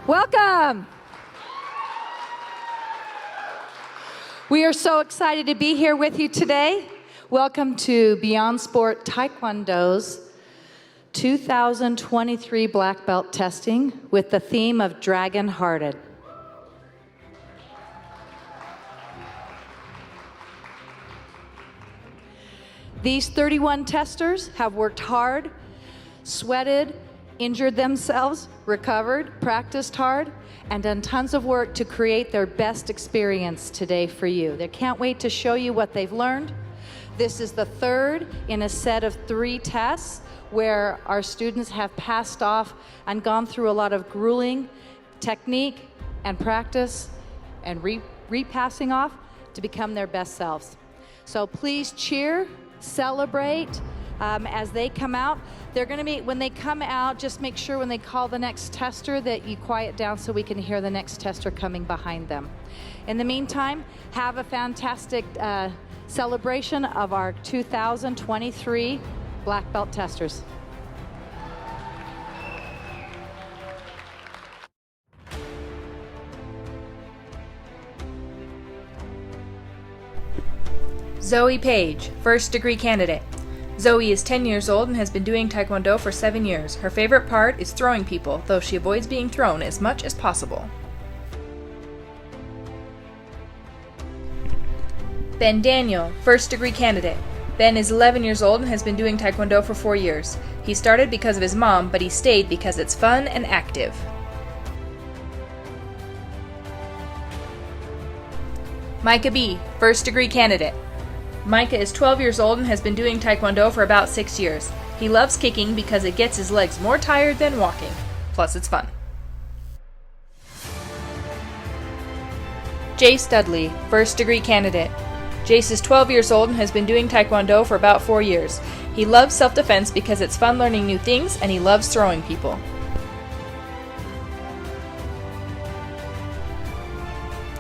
Welcome. We are so excited to be here with you today. Welcome to Beyond Sport Taekwondo's 2023 Black Belt testing with the theme of Dragon Hearted. These 31 testers have worked hard, sweated, injured themselves, recovered, practiced hard, and done tons of work to create their best experience today for you. They can't wait to show you what they've learned. This is the third in a set of 3 tests where our students have passed off and gone through a lot of grueling technique and practice and repassing off to become their best selves. So please cheer, celebrate as they come out. They're going to be, when they come out, just make sure when they call the next tester that you quiet down so we can hear the next tester coming behind them. In the meantime, have a fantastic celebration of our 2023 Black Belt testers. Zoe Page, first degree candidate. Zoe is 10 years old and has been doing Taekwondo for 7 years. Her favorite part is throwing people, though she avoids being thrown as much as possible. Ben Daniel, first degree candidate. Ben is 11 years old and has been doing Taekwondo for 4 years. He started because of his mom, but he stayed because it's fun and active. Micah B., first degree candidate. Micah is 12 years old and has been doing Taekwondo for about 6 years. He loves kicking because it gets his legs more tired than walking. Plus, it's fun. Jace Dudley, first degree candidate. Jace is 12 years old and has been doing Taekwondo for about 4 years. He loves self-defense because it's fun learning new things, and he loves throwing people.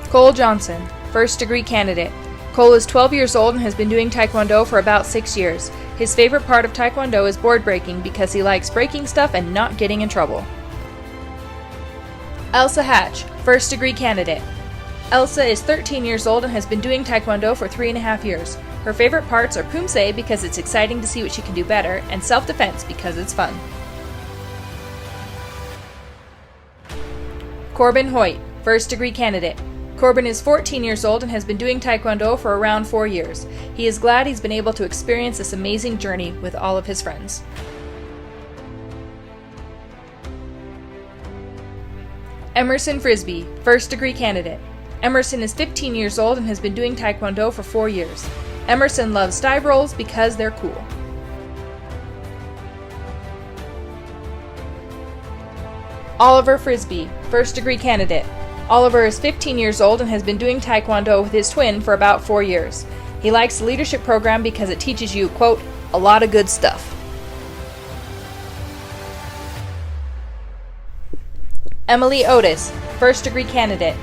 Cole Johnson, first degree candidate. Cole is 12 years old and has been doing Taekwondo for about 6 years. His favorite part of Taekwondo is board breaking because he likes breaking stuff and not getting in trouble. Elsa Hatch, first degree candidate. Elsa is 13 years old and has been doing Taekwondo for 3.5 years. Her favorite parts are Poomsae because it's exciting to see what she can do better, and self-defense because it's fun. Corbin Hoyt, first degree candidate. Corbin is 14 years old and has been doing Taekwondo for around 4 years. He is glad he's been able to experience this amazing journey with all of his friends. Emerson Frisbee, first degree candidate. Emerson is 15 years old and has been doing Taekwondo for 4 years. Emerson loves dive rolls because they're cool. Oliver Frisbee, first degree candidate. Oliver is 15 years old and has been doing Taekwondo with his twin for about 4 years. He likes the leadership program because it teaches you, quote, a lot of good stuff. Emily Otis, first degree candidate.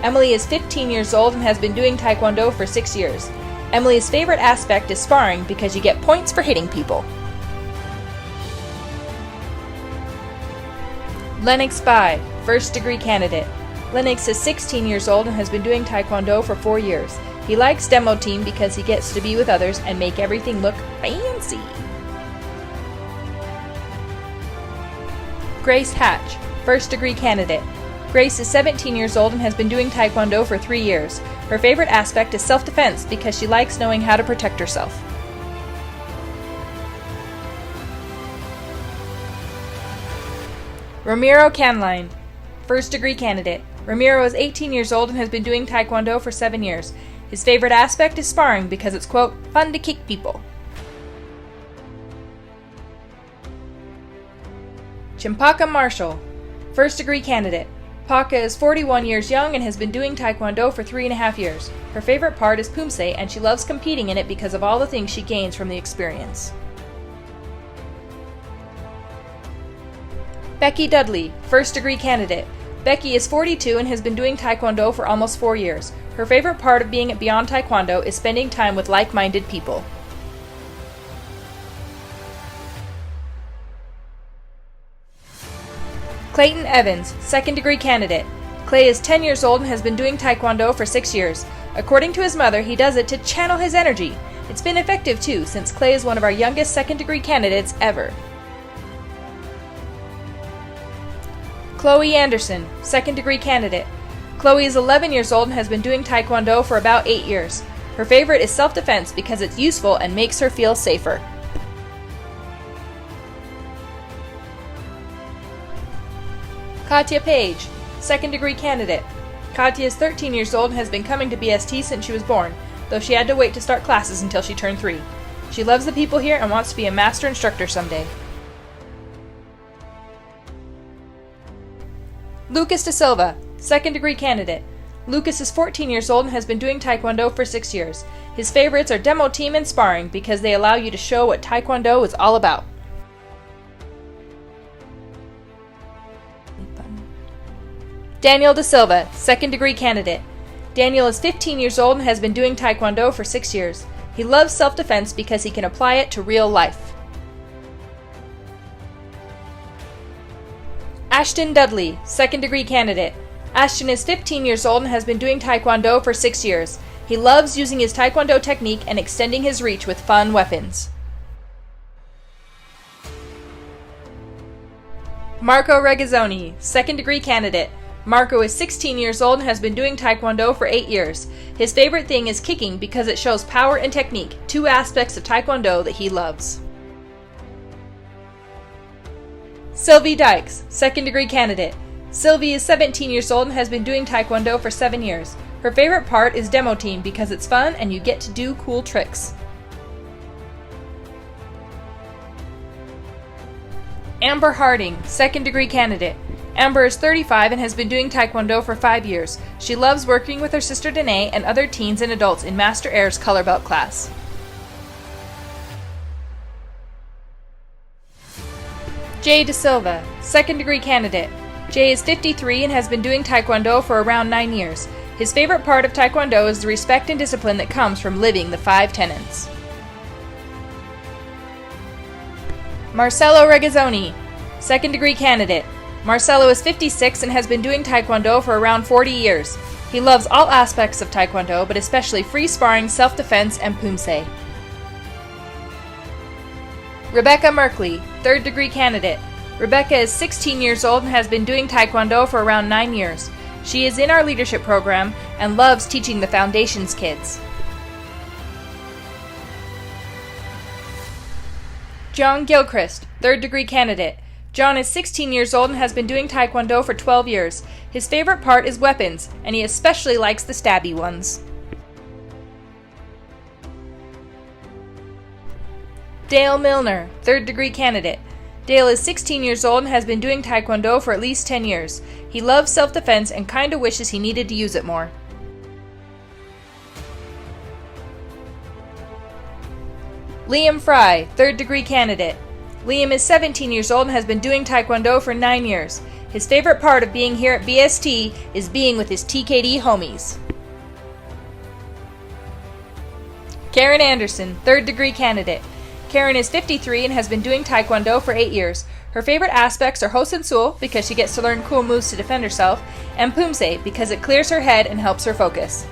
Emily is 15 years old and has been doing Taekwondo for 6 years. Emily's favorite aspect is sparring because you get points for hitting people. Lennox Bai, first degree candidate. Lennox is 16 years old and has been doing Taekwondo for 4 years. He likes demo team because he gets to be with others and make everything look fancy. Grace Hatch, first degree candidate. Grace is 17 years old and has been doing Taekwondo for 3 years. Her favorite aspect is self-defense because she likes knowing how to protect herself. Ramiro Canline, first degree candidate. Ramiro is 18 years old and has been doing Taekwondo for 7 years. His favorite aspect is sparring because it's, quote, fun to kick people. Chimpaka Marshall, first degree candidate. Paka is 41 years young and has been doing Taekwondo for 3.5 years. Her favorite part is Poomsae, and she loves competing in it because of all the things she gains from the experience. Becky Dudley, first degree candidate. Becky is 42 and has been doing Taekwondo for almost 4 years. Her favorite part of being at Beyond Taekwondo is spending time with like-minded people. Clayton Evans, second degree candidate. Clay is 10 years old and has been doing Taekwondo for 6 years. According to his mother, he does it to channel his energy. It's been effective too, since Clay is one of our youngest second degree candidates ever. Chloe Anderson, second degree candidate. Chloe is 11 years old and has been doing Taekwondo for about 8 years. Her favorite is self-defense because it's useful and makes her feel safer. Katya Page, second degree candidate. Katya is 13 years old and has been coming to BST since she was born, though she had to wait to start classes until she turned 3. She loves the people here and wants to be a master instructor someday. Lucas Da Silva, second degree candidate. Lucas is 14 years old and has been doing Taekwondo for 6 years. His favorites are demo team and sparring because they allow you to show what Taekwondo is all about. Daniel Da Silva, second degree candidate. Daniel is 15 years old and has been doing Taekwondo for 6 years. He loves self-defense because he can apply it to real life. Ashton Dudley, second degree candidate. Ashton is 15 years old and has been doing Taekwondo for 6 years. He loves using his Taekwondo technique and extending his reach with fun weapons. Marco Regazzoni, second degree candidate. Marco is 16 years old and has been doing Taekwondo for 8 years. His favorite thing is kicking because it shows power and technique, 2 aspects of Taekwondo that he loves. Sylvie Dykes, second degree candidate. Sylvie is 17 years old and has been doing Taekwondo for 7 years. Her favorite part is demo team because it's fun and you get to do cool tricks. Amber Harding, second degree candidate. Amber is 35 and has been doing Taekwondo for 5 years. She loves working with her sister Danae and other teens and adults in Master Air's color belt class. Jay Da Silva, second degree candidate. Jay is 53 and has been doing Taekwondo for around 9 years. His favorite part of Taekwondo is the respect and discipline that comes from living the 5 tenets. Marcelo Regazzoni, second degree candidate. Marcelo is 56 and has been doing Taekwondo for around 40 years. He loves all aspects of Taekwondo, but especially free sparring, self-defense, and poomsae. Rebecca Merkley, third degree candidate. Rebecca is 16 years old and has been doing Taekwondo for around 9 years. She is in our leadership program and loves teaching the Foundations kids. John Gilchrist, third degree candidate. John is 16 years old and has been doing Taekwondo for 12 years. His favorite part is weapons, and he especially likes the stabby ones. Dale Milner, third degree candidate. Dale is 16 years old and has been doing Taekwondo for at least 10 years. He loves self-defense and kinda wishes he needed to use it more. Liam Fry, third degree candidate. Liam is 17 years old and has been doing Taekwondo for 9 years. His favorite part of being here at BST is being with his TKD homies. Karen Anderson, third degree candidate. Karen is 53 and has been doing Taekwondo for 8 years. Her favorite aspects are Hosen Sul because she gets to learn cool moves to defend herself, and Poomsae because it clears her head and helps her focus.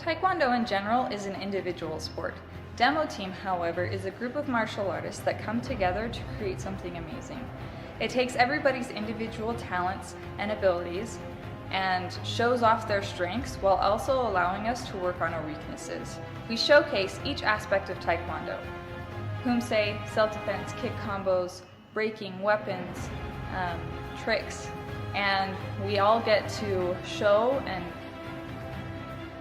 Taekwondo in general is an individual sport. Demo Team, however, is a group of martial artists that come together to create something amazing. It takes everybody's individual talents and abilities and shows off their strengths while also allowing us to work on our weaknesses. We showcase each aspect of Taekwondo: Poomsae, self-defense, kick combos, breaking, weapons, tricks, and we all get to show and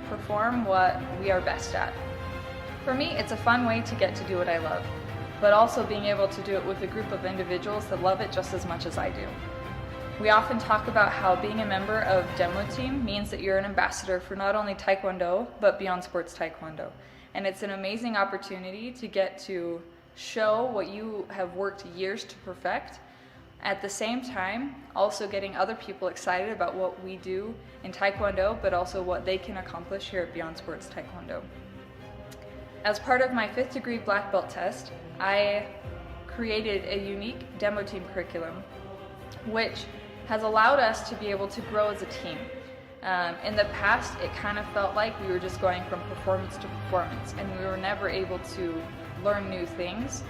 perform what we are best at. For me, it's a fun way to get to do what I love, but also being able to do it with a group of individuals that love it just as much as I do. We often talk about how being a member of Demo Team means that you're an ambassador for not only Taekwondo, but Beyond Sports Taekwondo. And it's an amazing opportunity to get to show what you have worked years to perfect, at the same time also getting other people excited about what we do in Taekwondo, but also what they can accomplish here at Beyond Sports Taekwondo. As part of my 5th degree black belt test, I created a unique Demo Team curriculum, which has allowed us to be able to grow as a team. In the past, it kind of felt like we were just going from performance to performance, and we were never able to learn new things.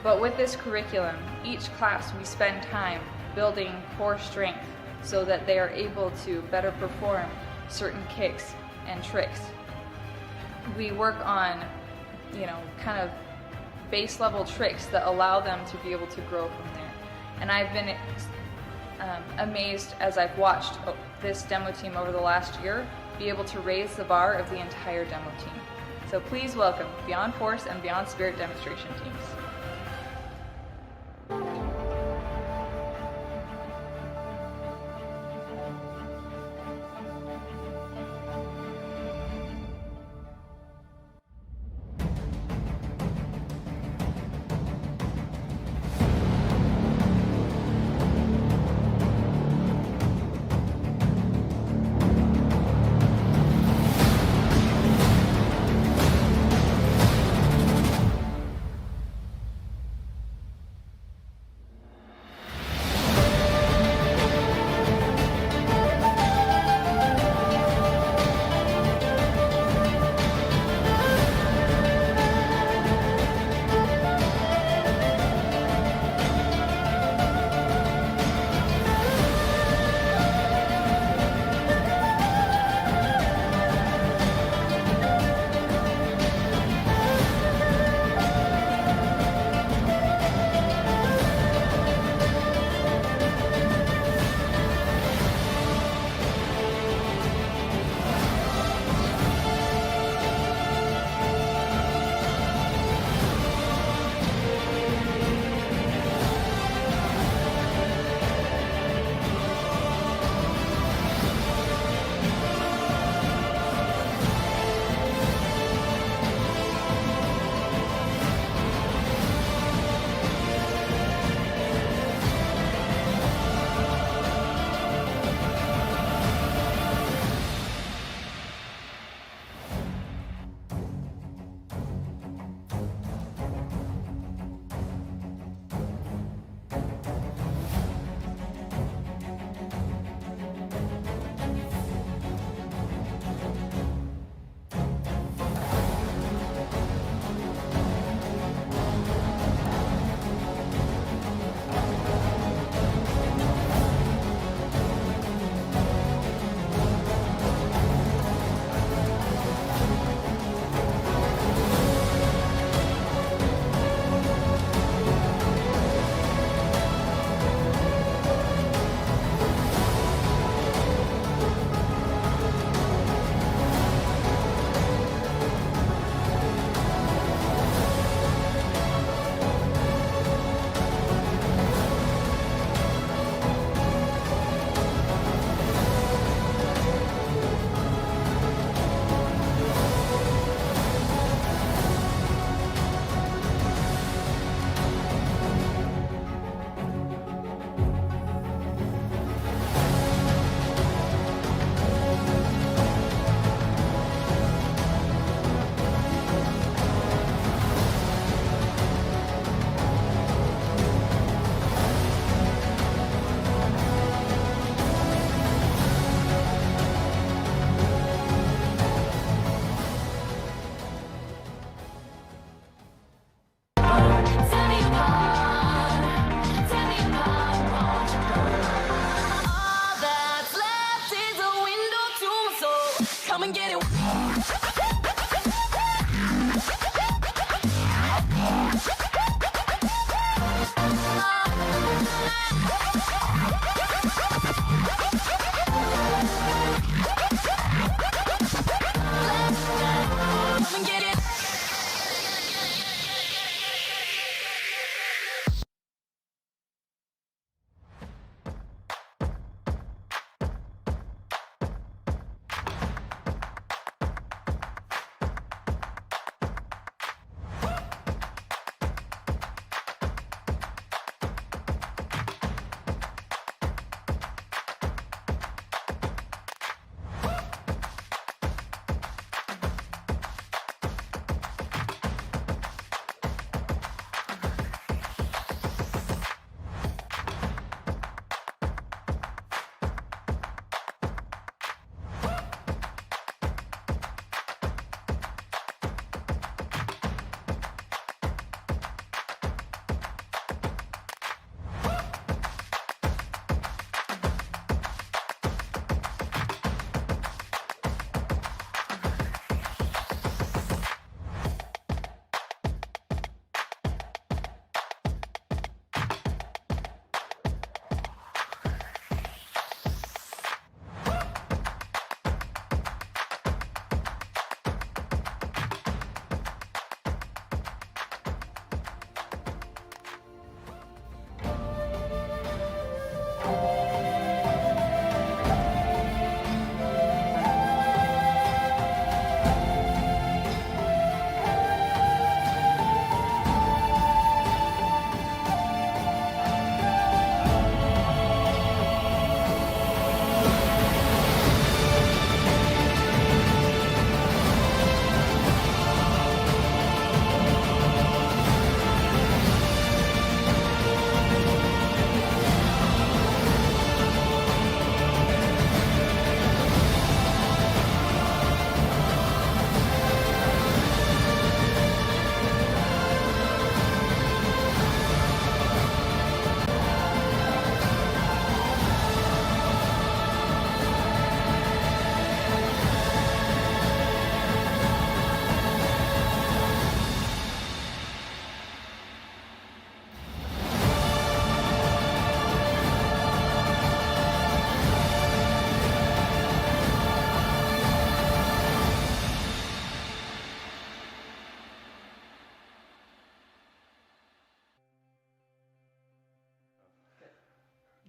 But with this curriculum, each class we spend time building core strength so that they are able to better perform certain kicks and tricks. We work on, kind of base level tricks that allow them to be able to grow from there. And I've been amazed as I've watched this Demo Team over the last year be able to raise the bar of the entire Demo Team. So please welcome Beyond Force and Beyond Spirit demonstration teams.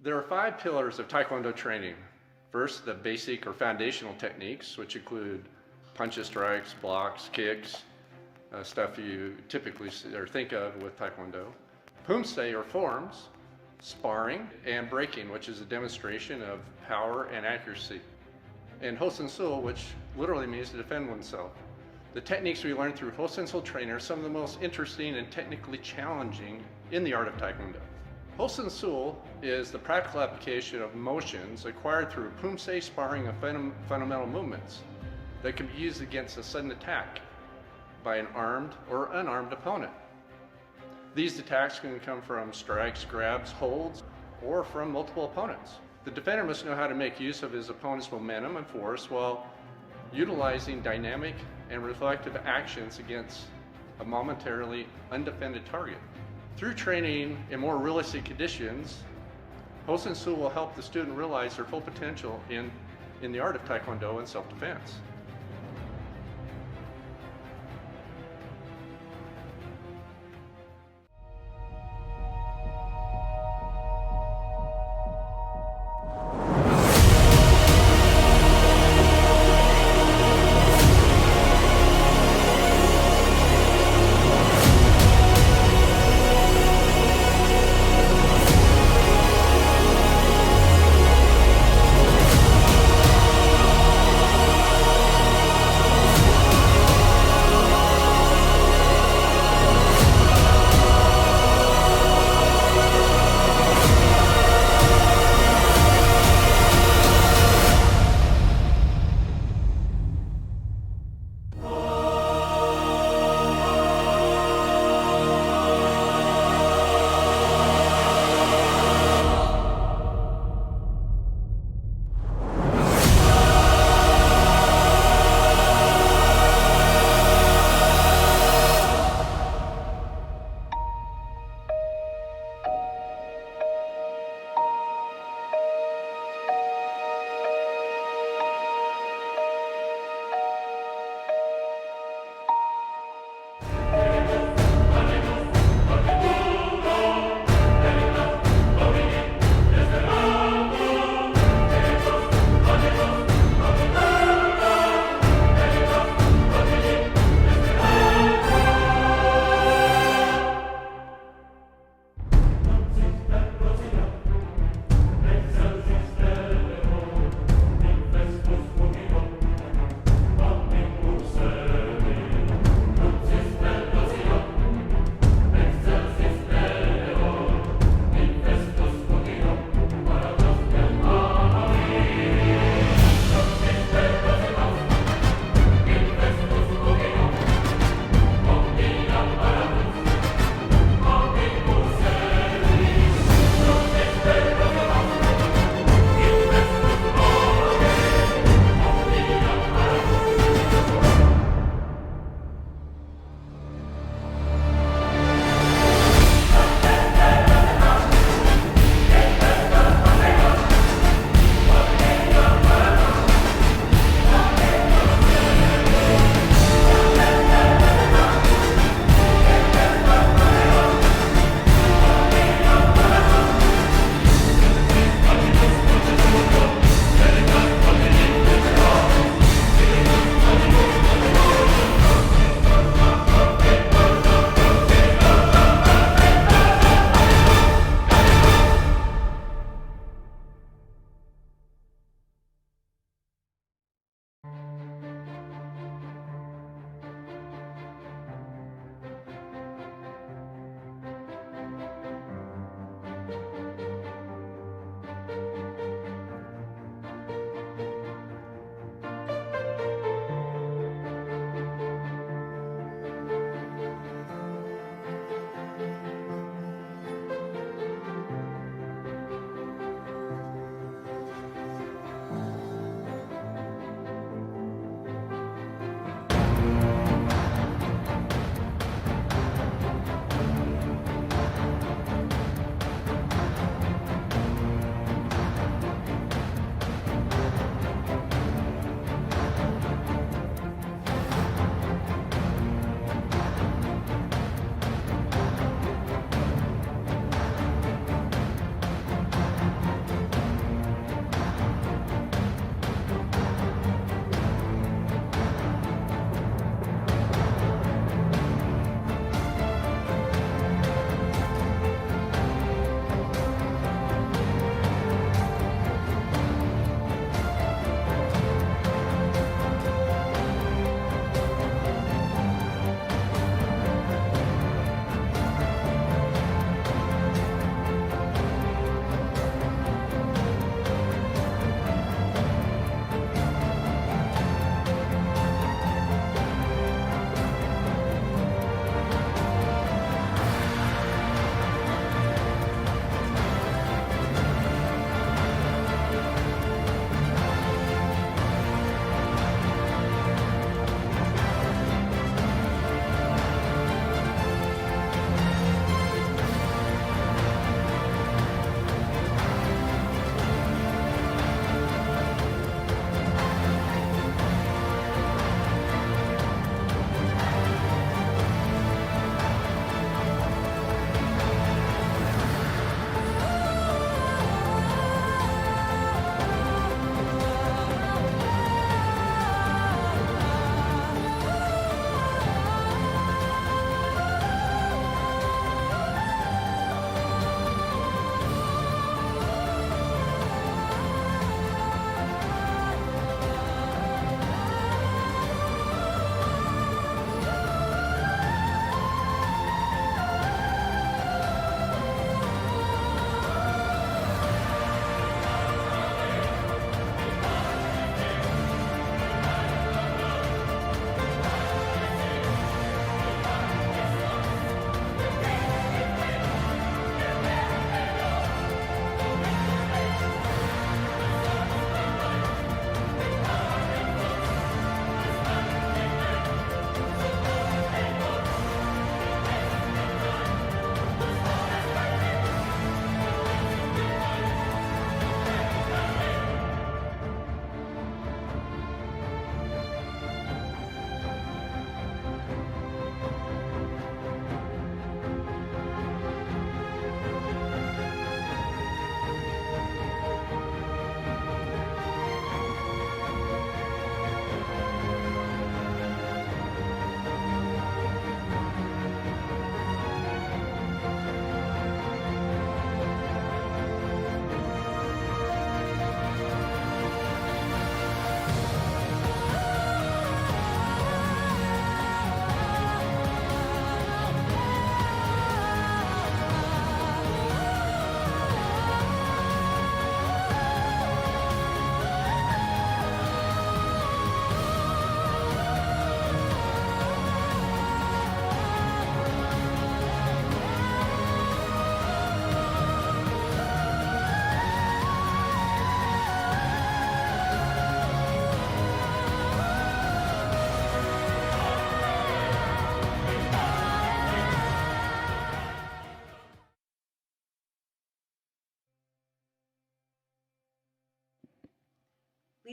There are 5 pillars of Taekwondo training. First, the basic or foundational techniques, which include punches, strikes, blocks, kicks, stuff you typically see or think of with Taekwondo. Pumse or forms, sparring, and breaking, which is a demonstration of power and accuracy. And Hosensul, which literally means to defend oneself. The techniques we learn through Hosensul training are some of the most interesting and technically challenging in the art of Taekwondo. Hosensul is the practical application of motions acquired through Pumse sparring of fundamental movements that can be used against a sudden attack by an armed or unarmed opponent. These attacks can come from strikes, grabs, holds, or from multiple opponents. The defender must know how to make use of his opponent's momentum and force while utilizing dynamic and reflective actions against a momentarily undefended target. Through training in more realistic conditions, Hosensul will help the student realize their full potential in the art of Taekwondo and self-defense.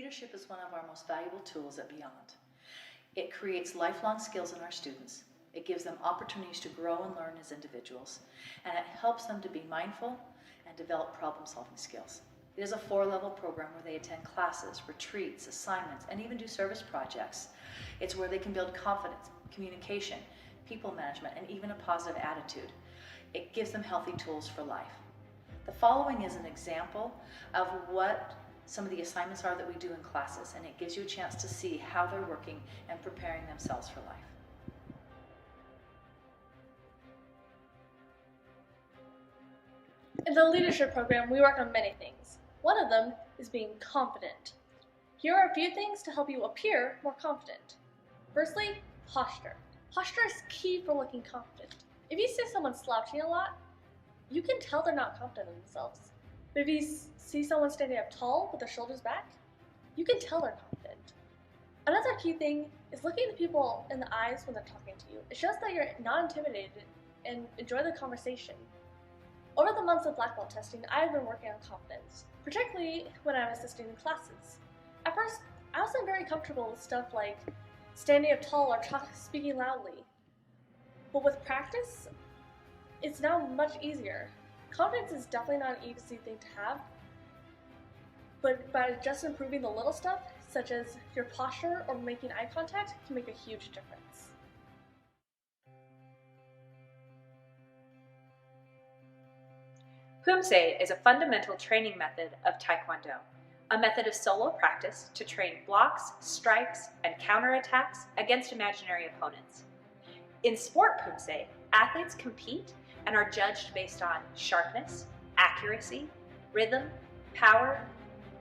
Leadership is one of our most valuable tools at Beyond. It creates lifelong skills in our students. It gives them opportunities to grow and learn as individuals, and it helps them to be mindful and develop problem-solving skills. It is a 4-level program where they attend classes, retreats, assignments, and even do service projects. It's where they can build confidence, communication, people management, and even a positive attitude. It gives them healthy tools for life. The following is an example of what some of the assignments are that we do in classes, and it gives you a chance to see how they're working and preparing themselves for life. In the leadership program, we work on many things. One of them is being confident. Here are a few things to help you appear more confident. Firstly, posture. Posture is key for looking confident. If you see someone slouching a lot, you can tell they're not confident in themselves. But if you see someone standing up tall with their shoulders back, you can tell they're confident. Another key thing is looking at the people in the eyes when they're talking to you. It shows that you're not intimidated and enjoy the conversation. Over the months of black belt testing, I have been working on confidence, particularly when I'm assisting in classes. At first, I wasn't very comfortable with stuff like standing up tall or speaking loudly. But with practice, it's now much easier. Confidence is definitely not an easy thing to have, but by just improving the little stuff, such as your posture or making eye contact, can make a huge difference. Poomsae is a fundamental training method of Taekwondo, a method of solo practice to train blocks, strikes, and counterattacks against imaginary opponents. In sport Poomsae, athletes compete and are judged based on sharpness, accuracy, rhythm, power,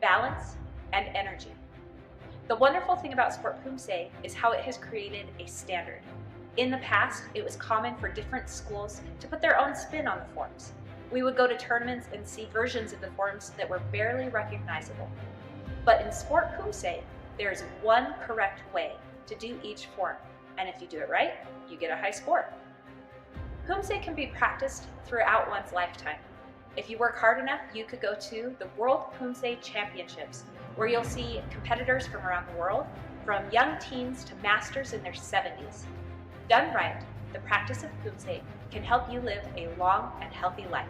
balance, and energy. The wonderful thing about sport Poomsae is how it has created a standard. In the past, it was common for different schools to put their own spin on the forms. We would go to tournaments and see versions of the forms that were barely recognizable. But in sport Poomsae, there is one correct way to do each form, and if you do it right, you get a high score. Poomsae can be practiced throughout one's lifetime. If you work hard enough, you could go to the World Poomsae Championships, where you'll see competitors from around the world, from young teens to masters in their 70s. Done right, the practice of Poomsae can help you live a long and healthy life.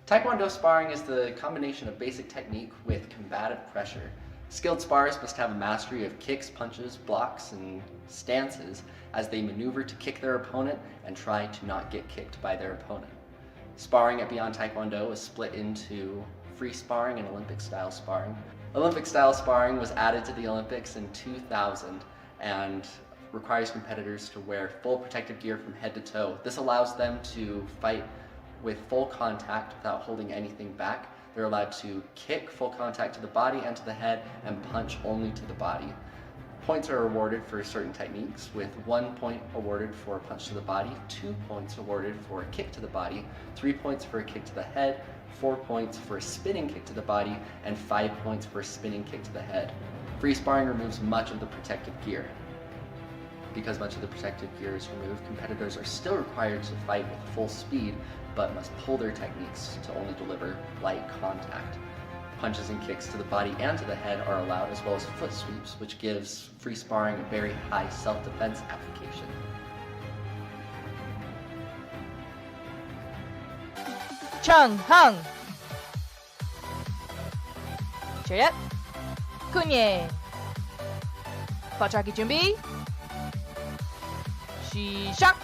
Taekwondo sparring is the combination of basic technique with combative pressure. Skilled sparrers must have a mastery of kicks, punches, blocks, and stances as they maneuver to kick their opponent and try to not get kicked by their opponent. Sparring at Beyond Taekwondo is split into free sparring and Olympic-style sparring. Olympic-style sparring was added to the Olympics in 2000 and requires competitors to wear full protective gear from head to toe. This allows them to fight with full contact without holding anything back. They're allowed to kick full contact to the body and to the head and punch only to the body. Points are awarded for certain techniques, with 1 point awarded for a punch to the body, 2 points awarded for a kick to the body, 3 points for a kick to the head, 4 points for a spinning kick to the body, and 5 points for a spinning kick to the head. Free sparring removes much of the protective gear. Because much of the protective gear is removed, competitors are still required to fight with full speed, but must pull their techniques to only deliver light contact. punches and kicks to the body and to the head are allowed, as well as foot sweeps, which gives free sparring a very high self-defense application. 청항 차렷 군예 거차기 준비 시작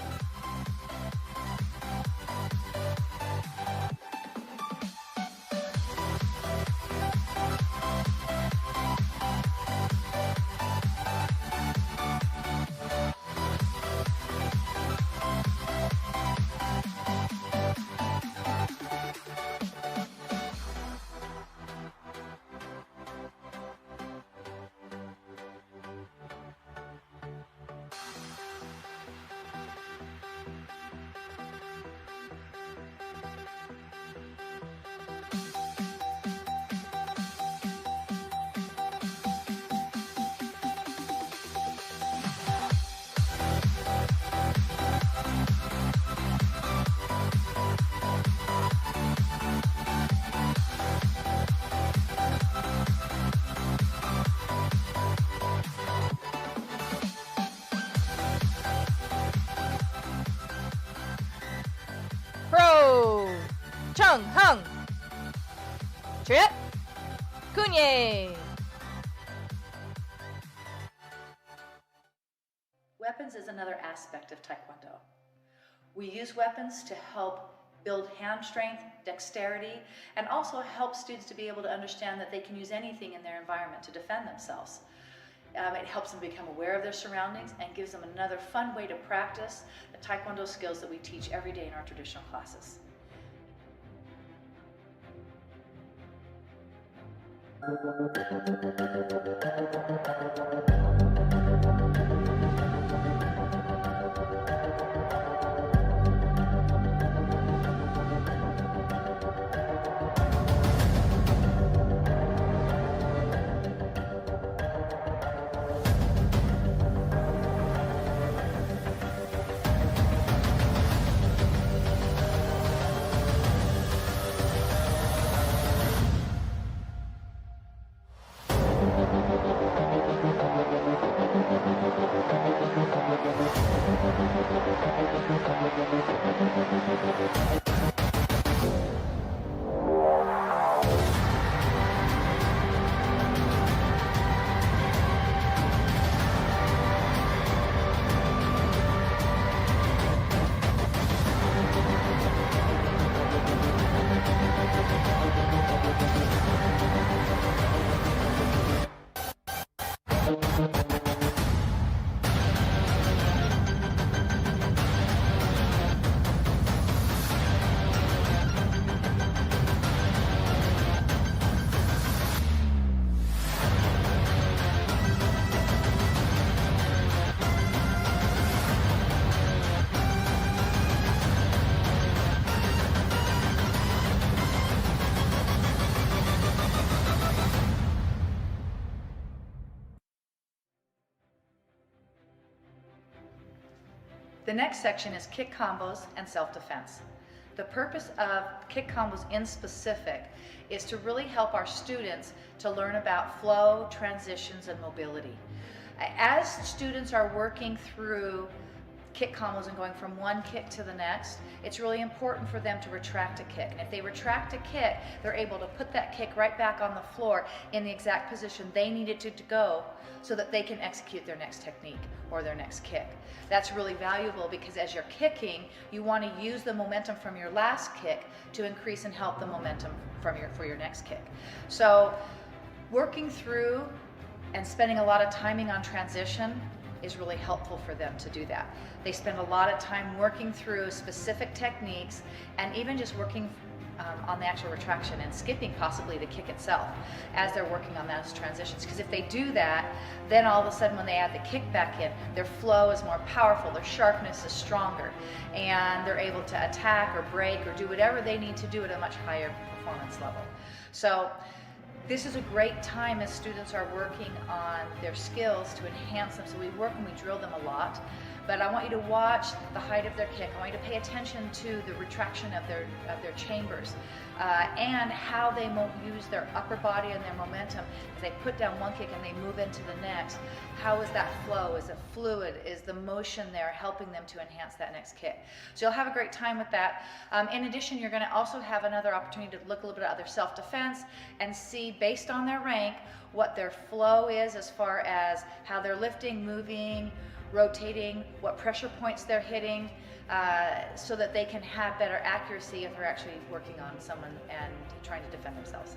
프로 청항 차렷 군예 Weapons is another aspect of Taekwondo. We use weapons to help build hand strength, dexterity, and also help students to be able to understand that they can use anything in their environment to defend themselves. It helps them become aware of their surroundings and gives them another fun way to practice the Taekwondo skills that we teach every day in our traditional classes. The next section is kick combos and self-defense. The purpose of kick combos in specific is to really help our students to learn about flow, transitions, and mobility. As students are working through kick combos and going from one kick to the next, it's really important for them to retract a kick. And if they retract a kick, they're able to put that kick right back on the floor in the exact position they needed to go so that they can execute their next technique or their next kick. That's really valuable because as you're kicking, you want to use the momentum from your last kick to increase and help the momentum for your next kick. So working through and spending a lot of timing on transition is really helpful for them to do that. They spend a lot of time working through specific techniques and even just working on the actual retraction and skipping possibly the kick itself as they're working on those transitions. Because if they do that, then all of a sudden when they add the kick back in, their flow is more powerful, their sharpness is stronger, and they're able to attack or break or do whatever they need to do at a much higher performance level. So this is a great time as students are working on their skills to enhance them. So we work and we drill them a lot. But I want you to watch the height of their kick. I want you to pay attention to the retraction of their chambers and how they use their upper body and their momentum as they put down one kick and they move into the next. How is that flow? Is it fluid? Is the motion there helping them to enhance that next kick? So you'll have a great time with that. In addition, you're going to also have another opportunity to look a little bit at their self-defense and see, based on their rank, what their flow is as far as how they're lifting, moving, rotating, what pressure points they're hitting, so that they can have better accuracy if they're actually working on someone and trying to defend themselves.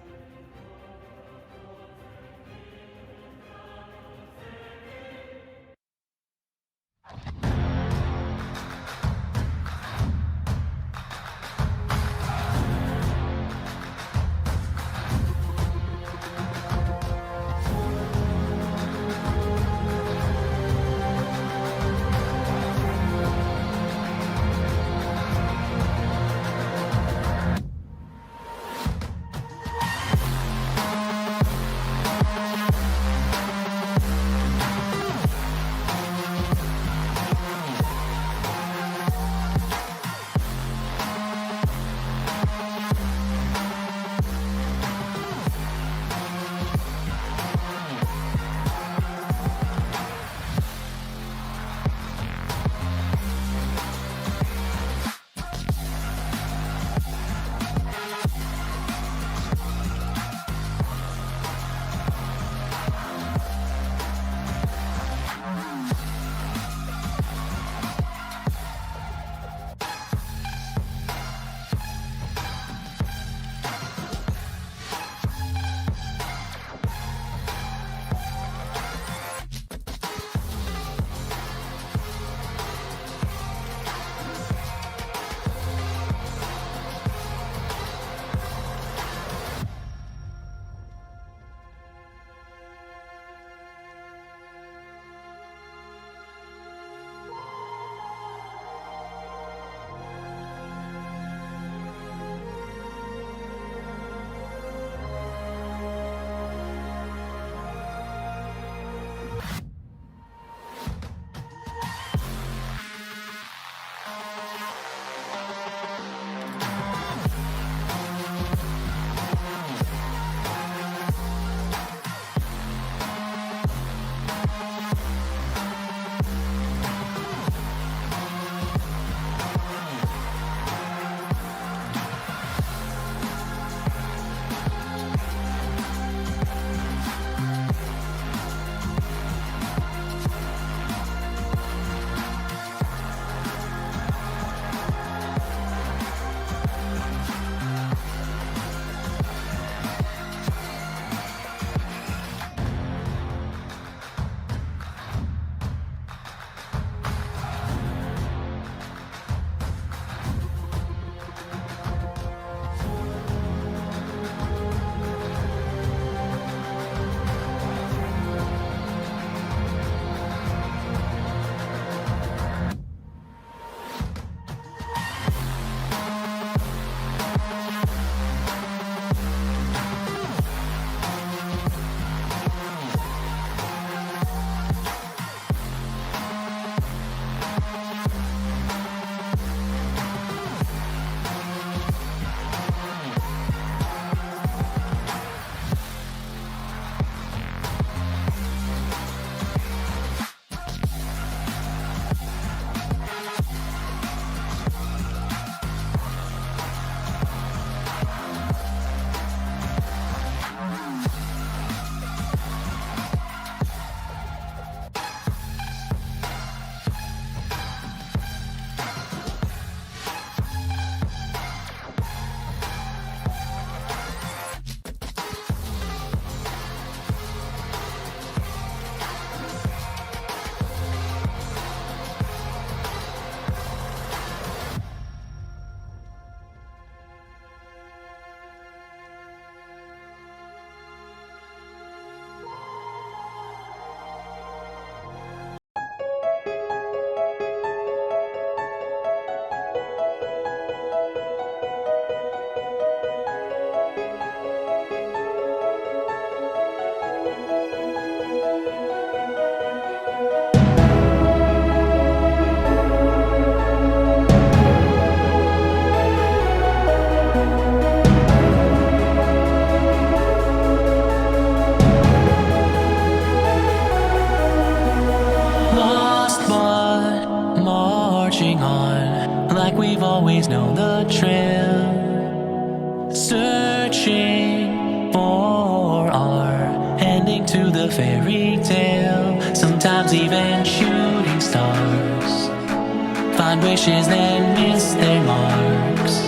torches that miss their marks.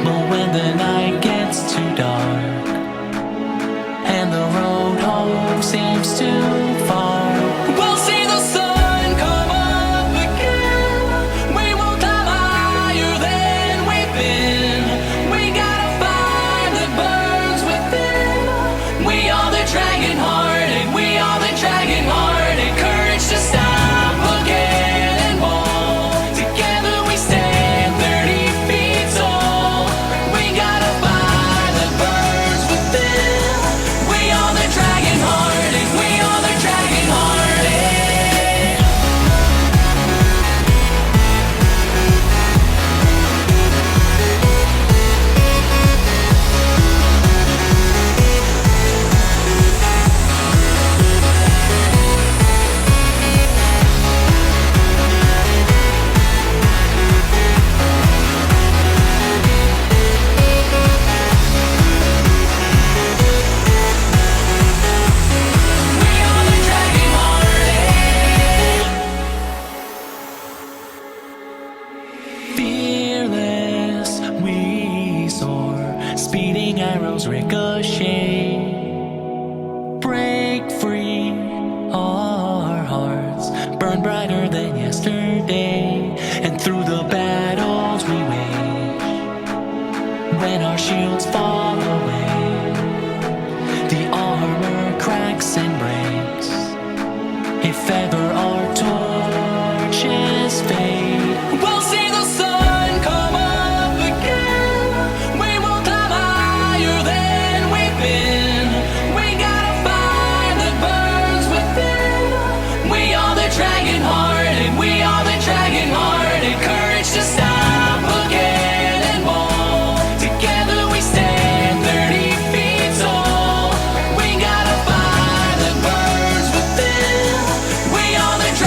But when the night gets too dark and the road home seems too far, we'll see the sun come up again. We won't climb higher than we've been. We got a fire that burns within. We are the dragon hearted, we are the dragon hearted. Courage to stop again and bold. Together we stand 30 feet tall. We got a fire that burns within. We are the dragon hearted, we are the dragon hearted. We are the dragon hearted. Fearless, we soar, speeding arrows ricochet. Break free, our hearts burn brighter than yesterday. And through the battles we wage, when our shields fall away, the armor cracks and breaks. If ever our torches fade, we'll see the sun come up again. We won't climb higher than we've been. We got a fire that burns within. We are the dragon hearted, we are the dragon hearted. Courage to stop again and bold. Together we stand 30 feet tall. We got a fire that burns within. We are the dragon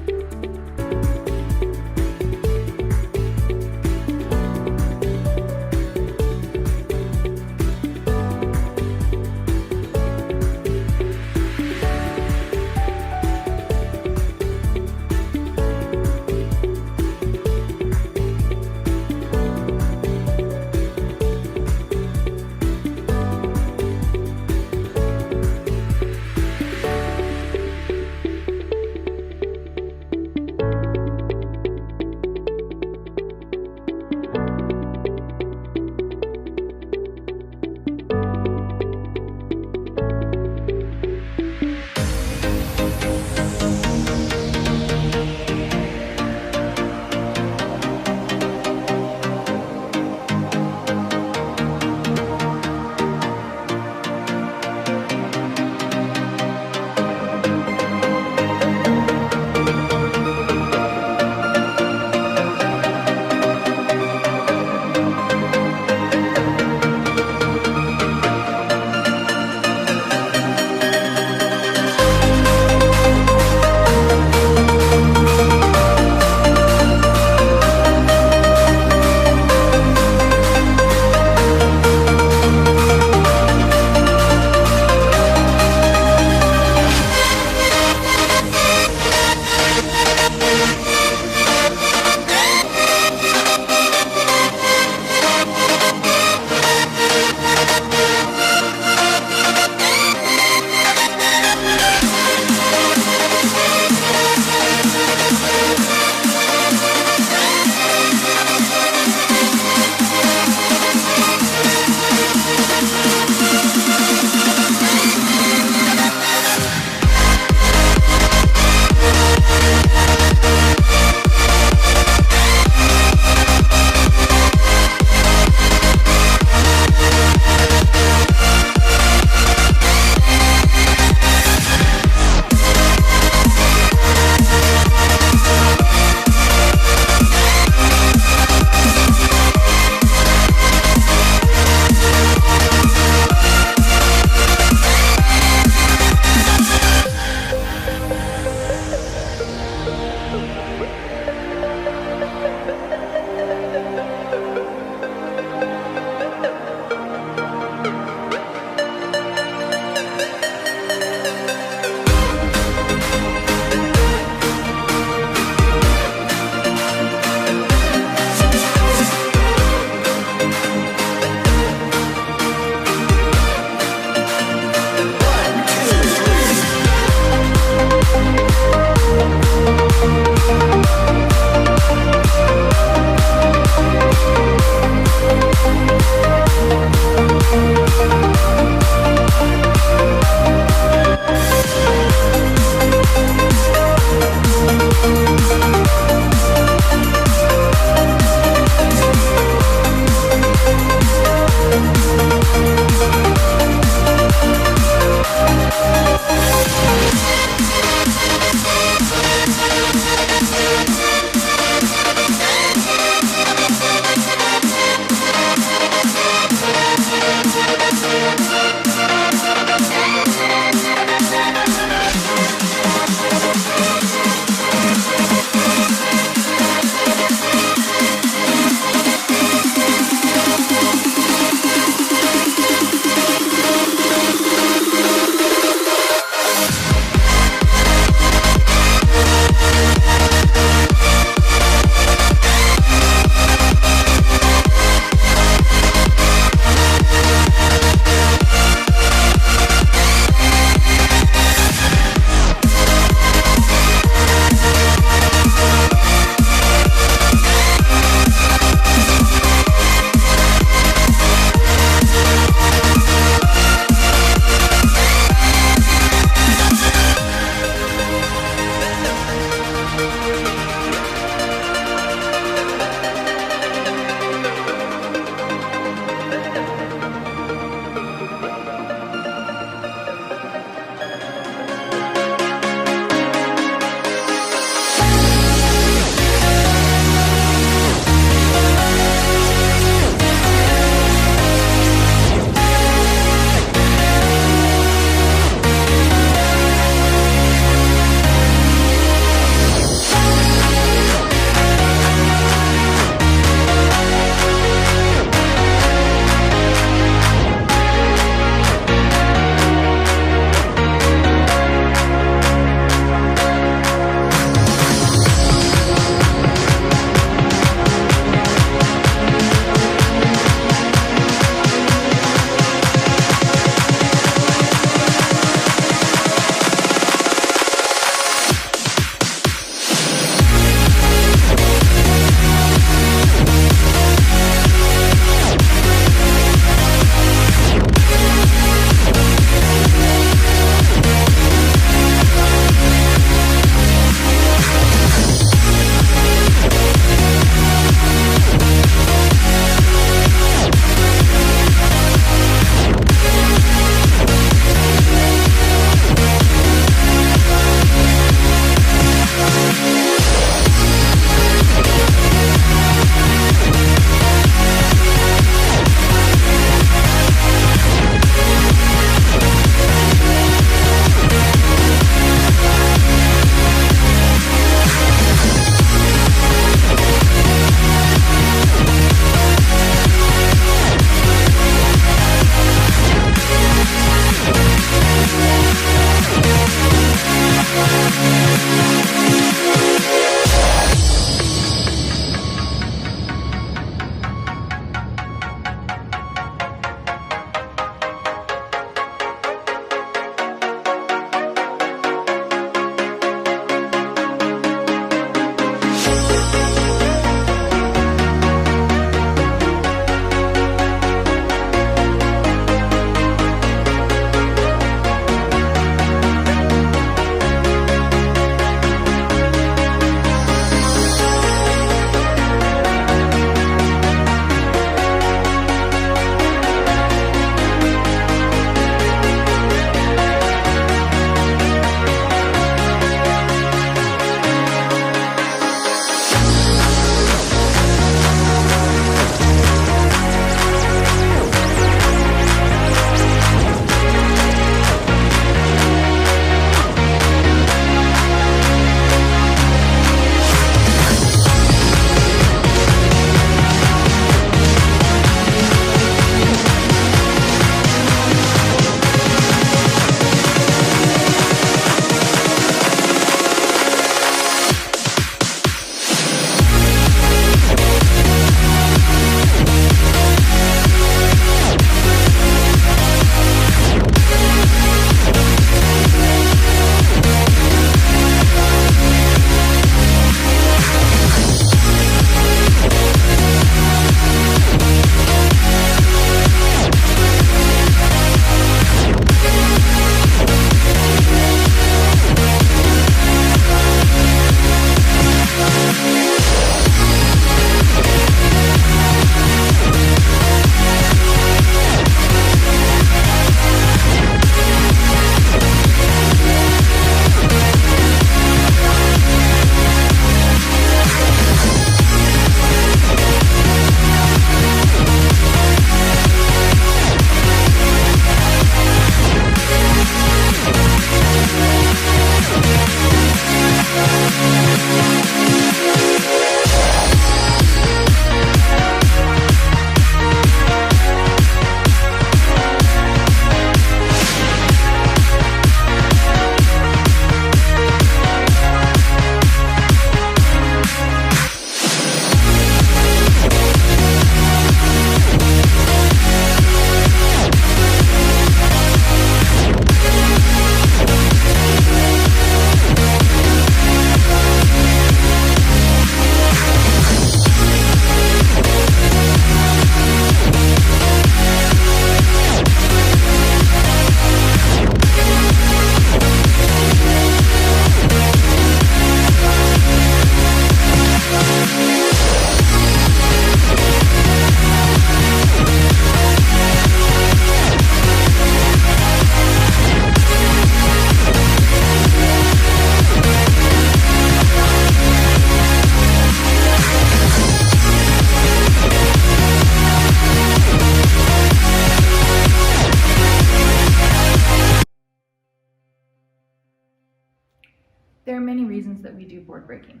There are many reasons that we do board breaking.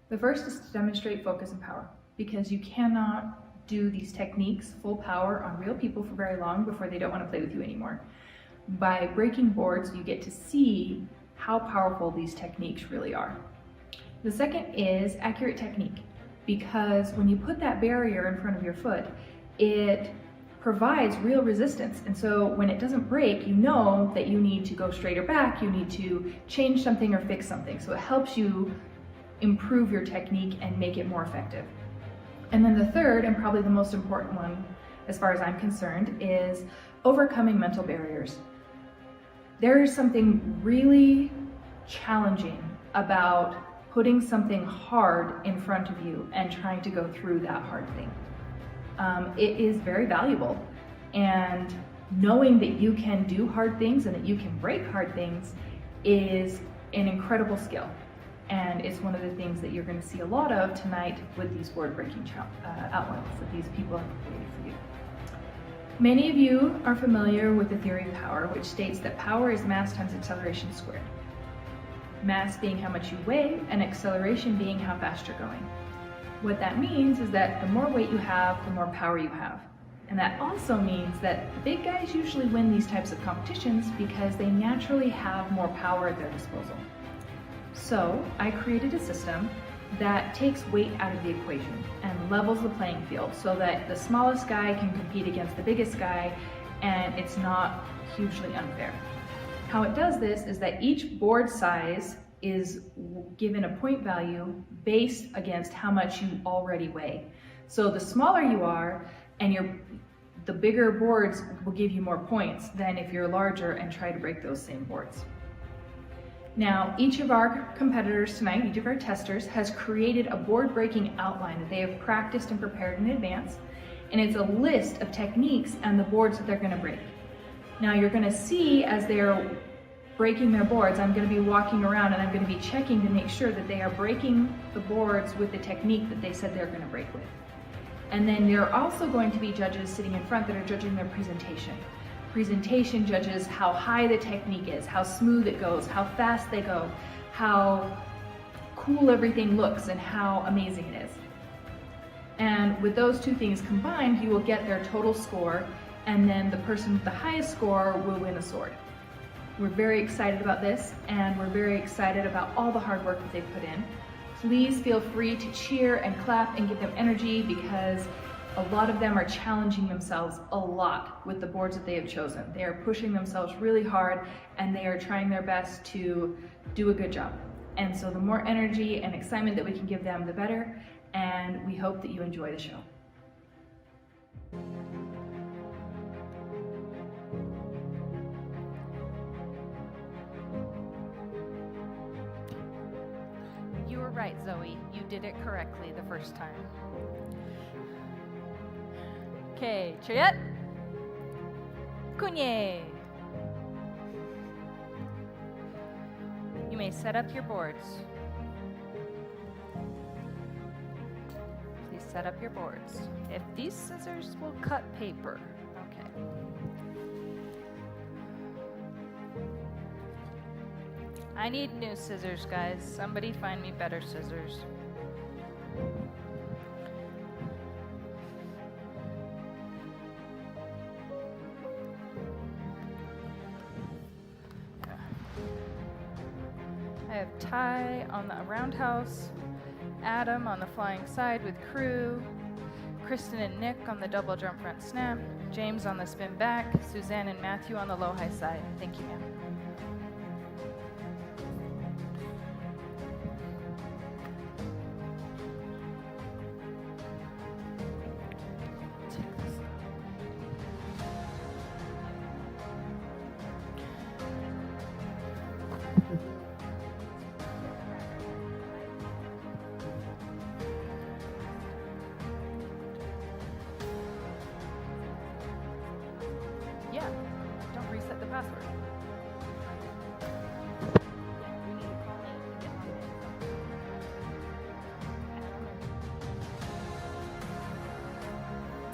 The first is to demonstrate focus and power, because you cannot do these techniques full power on real people for very long before they don't want to play with you anymore. By breaking boards, you get to see how powerful these techniques really are. The second is accurate technique, because when you put that barrier in front of your foot, it provides real resistance. And so when it doesn't break, you know that you need to go straight or back, you need to change something or fix something. So it helps you improve your technique and make it more effective. And then the third, and probably the most important one, as far as I'm concerned, is overcoming mental barriers. There is something really challenging about putting something hard in front of you and trying to go through that hard thing. It is very valuable, and knowing that you can do hard things and that you can break hard things is an incredible skill. And it's one of the things that you're going to see a lot of tonight with these board breaking outlines that these people have created for you. Many of you are familiar with the theory of power, which states that power is mass times acceleration squared. Mass being how much you weigh and acceleration being how fast you're going. What that means is that the more weight you have, the more power you have. And that also means that the big guys usually win these types of competitions because they naturally have more power at their disposal. So I created a system that takes weight out of the equation and levels the playing field so that the smallest guy can compete against the biggest guy and it's not hugely unfair. How it does this is that each board size is given a point value based against how much you already weigh. So the smaller you are and the bigger boards will give you more points than if you're larger and try to break those same boards. Now, each of our competitors tonight, each of our testers, has created a board-breaking outline that they have practiced and prepared in advance, and it's a list of techniques and the boards that they're going to break. Now, you're going to see as they're breaking their boards, I'm going to be walking around and I'm going to be checking to make sure that they are breaking the boards with the technique that they said they're going to break with. And then there are also going to be judges sitting in front that are judging their presentation. Presentation judges how high the technique is, how smooth it goes, how fast they go, how cool everything looks, and how amazing it is. And with those two things combined, you will get their total score, and then the person with the highest score will win a sword. We're very excited about this, and we're very excited about all the hard work that they've put in. Please feel free to cheer and clap and give them energy because a lot of them are challenging themselves a lot with the boards that they have chosen. They are pushing themselves really hard and they are trying their best to do a good job. And so the more energy and excitement that we can give them, the better. And we hope that you enjoy the show. You were right, Zoe. You did it correctly the first time. Okay, Chariot. Kunye. You may set up your boards. Please set up your boards. If these scissors will cut paper. Okay. I need new scissors, guys. Somebody find me better scissors. I have Ty on the roundhouse, Adam on the flying side with crew, Kristen and Nick on the double jump front snap, James on the spin back, Suzanne and Matthew on the low high side. Thank you, ma'am. Yeah, don't reset the password.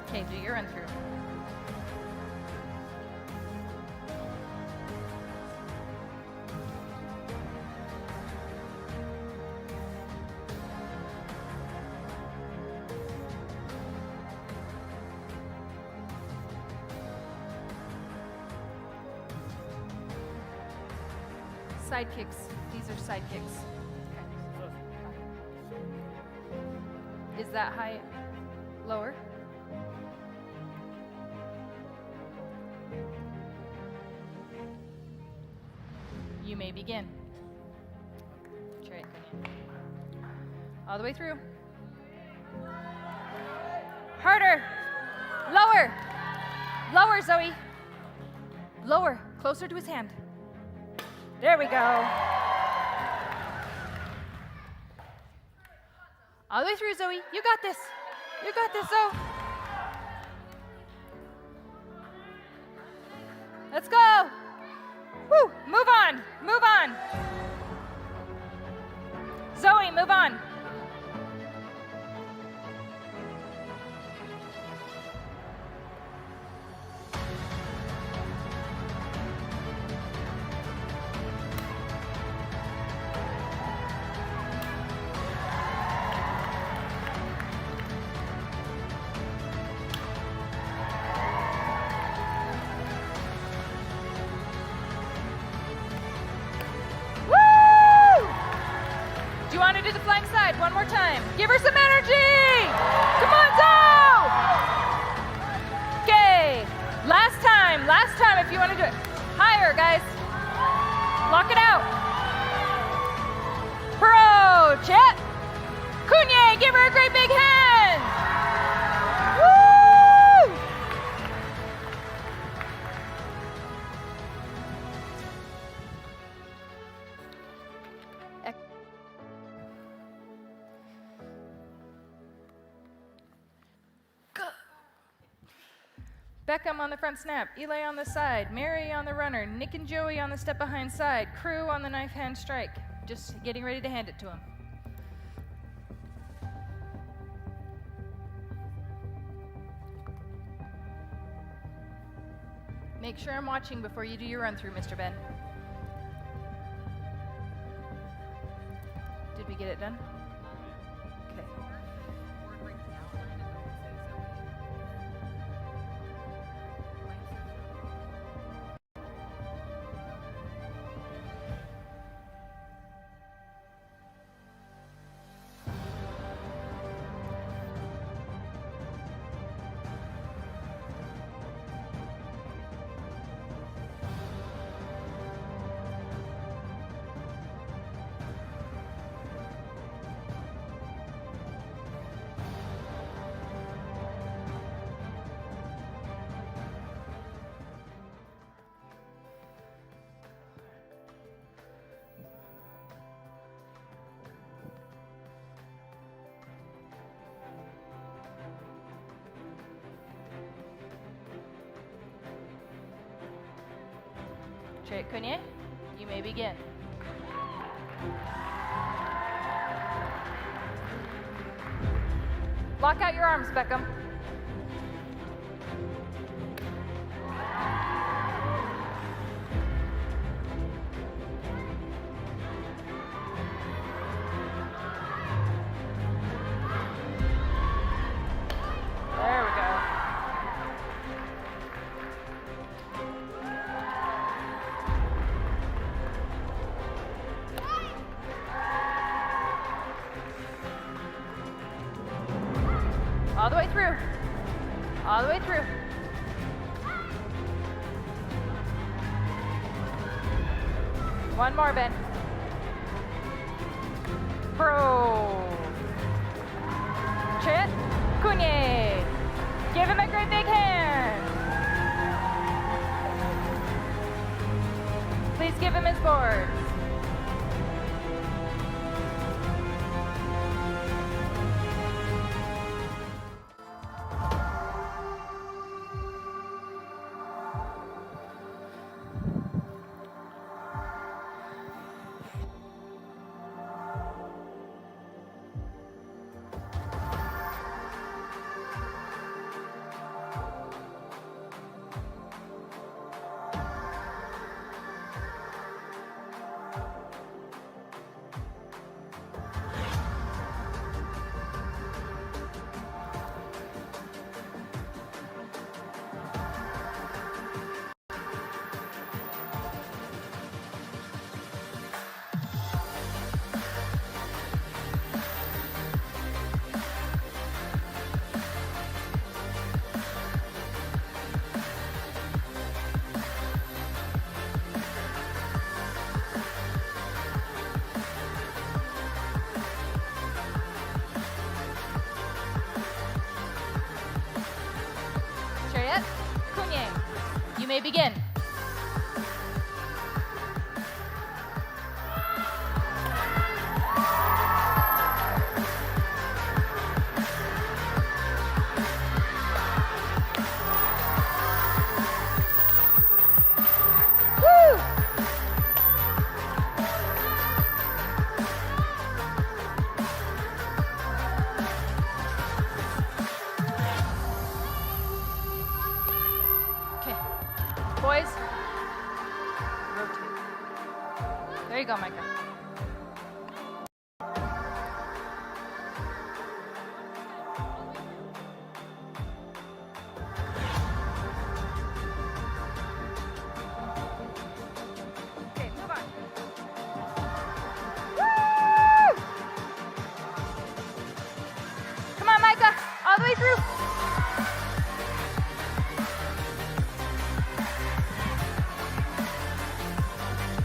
Okay, do your run through. Side kicks. These are side kicks. Okay. Is that high? Lower? You may begin. Try it again. All the way through. Harder. Lower. Lower, Zoe. Lower. Closer to his hand. There we go. All the way through, Zoe. You got this. You got this, Zoe. Let's go. Woo. Move on. Move on. Zoe, move on. to the flying side. One more time. Give her some energy. Come on, Zoe. Okay. Last time if you want to do it. Higher, guys. Lock it out. Pro, Chet. Cunye, give her a great big hand. Woo! Beckham on the front snap, Eli on the side, Mary on the runner, Nick and Joey on the step behind side, Crew on the knife hand strike. Just getting ready to hand it to him. Make sure I'm watching before you do your run through, Mr. Ben. Did we get it done? Okay. Chariot Cunye, you may begin. Lock out your arms, Beckham. There we go. All the way through. All the way through. One more, Ben. Pro. Chit. Cunye. Give him a great big hand. Please give him his boards. Chariot, Cunye, you may begin. Woo! Okay, boys, rotate. There you go, Micah. Okay, move on. Woo!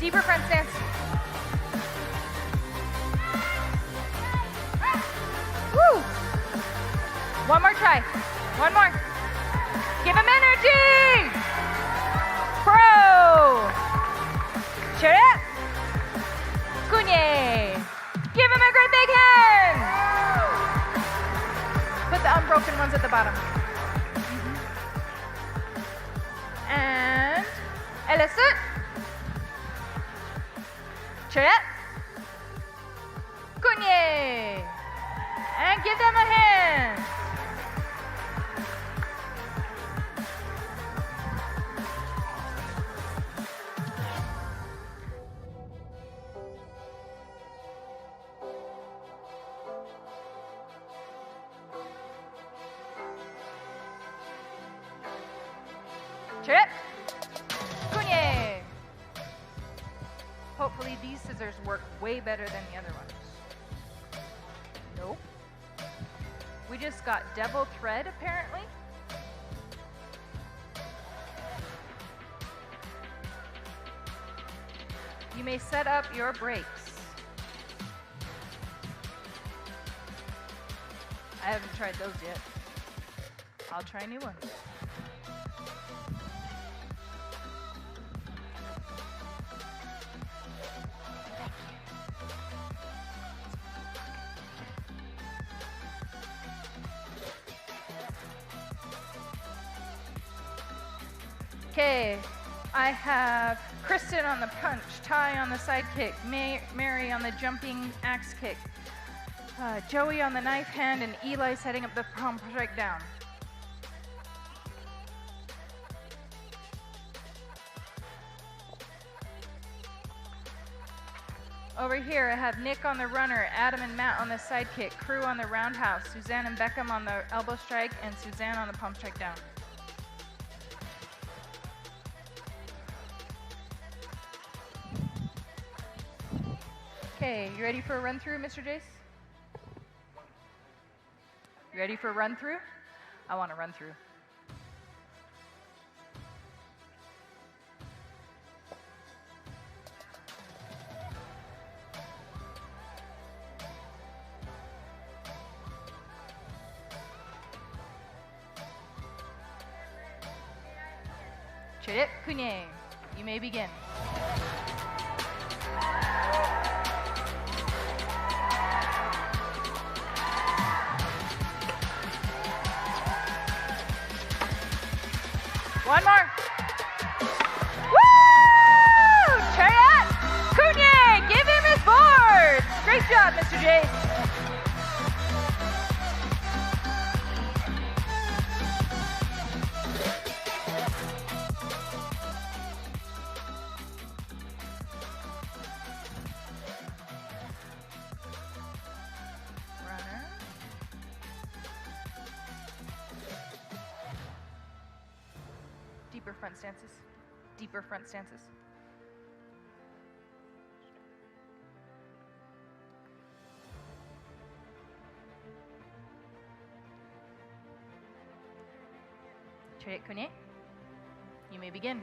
Deeper front stance. Woo! One more try. One more. Give him energy! Pro! Chariot. Kunye. Give him a great big hand! Put the unbroken ones at the bottom. And Elisut. Chariot. Kunye. And give them a hand. Chariot. Kunye. Hopefully these scissors work way better than the other ones. Nope. We just got devil thread, apparently. You may set up your brakes. I haven't tried those yet. I'll try new ones. Okay, I have Kristen on the punch, Ty on the side kick, Mary on the jumping axe kick, Joey on the knife hand, and Eli setting up the palm strike down. Over here, I have Nick on the runner, Adam and Matt on the side kick, Crew on the roundhouse, Suzanne and Beckham on the elbow strike, and Suzanne on the palm strike down. Okay, you ready for a run through, Mr. Jace? You ready for a run through? I want to run through. Chariot Kunye, you may begin. One more. Woo! Chariot Kunye, give him his board. Great job, Mr. Jace. Deeper front stances. Deeper front stances. Chariot Kunye, you may begin.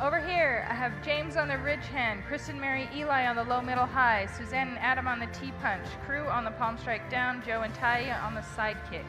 Over here, I have James on the ridge hand, Kristen, Mary, Eli on the low, middle, high, Suzanne and Adam on the T-punch, Crew on the palm strike down, Joe and Ty on the side kick.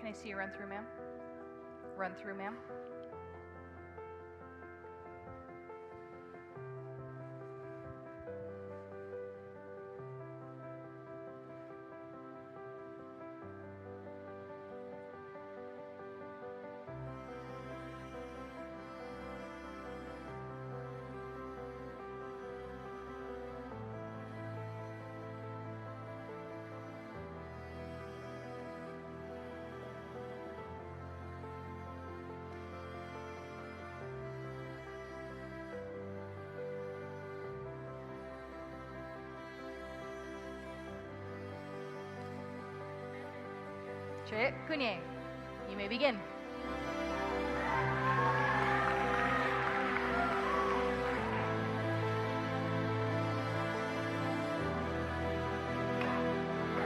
Can I see you run through, ma'am? Run through, ma'am. Chit Kunye, you may begin.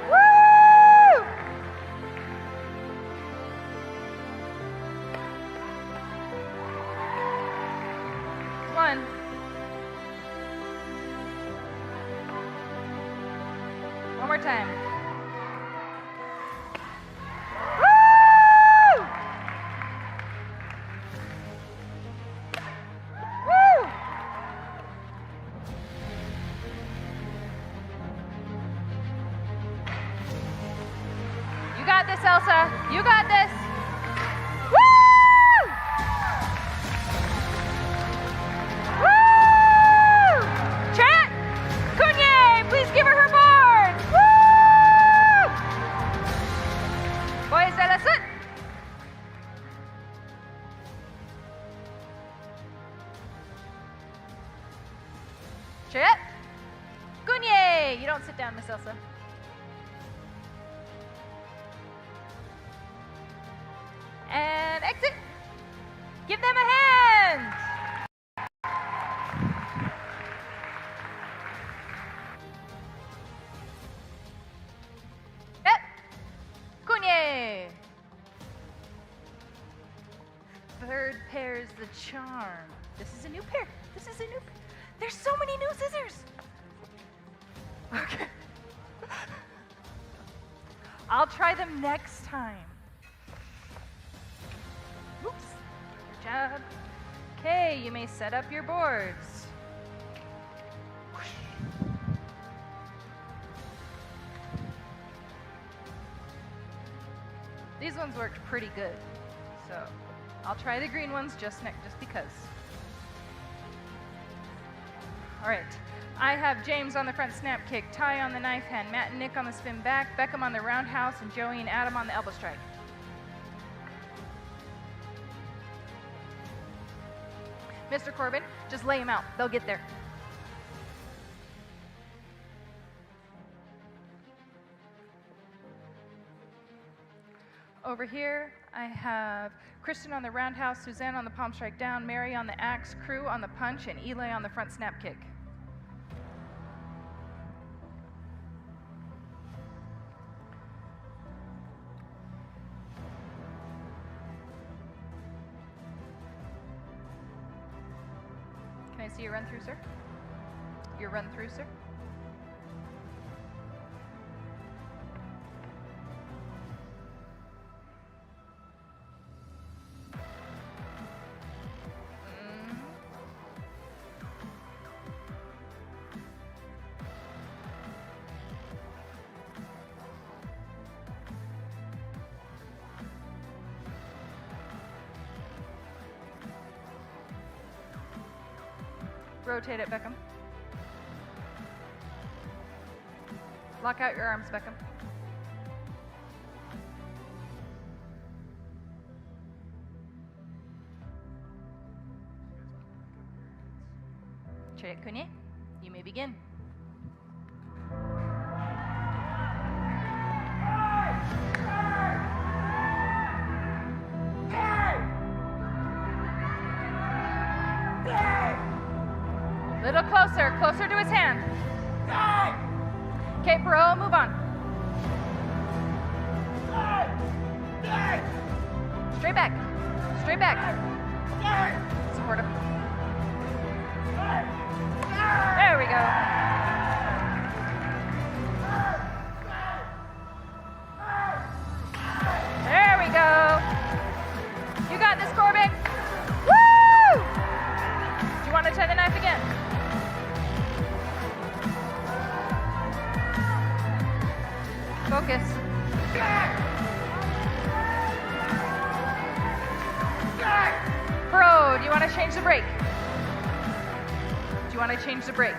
Woo! One. One more time. You got this, Elsa. You got this. Woo! Woo! Chant! Kunye, please give her her board. Woo! Boys, that's it. Chant! Kunye! You don't sit down, Miss Elsa. And exit. Give them a hand. Yep. Kunye. Third pair's the charm. This is a new pair. This is a new pair. There's so many new scissors. Okay. I'll try them next time. Oops. Good job. Okay, you may set up your boards. These ones worked pretty good, so I'll try the green ones just because. All right. I have James on the front snap kick, Ty on the knife hand, Matt and Nick on the spin back, Beckham on the roundhouse, and Joey and Adam on the elbow strike. Mr. Corbin, just lay them out. They'll get there. Over here, I have Kristen on the roundhouse, Suzanne on the palm strike down, Mary on the axe, Crew on the punch, and Eli on the front snap kick. Can I see your run through, sir? Your run through, sir? Rotate it, Beckham. Lock out your arms, Beckham. Chayet Kunye, you may begin. Little closer, closer to his hand. Okay, Perot, move on. Straight back. Straight back. Support him. There we go. There we go. you want to change the break? Do you want to change the break?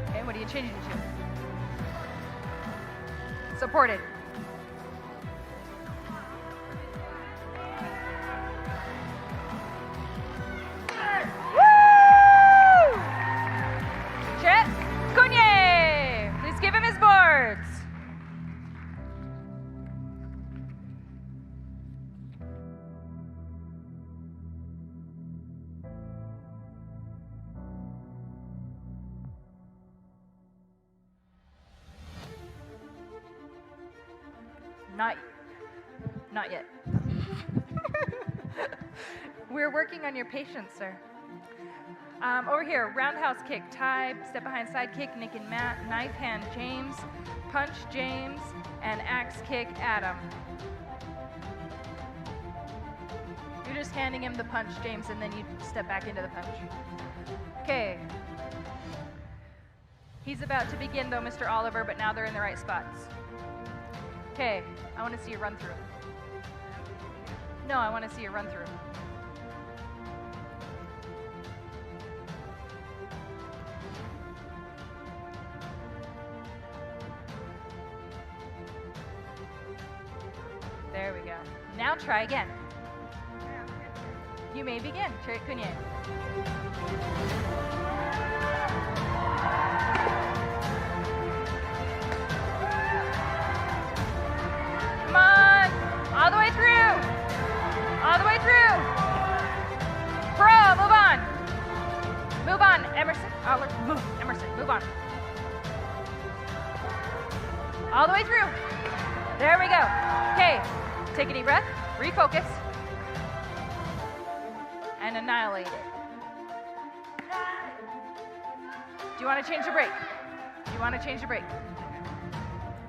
Okay, what are you changing to? Supported. Woo! Chet Cunye, please give him his boards. Not yet. We're working on your patience, sir. Over here, roundhouse kick, Ty, step behind side kick, Nick and Matt, knife hand, James, punch, James, and axe kick, Adam. You're just handing him the punch, James, and then you step back into the punch. Okay. He's about to begin, though, Mr. Oliver, but now they're in the right spots. Okay, I want to see you run through. No, I want to see you run through. There we go. Now try again. You may begin, Chariot Cunye. Come on! All the way through! All the way through! Pro, move on! Move on, Emerson. Move, Emerson, move on. All the way through. There we go. Okay, take a deep breath, refocus, and annihilate it. Do you want to change the break? Do you want to change the break?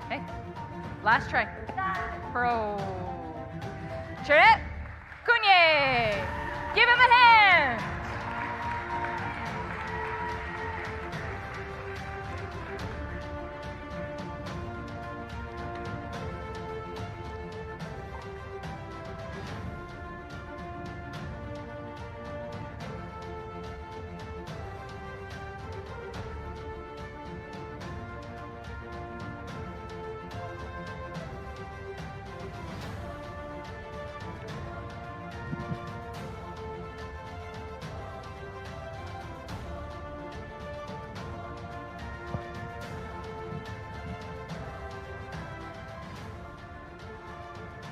Okay, last try. Pro. Chariot Cunye. Give him a hand.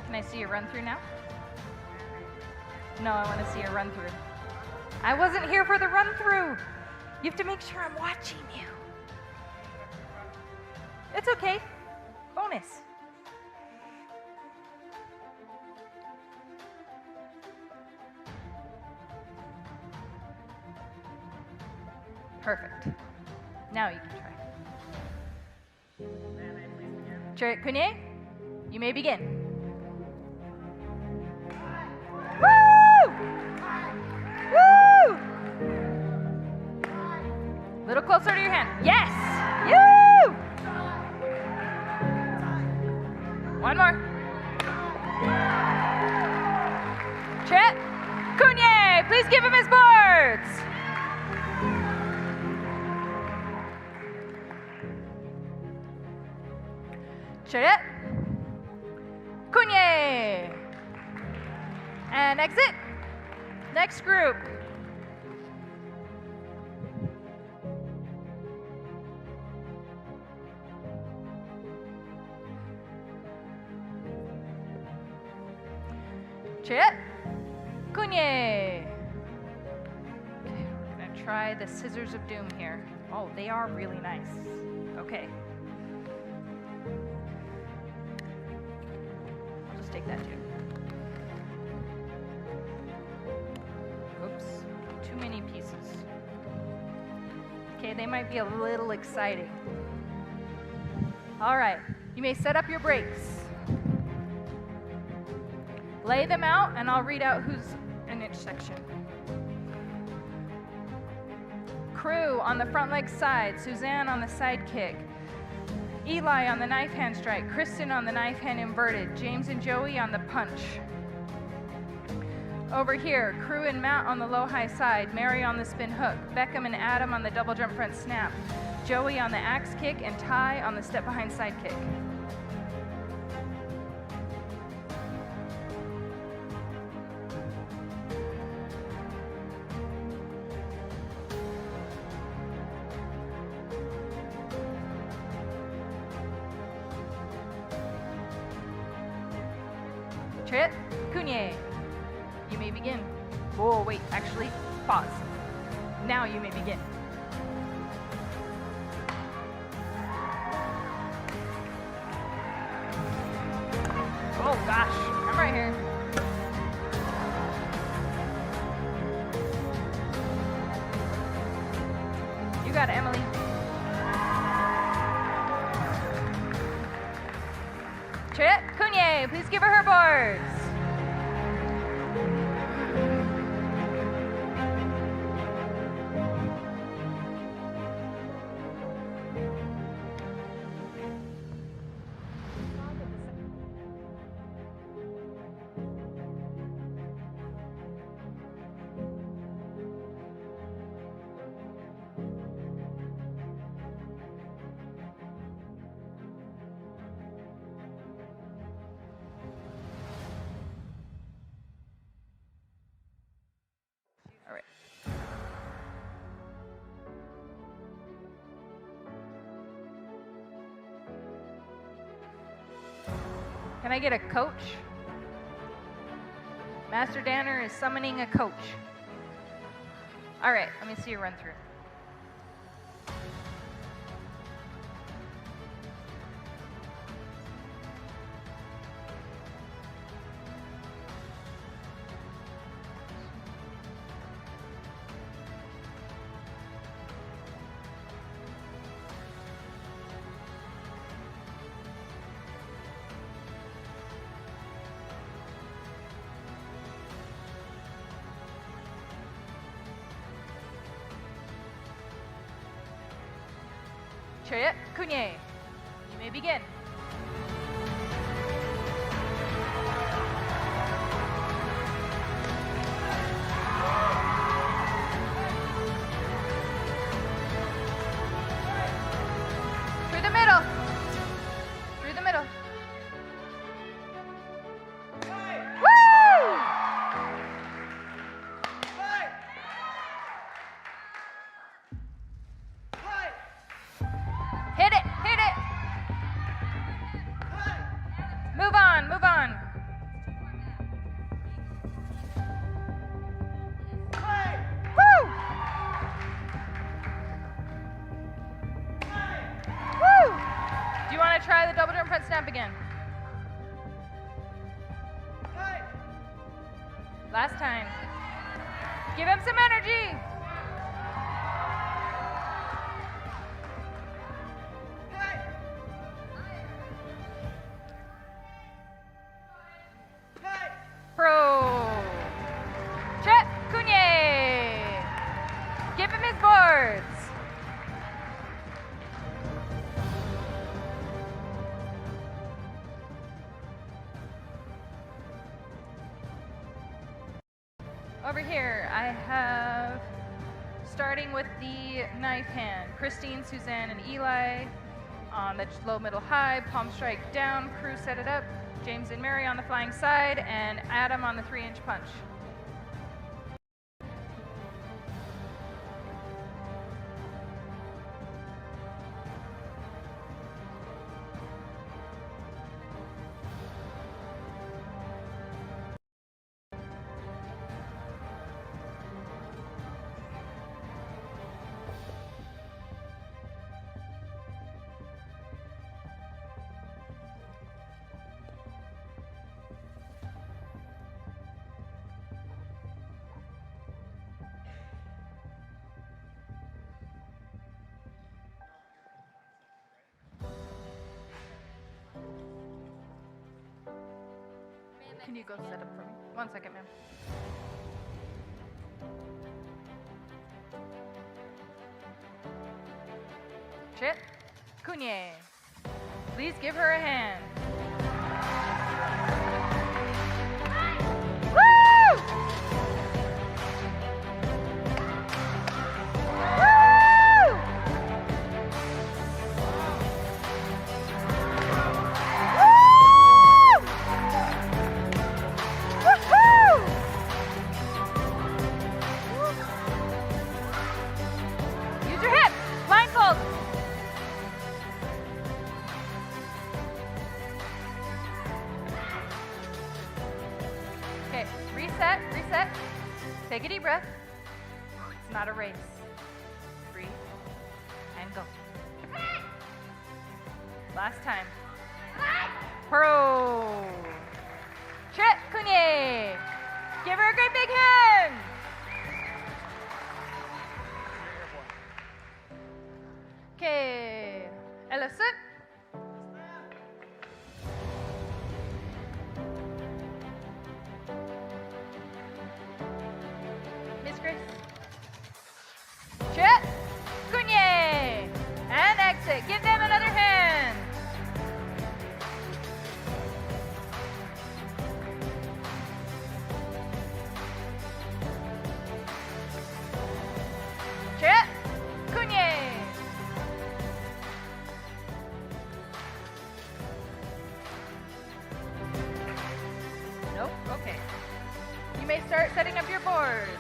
Can I see your run through now? No, I want to see your run through. I wasn't here for the run through. You have to make sure I'm watching you. It's okay. Bonus. Perfect. Now you can try. Chariot Cunye, you may begin. Woo! Woo! Little closer to your hand. Yes! You! One more. Chariot Cunye, please give him his boards. Chariot Cunye. And exit. Next group. Chariot Cunye. Okay, we're gonna try the Scissors of Doom here. Oh, they are really nice. Okay. I'll just take that too. Oops, too many pieces. Okay, they might be a little exciting. All right, you may set up your brakes. Lay them out, and I'll read out who's in each section. Crew on the front leg side, Suzanne on the side kick, Eli on the knife hand strike, Kristen on the knife hand inverted, James and Joey on the punch. Over here, Crew and Matt on the low-high side, Mary on the spin hook, Beckham and Adam on the double jump front snap, Joey on the axe kick, and Ty on the step behind side kick. Trit, Cunye. You may begin. Oh, wait, actually, pause. Now you may begin. Oh gosh, I'm right here. You got it, Emily. Trit, Cunye, please give her her boards. All right. Can I get a coach? Master Danner is summoning a coach. All right, let me see you run through. Chariot, Cunye, you may begin. Through the middle. Through the middle. Woo! Hit it, hit it. Move on, move on. Woo! Woo! Do you want to try the double jump front snap again? Last time. Give him some energy. Pro. Chet Cunye. Give him his boards. Over here, I have, starting with the knife hand, Christine, Suzanne, and Eli on the low, middle, high, palm strike down, Crew set it up, James and Mary on the flying side, and Adam on the 3-inch punch. Can you go set up for me? 1 second, ma'am. Chit Cunye. Please give her a hand. Woo! reset, reset. Take a deep breath. It's not a race. Breathe and go. Last time. Pro. Trip, Kunye. Give her a great big hand. Okay. Elle sit. Miss Grace. Trip, Kunye. And exit. Give them another hand. Trip, Kunye. Nope, okay. You may start setting up your boards.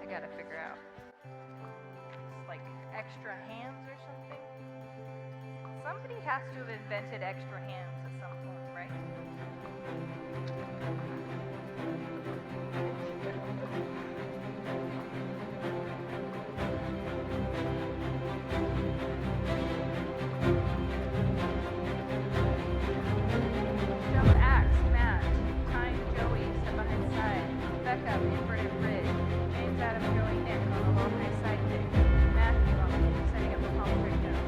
I gotta figure out. It's like extra hands or something. Somebody has to have invented extra hands at some point, right? Jump axe, Matt. Time, Joey, step behind side. Becca, inverted bridge. James, Adam, Joey, Nick on the long high side kick. Matthew on the setting up the palm breakdown.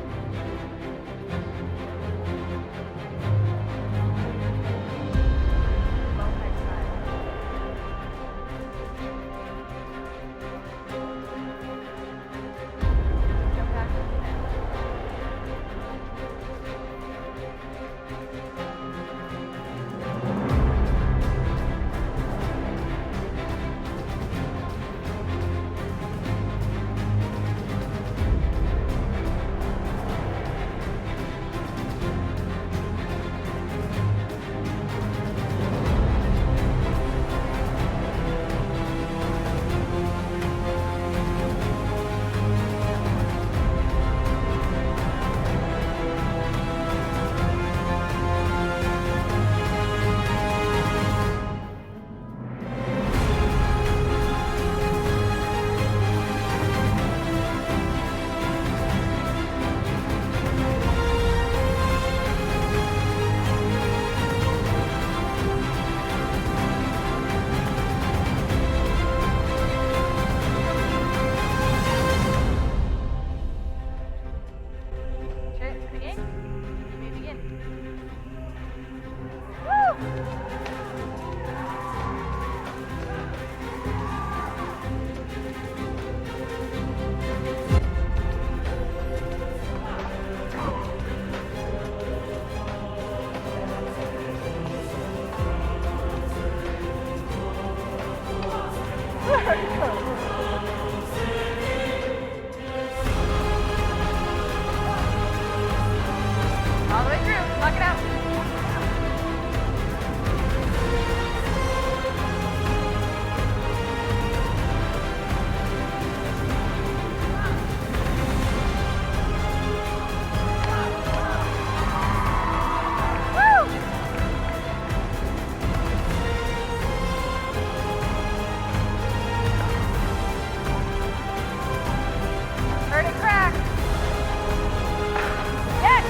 Low high side. Jump back to the net. Trip, begin. You may begin. Woo! All the way through. Lock it out. Woo! Heard it crack. Yes!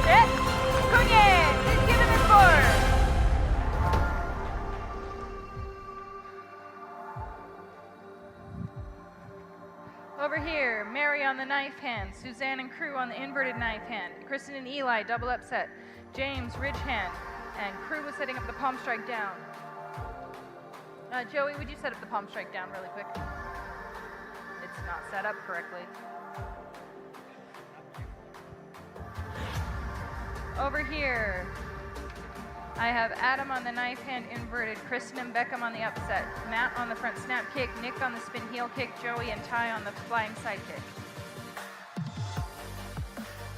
Sit. Kunye, please give him his board. Over here, Mary on the knife hand, Suzanne and Crew on the inverted knife hand, Kristen and Eli double upset, James ridge hand, and Crew was setting up the palm strike down. Joey, would you set up the palm strike down really quick? It's not set up correctly. Over here, I have Adam on the knife hand inverted, Kristen and Beckham on the upset, Matt on the front snap kick, Nick on the spin heel kick, Joey and Ty on the flying side kick.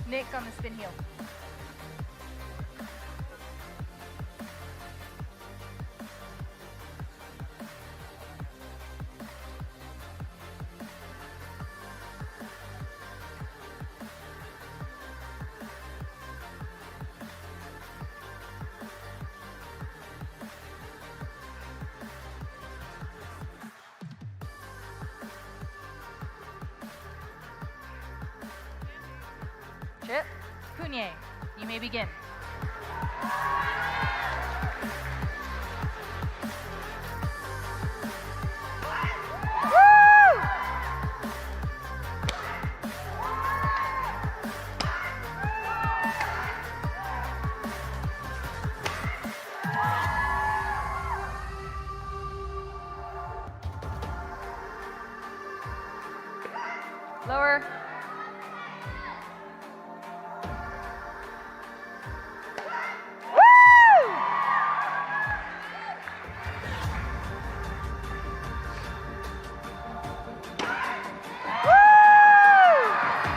Nick on the spin heel. Chip, Cunye, you may begin. Lower.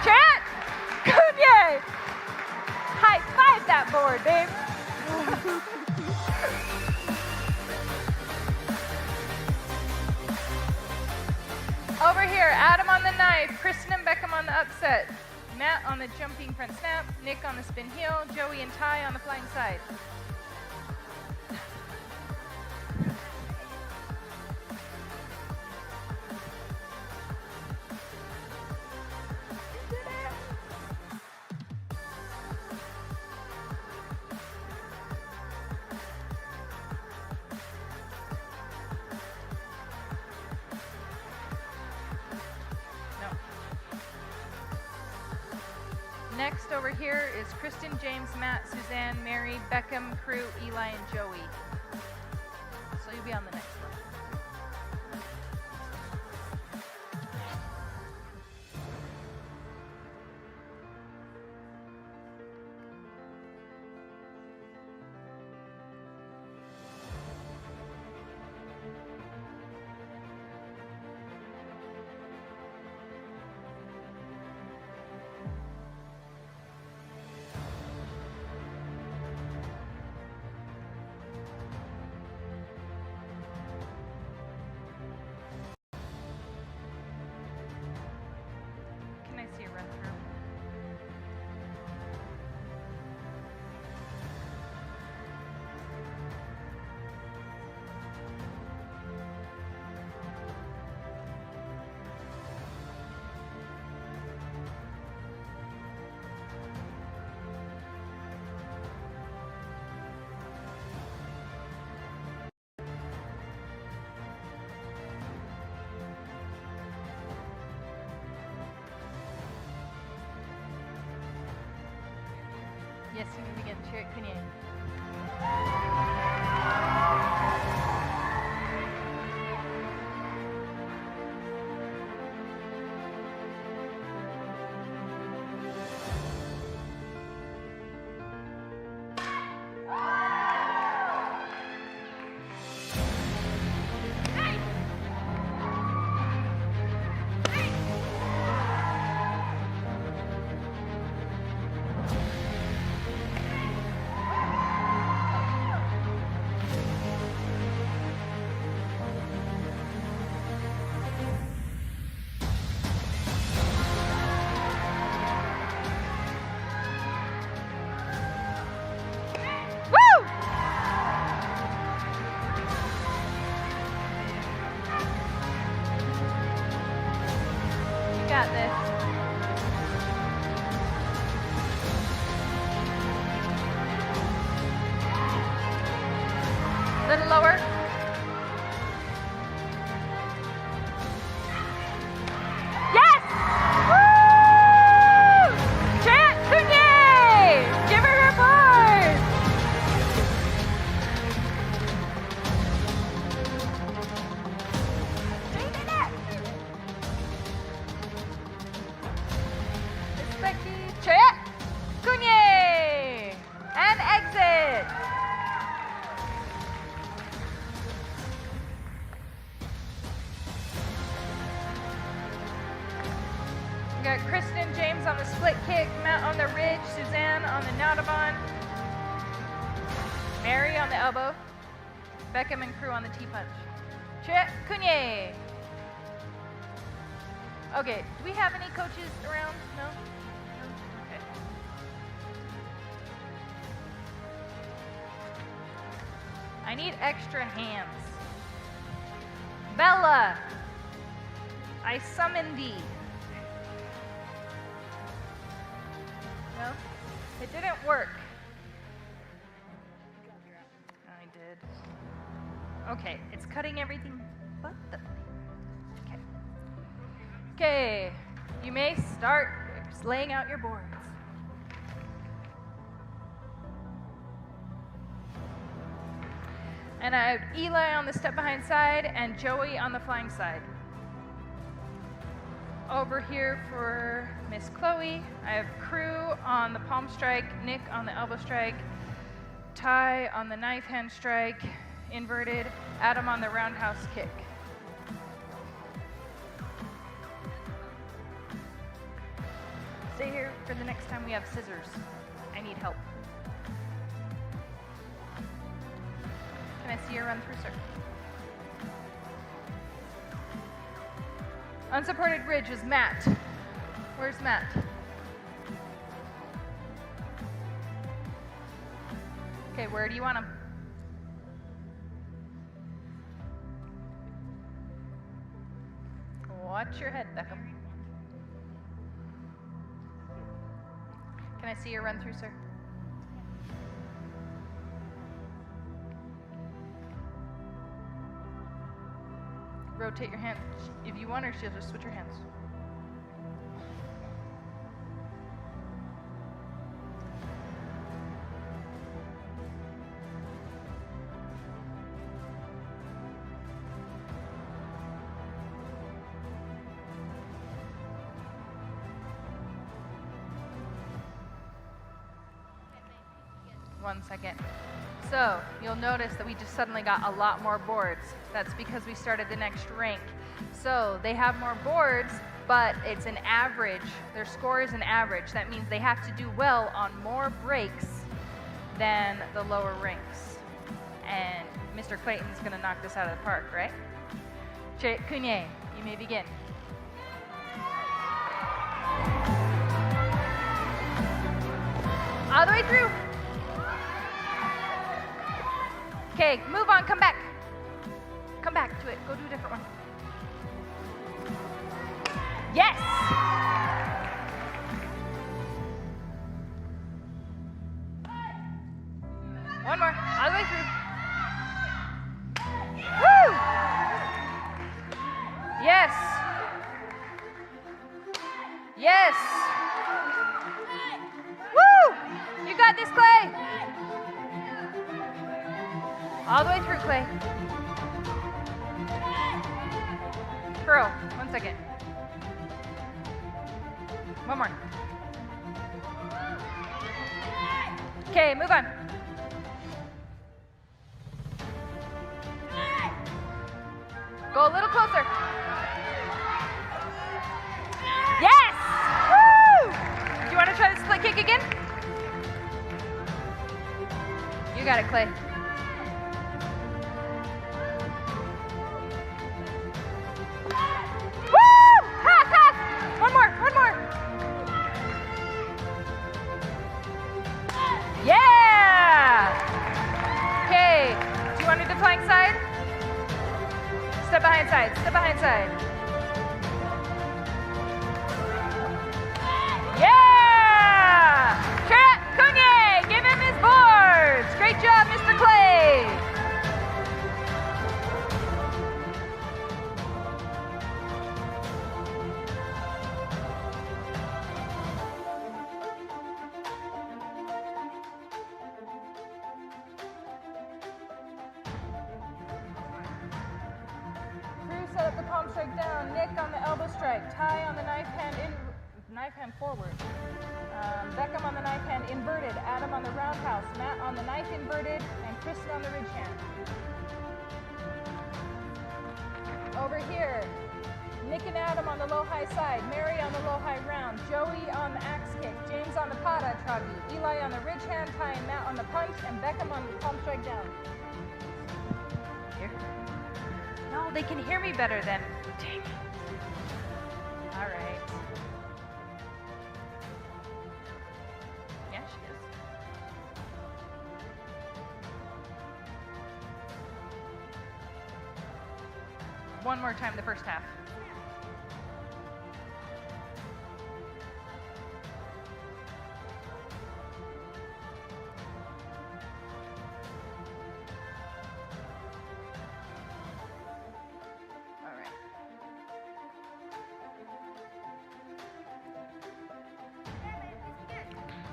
Chat! Cunye! High five that board, babe. Over here, Adam on the knife, Kristen and Beckham on the upset, Matt on the jumping front snap, Nick on the spin heel, Joey and Ty on the flying side. Next over here is Kristen, James, Matt, Suzanne, Mary, Beckham, Crew, Eli, and Joey. So you'll be on the next one. Can I see a run through? Yes, you can begin. Chariot Cunye. You got this. Little lower. Yes! Woo! Chant Cunye! Give her her bars! Straighten it! It's Becky. Chant Cunye! And exit! We got Kristen James on the split kick, Matt on the ridge, Suzanne on the Nautaban, Mary on the elbow, Beckham and Crew on the T-punch. Chip Cunye. Okay, do we have any coaches around? No? No? Okay. I need extra hands. Bella, I summon thee. No? It didn't work. I did. Okay, it's cutting everything but the... Okay. Okay, you may start laying out your boards. And I have Eli on the step behind side and Joey on the flying side. Over here for Miss Chloe, I have Crew on the palm strike, Nick on the elbow strike, Ty on the knife hand strike, inverted, Adam on the roundhouse kick. Stay here for the next time we have scissors. I need help. Can I see your run through, sir? Unsupported bridge is Matt. Where's Matt? Okay, where do you want him? Watch your head, Beckham. Can I see your run through, sir? Rotate your hand if you want, or she'll just switch your hands. One second. So, you'll notice that we just suddenly got a lot more boards. That's because we started the next rank. So, they have more boards, but it's an average. Their score is an average. That means they have to do well on more breaks than the lower ranks. And Mr. Clayton's going to knock this out of the park, right? Kunye, you may begin. All the way through. Okay, move on, come back. Come back to it. Go do a different one. Yes! One more, all the way through. Woo! Yes! Yes! Woo! You got this, Clay! All the way through, Clay. Curl. 1 second. One more. Okay, move on. Go a little closer. Yes! Woo! Do you want to try the split kick again? You got it, Clay. Flying side. Step behind side. Step behind side. Yeah! Kunye, give him his boards. Great job, Mr. Clay. Set up the palm strike down. Nick on the elbow strike. Ty on the knife hand forward. Beckham on the knife hand inverted. Adam on the roundhouse. Matt on the knife inverted, and Kristen on the ridge hand. Over here, Nick and Adam on the low high side. Mary on the low high round. Joey on the axe kick. James on the pada tragi. Eli on the ridge hand. Ty and Matt on the punch, and Beckham on the palm strike down. Here. No, they can hear me better then. Dang it. All right. Yeah, she is. One more time, the first half.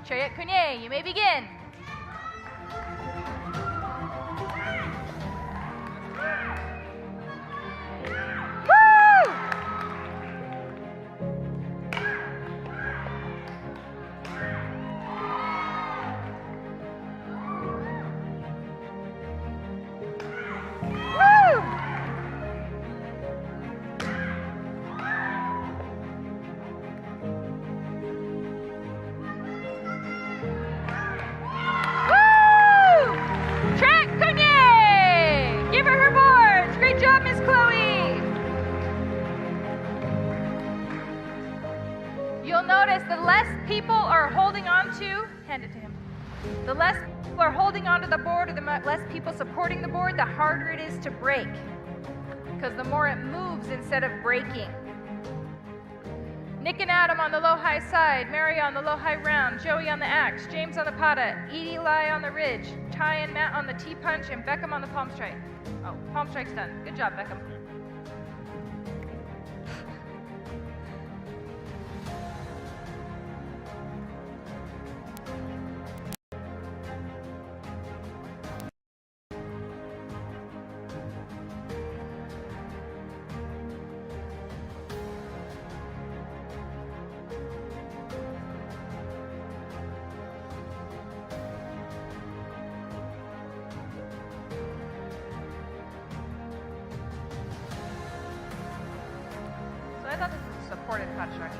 Chariot Cunye, you may begin. The less people are holding onto the board or the less people supporting the board, the harder it is to break. Because the more it moves instead of breaking. Nick and Adam on the low-high side, Mary on the low-high round, Joey on the axe, James on the pata, Edie Lai on the ridge, Ty and Matt on the T-punch, and Beckham on the palm strike. Oh, palm strike's done. Good job, Beckham. I thought this was a supported construct.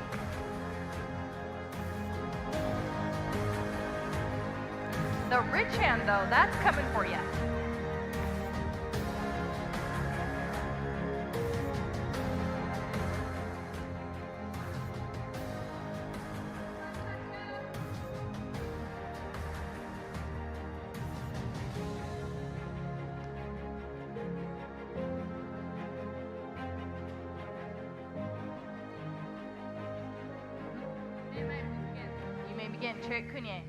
The rich hand, though, that's coming for you. Begin, Chariot Cunye.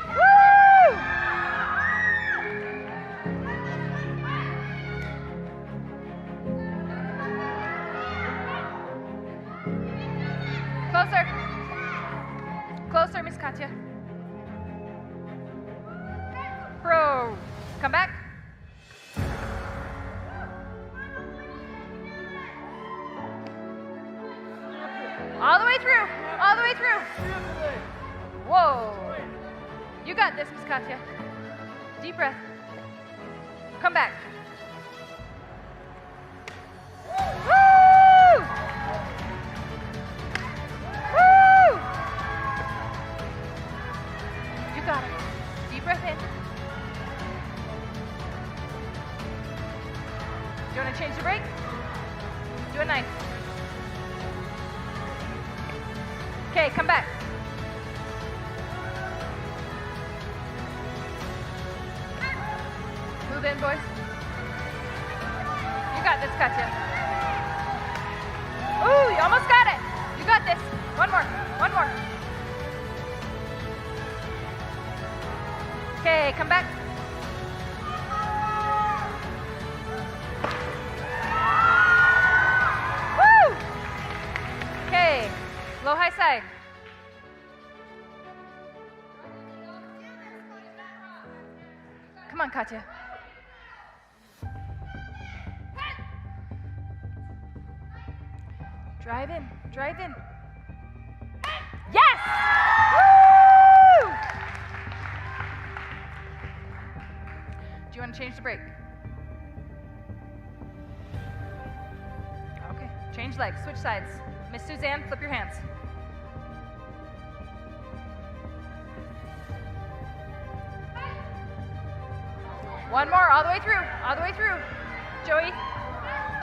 Woo! Closer. Closer, Miss Katya. Pro. Come back. All the way through. All the way through. Whoa. You got this, Miss Katya. Deep breath. Come back. Woo! Woo! You got it. Deep breath in. Do you want to change the break? Do a nice. Okay, come back. Move in, boys. You got this, Katya. Ooh, you almost got it. You got this. One more. One more. Okay, come back. Woo! Okay, low, high side. Come on, Katya. Drive in, drive in. Yes! Woo! Do you want to change the break? Okay, change legs, switch sides. Miss Suzanne, flip your hands. One more, all the way through, all the way through. Joey,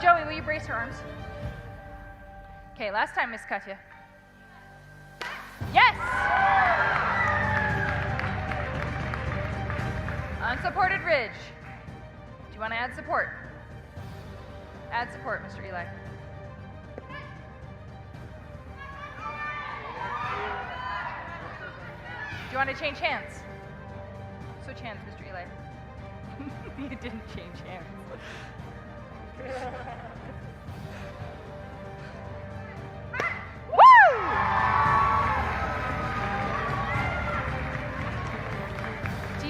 Joey, will you brace her arms? Okay, last time, Miss Katya. Yes! Unsupported ridge. Do you want to add support? Add support, Mr. Eli. Do you want to change hands? Switch hands, Mr. Eli. You didn't change hands. Woo!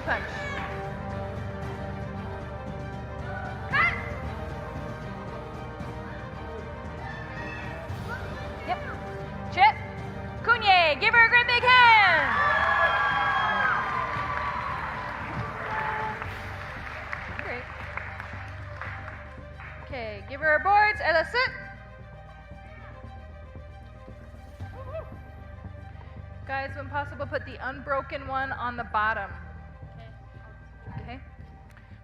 punch. Yep. Chip. Cunye, give her a great big hand. Great. Okay, give her her boards. Ella, sit. Guys, when possible, put the unbroken one on the bottom. Okay?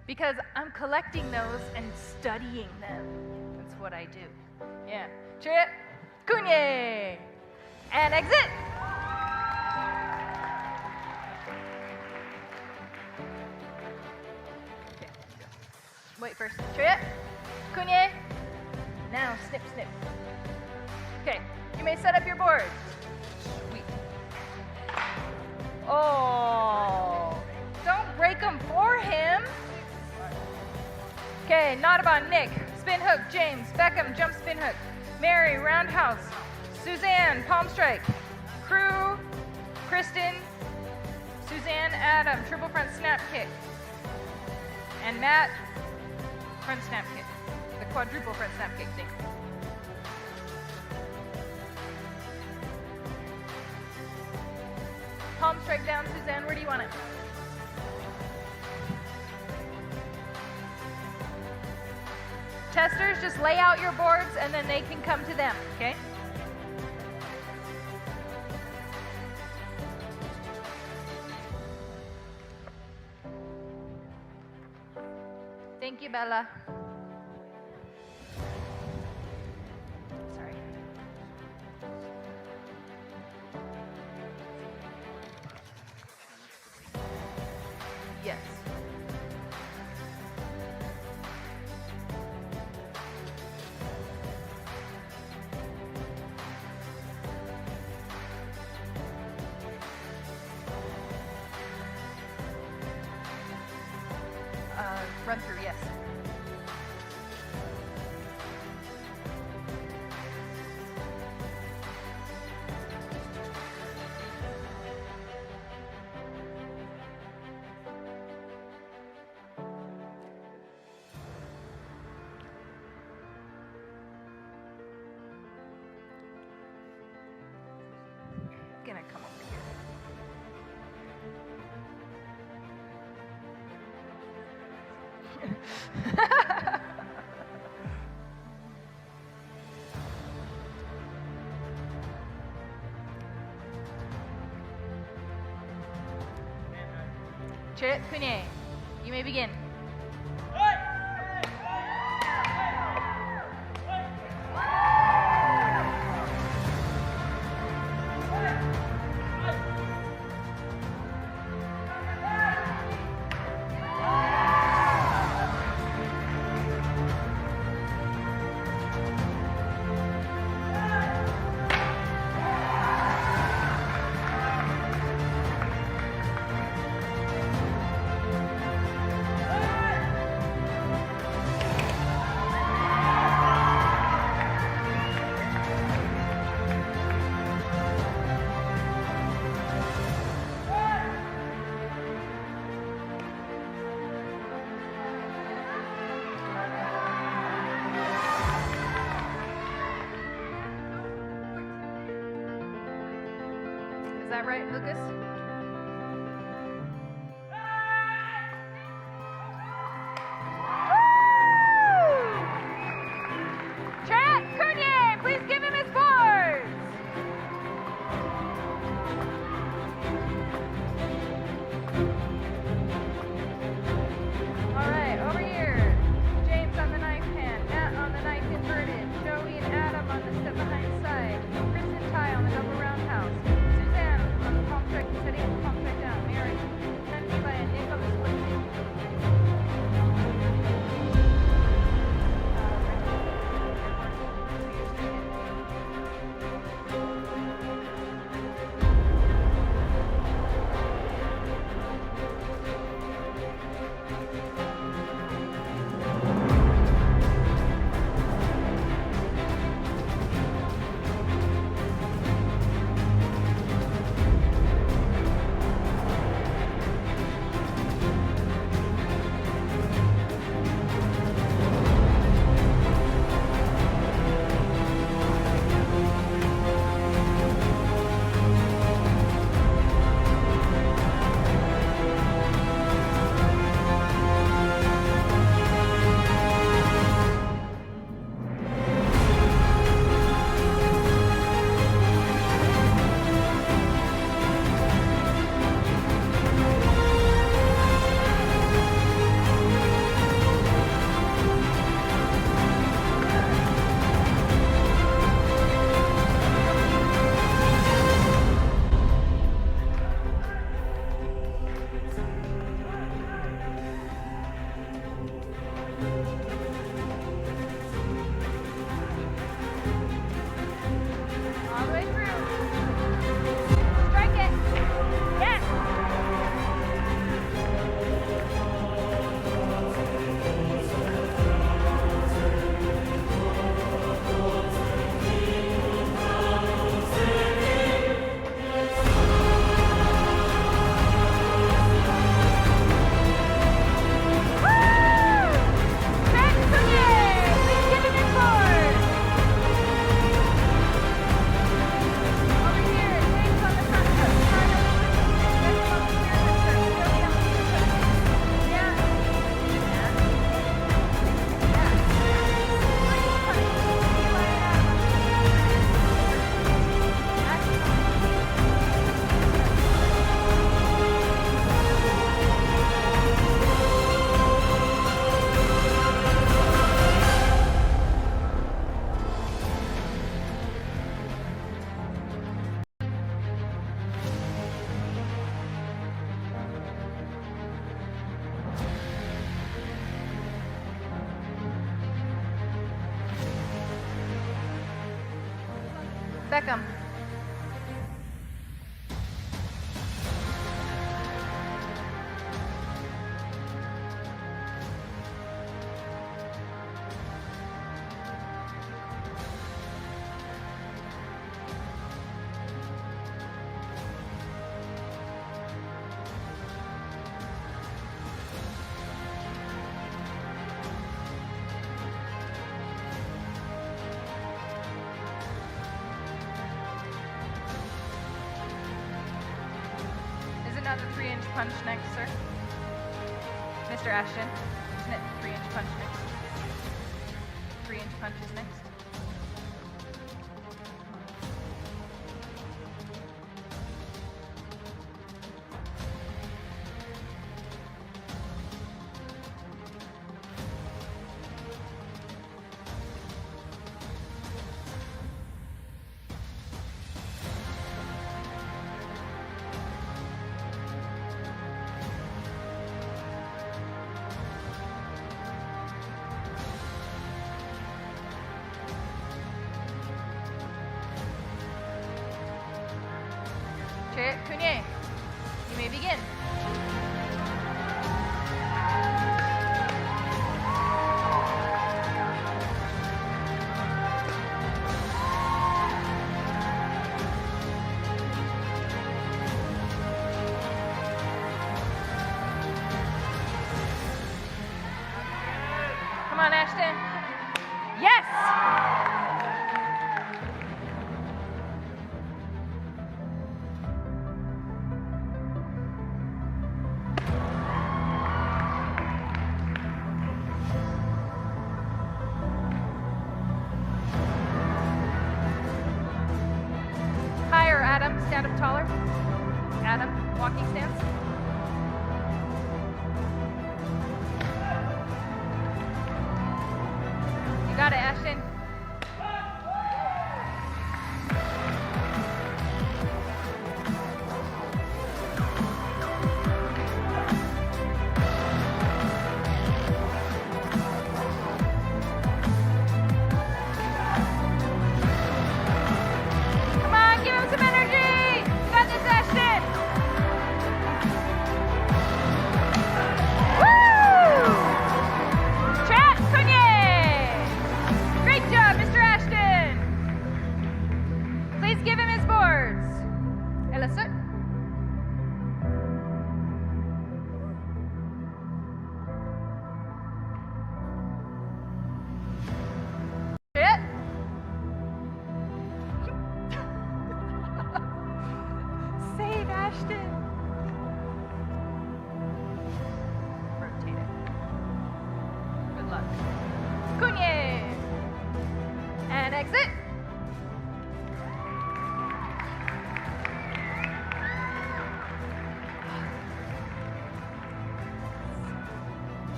Because I'm collecting those and studying them. That's what I do. Yeah. Chip. Cunye. And exit. Okay. Wait first. Trip. Cunye. Now snip, snip. Okay. You may set up your board. Sweet. Oh. Don't break them for him. Okay. Notabon, Nick. Spin hook. James. Beckham. Jump spin hook. Mary. Roundhouse. Suzanne, palm strike. Crew, Kristen, Suzanne, Adam, triple front snap kick. And Matt, front snap kick. The quadruple front snap kick thing. Palm strike down, Suzanne, where do you want it? Testers, just lay out your boards and then they can come to them, okay? Thank you, Bella. Sorry. Yes. Run through, yes. Gonna come over here. Chip, Cunye, you may begin. Is that right, Lucas? Trent Cunye, please give him his boards. All right, over here. James on the knife hand, Matt on the knife inverted, Joey and Adam on the step behind side, Chris and Ty on the double roundhouse, Suzanne on the palm strike. Beckham. Isn't that the 3-inch punch next, sir? Mr. Ashton, isn't it 3-inch punch next? 3-inch punch is next. Chariot Cunye, you may begin. Come on, Ashton. Yes! Higher, Adam. Stand up taller. Adam, walking stance. You got it, Ashton. Come on, give him some energy. You got this, Ashton. Woo! Chat Cunye. Great job, Mr. Ashton. Please give him his boards. Elisa. Chat. Save Ashton. Rotate it. Good luck. Cunye. And exit.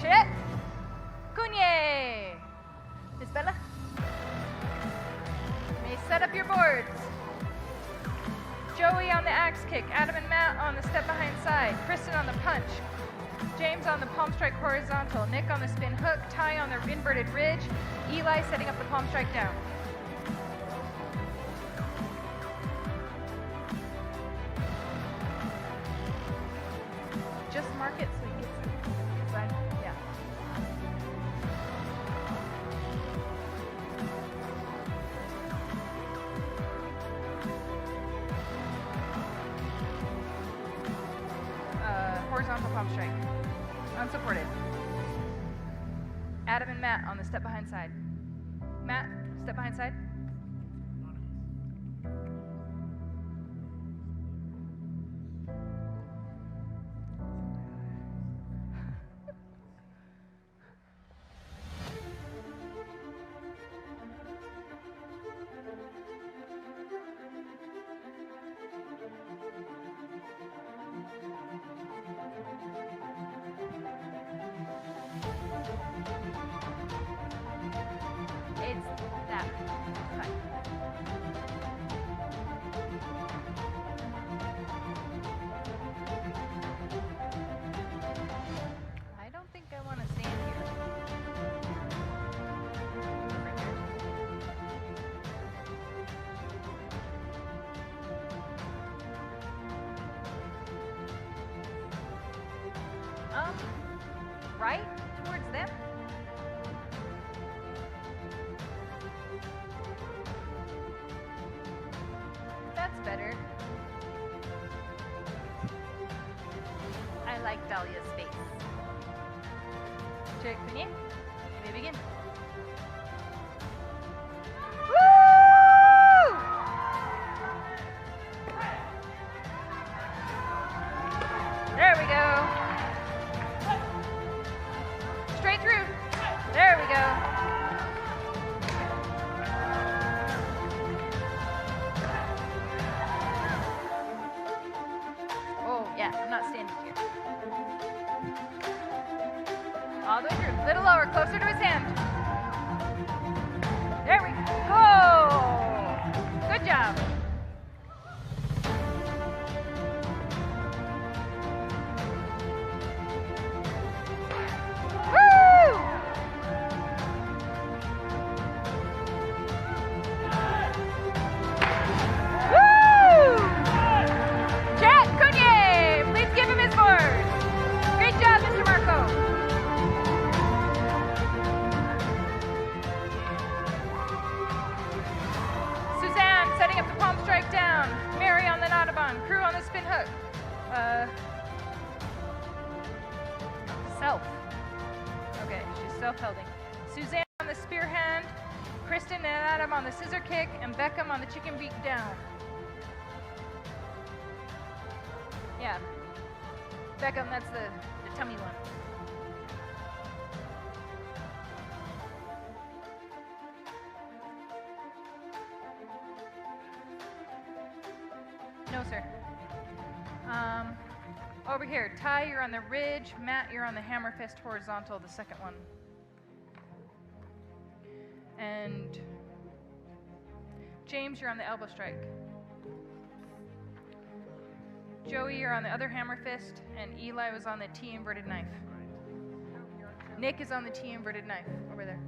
Chit. Cunye. Miss Bella. You may set up your boards. Joey on the axe kick, Adam and Matt on the step behind side, Kristen on the punch, James on the palm strike horizontal, Nick on the spin hook, Ty on the inverted ridge, Eli setting up the palm strike down. Just mark it so he gets it inside. Yeah. Horizontal palm strike. Unsupported. Adam and Matt on the step behind side. Matt, step behind side. It's that side. I don't think I want to stand here. Over here. Right towards them. That's better. I like Dahlia's face. Check, Kunie. You may begin. Woo! There we go. Straight through. There we go. Oh, yeah, I'm not standing here. All the way through. Little lower, closer to his hand. There we go. Good job. Woo! Woo! Chet Kunier, please give him his board. Great job, Mr. Marco. Suzanne setting up the palm strike down. Mary on the Notabon. Crew on the spin hook. Self. Okay, she's self-holding. Suzanne on the spear hand. Kristen and Adam on the scissor kick. And Beckham on the chicken beak down. Yeah. Beckham, that's the tummy one. No, sir. Over here, Ty, you're on the ridge. Matt, you're on the hammer fist horizontal, the second one. And James, you're on the elbow strike. Joey, you're on the other hammer fist, and Eli was on the T inverted knife. Nick is on the T inverted knife over there.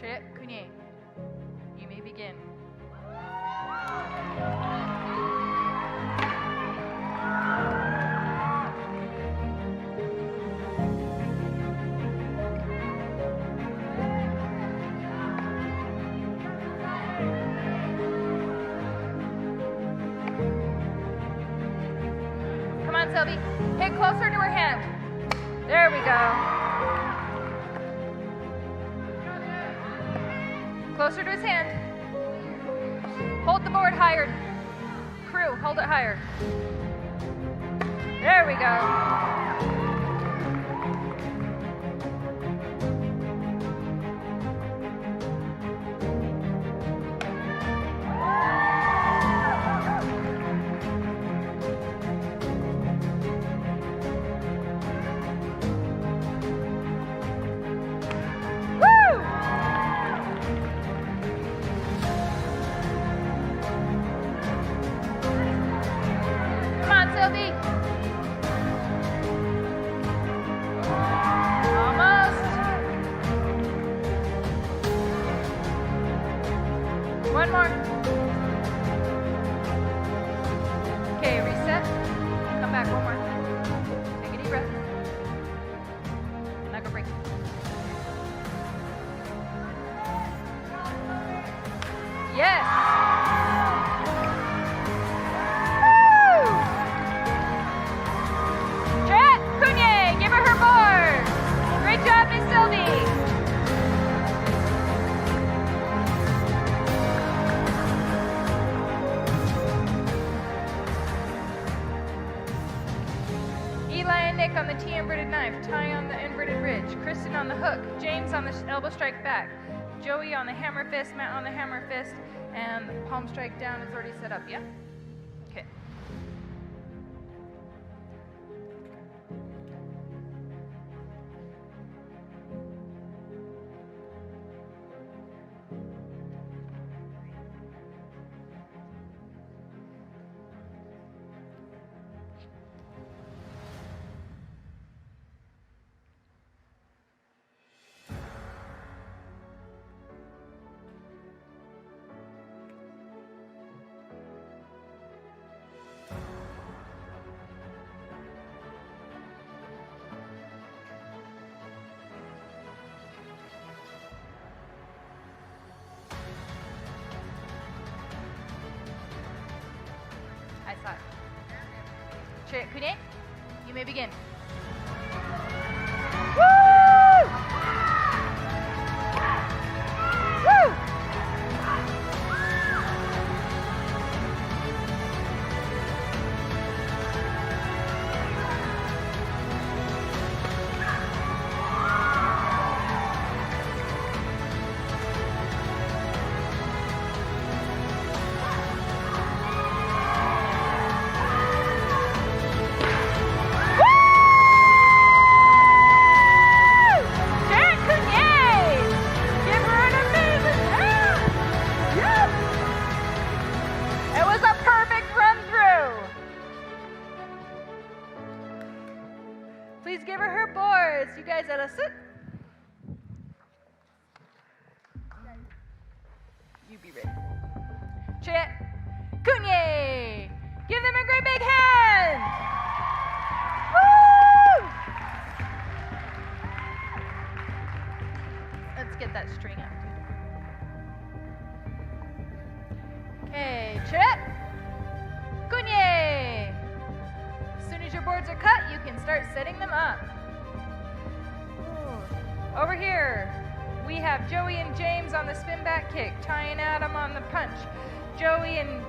Chet Kunier, you may begin. Come on, Sylvie. Hit closer to her hand. There we go. Closer to his hand. Hold the board higher. Crew, hold it higher. There we go. One more. Okay, reset. Come back, one more. Take a deep breath. Knuckle break. Yes. Woo! Jet Kunier, give her her board. Great job, Miss Sylvie. Nick on the T inverted knife, Ty on the inverted ridge, Kristen on the hook, James on the elbow strike back, Joey on the hammer fist, Matt on the hammer fist, and the palm strike down is already set up, yeah? Okay. Che Kunye, you may begin. Woo! Woo! Please give her her boards. You guys at a sit. You be ready. Che Kunye. Give them a great big hand. Woo! Let's get that string up. Okay, Che Kunye. As soon as your boards are cut, you can start setting them up. Ooh. Over here, we have Joey and James on the spin back kick, Ty and Adam on the punch, Joey and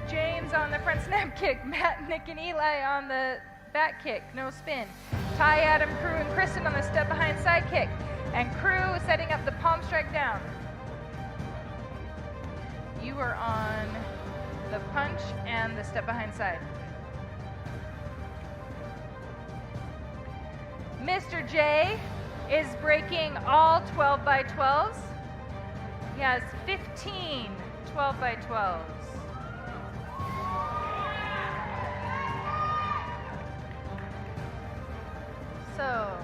James on the front snap kick, Matt, Nick, and Eli on the back kick, no spin, Ty, Adam, Crew, and Kristen on the step behind side kick, and Crew setting up the palm strike down. You are on the punch and the step behind side. Mr. J is breaking all 12 by 12s. He has 15 12 by 12s. So,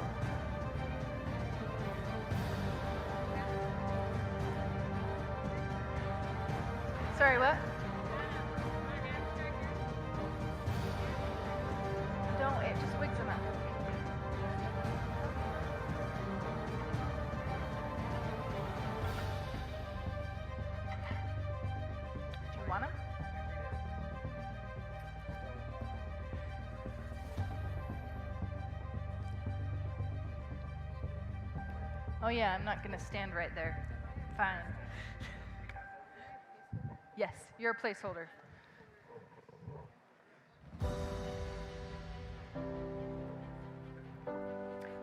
sorry, what? Don't, it just wigs them out. Want them? Oh yeah, I'm not gonna stand right there. Fine. Yes, you're a placeholder.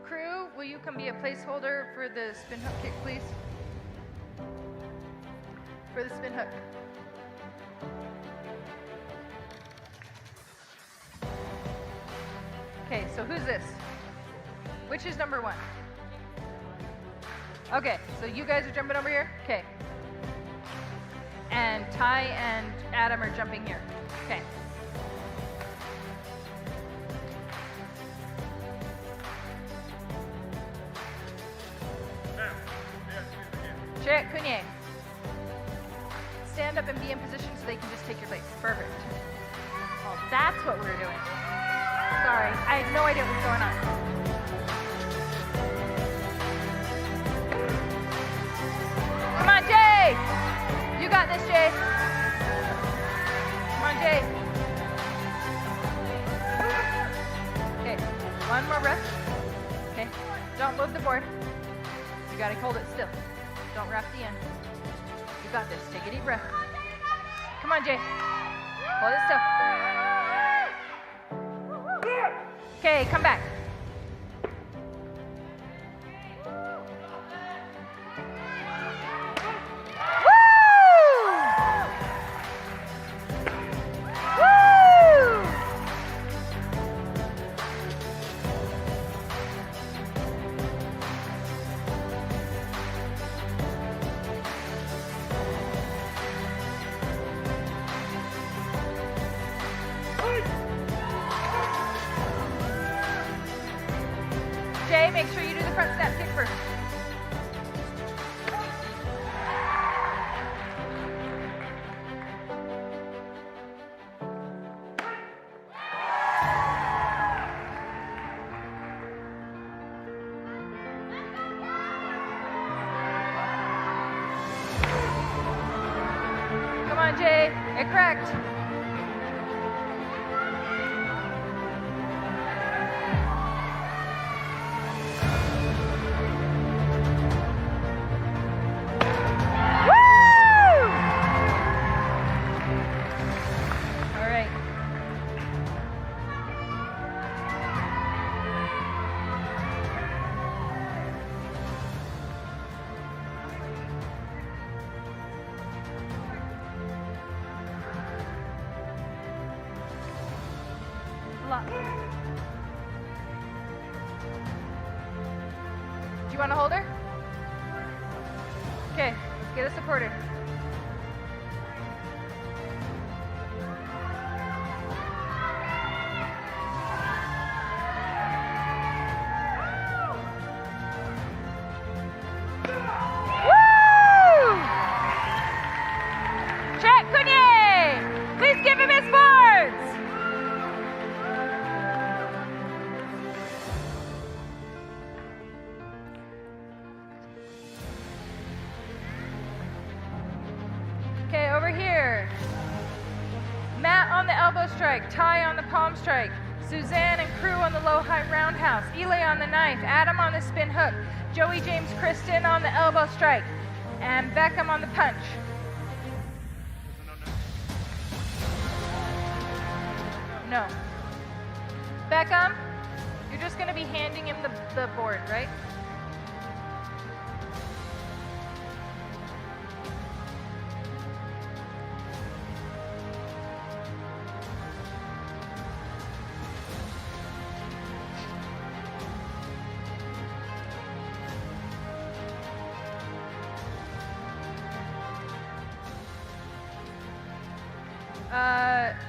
Crew, will you come be a placeholder for the spin hook kick, please? For the spin hook. Okay, so who's this? Which is number one? Okay, so you guys are jumping over here? Okay. And Ty and Adam are jumping here. Okay. Che Kunye. Stand up and be in position so they can just take your place. Perfect. Oh, that's what we're doing. Sorry, I had no idea what was going on. Come on, Jay! You got this, Jay. Come on, Jay. Okay, one more breath. Okay, don't move the board. You gotta hold it still. Don't wrap the end. You got this. Take a deep breath. Come on, Jay. Hold it still. Okay, come back. Jay, make sure you do the front snap kick first. Come on, Jay. Get correct. Do you want to hold her? Okay, let's get a supporter. Okay, over here. Matt on the elbow strike, Ty on the palm strike, Suzanne and crew on the low high roundhouse, Eli on the knife, Adam on the spin hook, Joey James Kristen on the elbow strike, and Beckham on the punch. No. Beckham, you're just going to be handing him the board, right?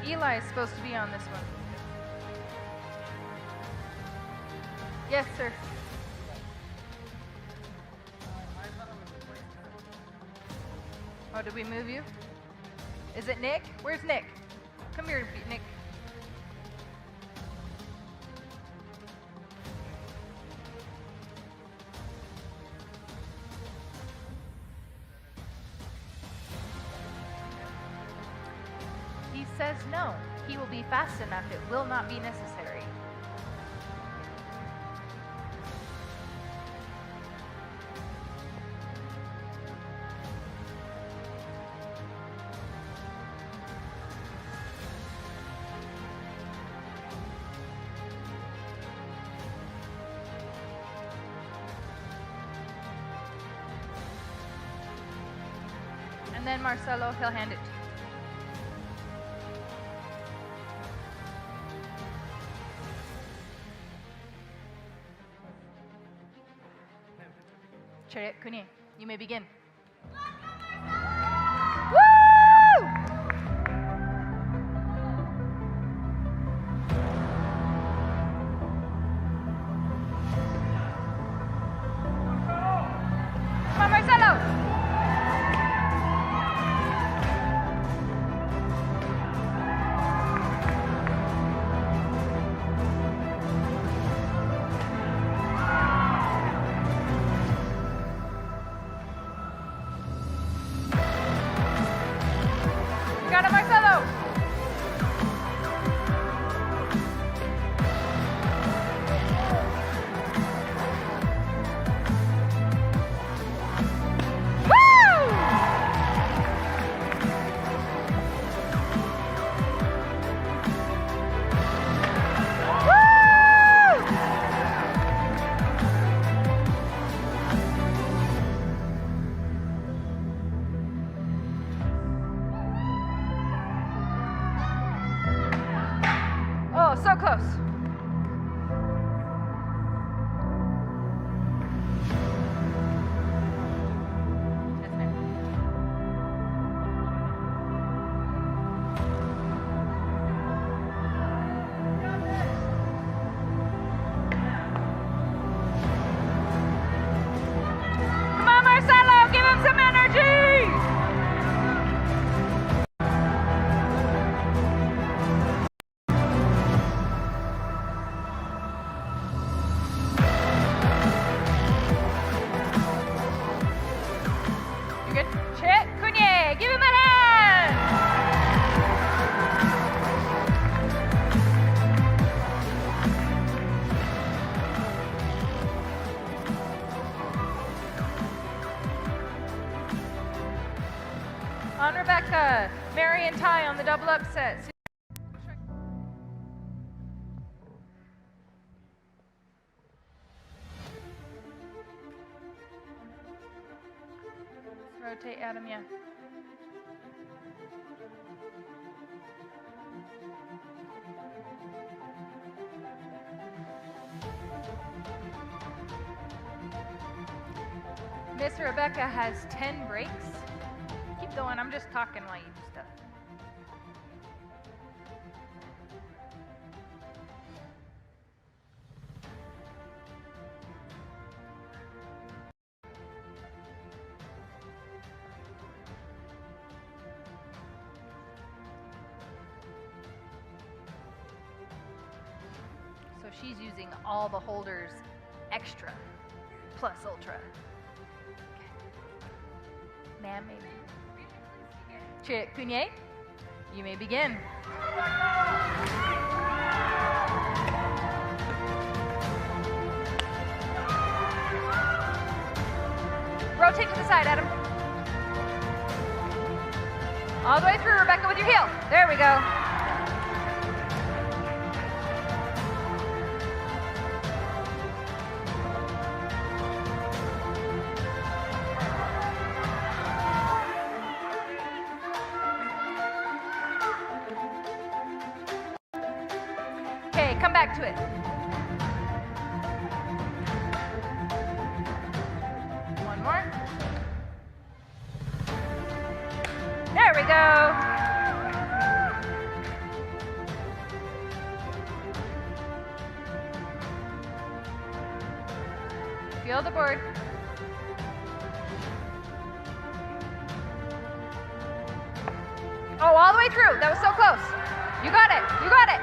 Eli is supposed to be on this one. Yes, sir. Oh, did we move you? Is it Nick? Where's Nick? Come here, Nick. He says no. He will be fast enough. It will not be necessary. And then Marcelo, he'll hand it to you. Chariot Kunie, you may begin. Woo! Come on, Marcelo! Got it, Marcelo! Oh, so close. Yes, ma'am. Come on, Marcelo, give him some energy! You're good? Chit, Kunie, give him a hand! On Rebecca, Mary and Ty on the double upset. Rotate Adam, yeah. Miss Rebecca has 10 breaks. Keep going, I'm just talking while you do stuff. So she's using all the holders extra plus ultra. Ma'am, maybe. Chariot Cunier, you may begin. Rotate to the side, Adam. All the way through, Rebecca, with your heel. There we go. Okay, come back to it. One more. There we go. Feel the board. Oh, all the way through. That was so close. You got it. You got it.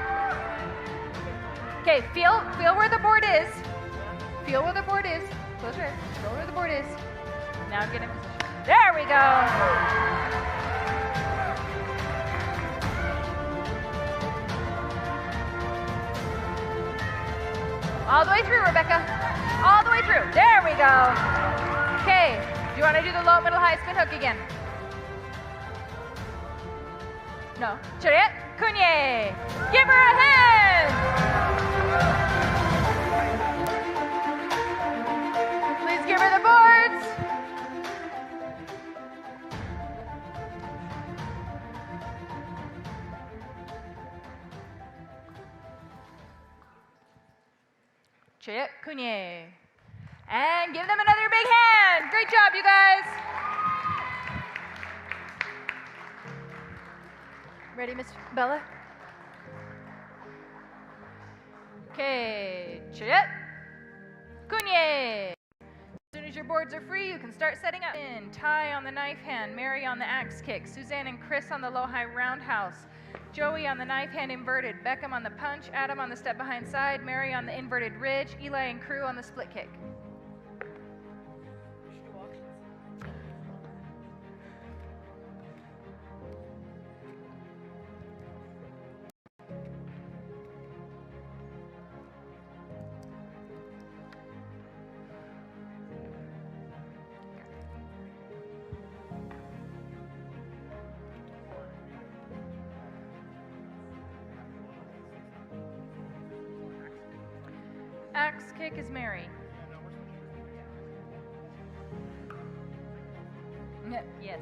Okay, feel where the board is. Feel where the board is. Close your eyes. Feel where the board is. Now get in position. There we go. All the way through, Rebecca. All the way through. There we go. Okay, do you want to do the low, middle, high spin hook again? No. Chariot Cunier. Give her a hand. Please give her the boards. Chariot Cunier. And give them another big hand. Great job, you guys. Ready, Miss Bella? Okay, Chariot Cunier. As soon as your boards are free, you can start setting up. Ty on the knife hand, Mary on the axe kick, Suzanne and Chris on the low high roundhouse, Joey on the knife hand inverted, Beckham on the punch, Adam on the step behind side, Mary on the inverted ridge, Eli and Crew on the split kick. Axe kick is Mary. Yes.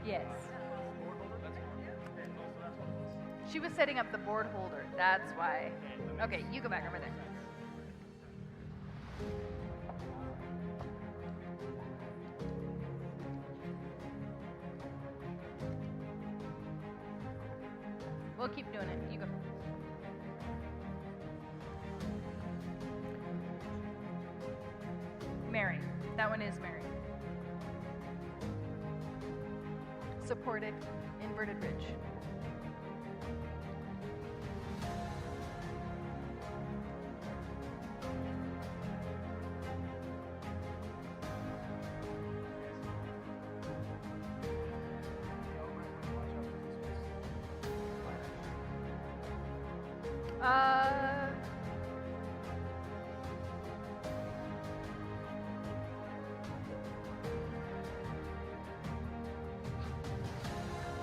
Yes. She was setting up the board holder. That's why. Okay, you go back over there. We'll keep doing it. You go. Mary. That one is Mary. Supported, inverted ridge.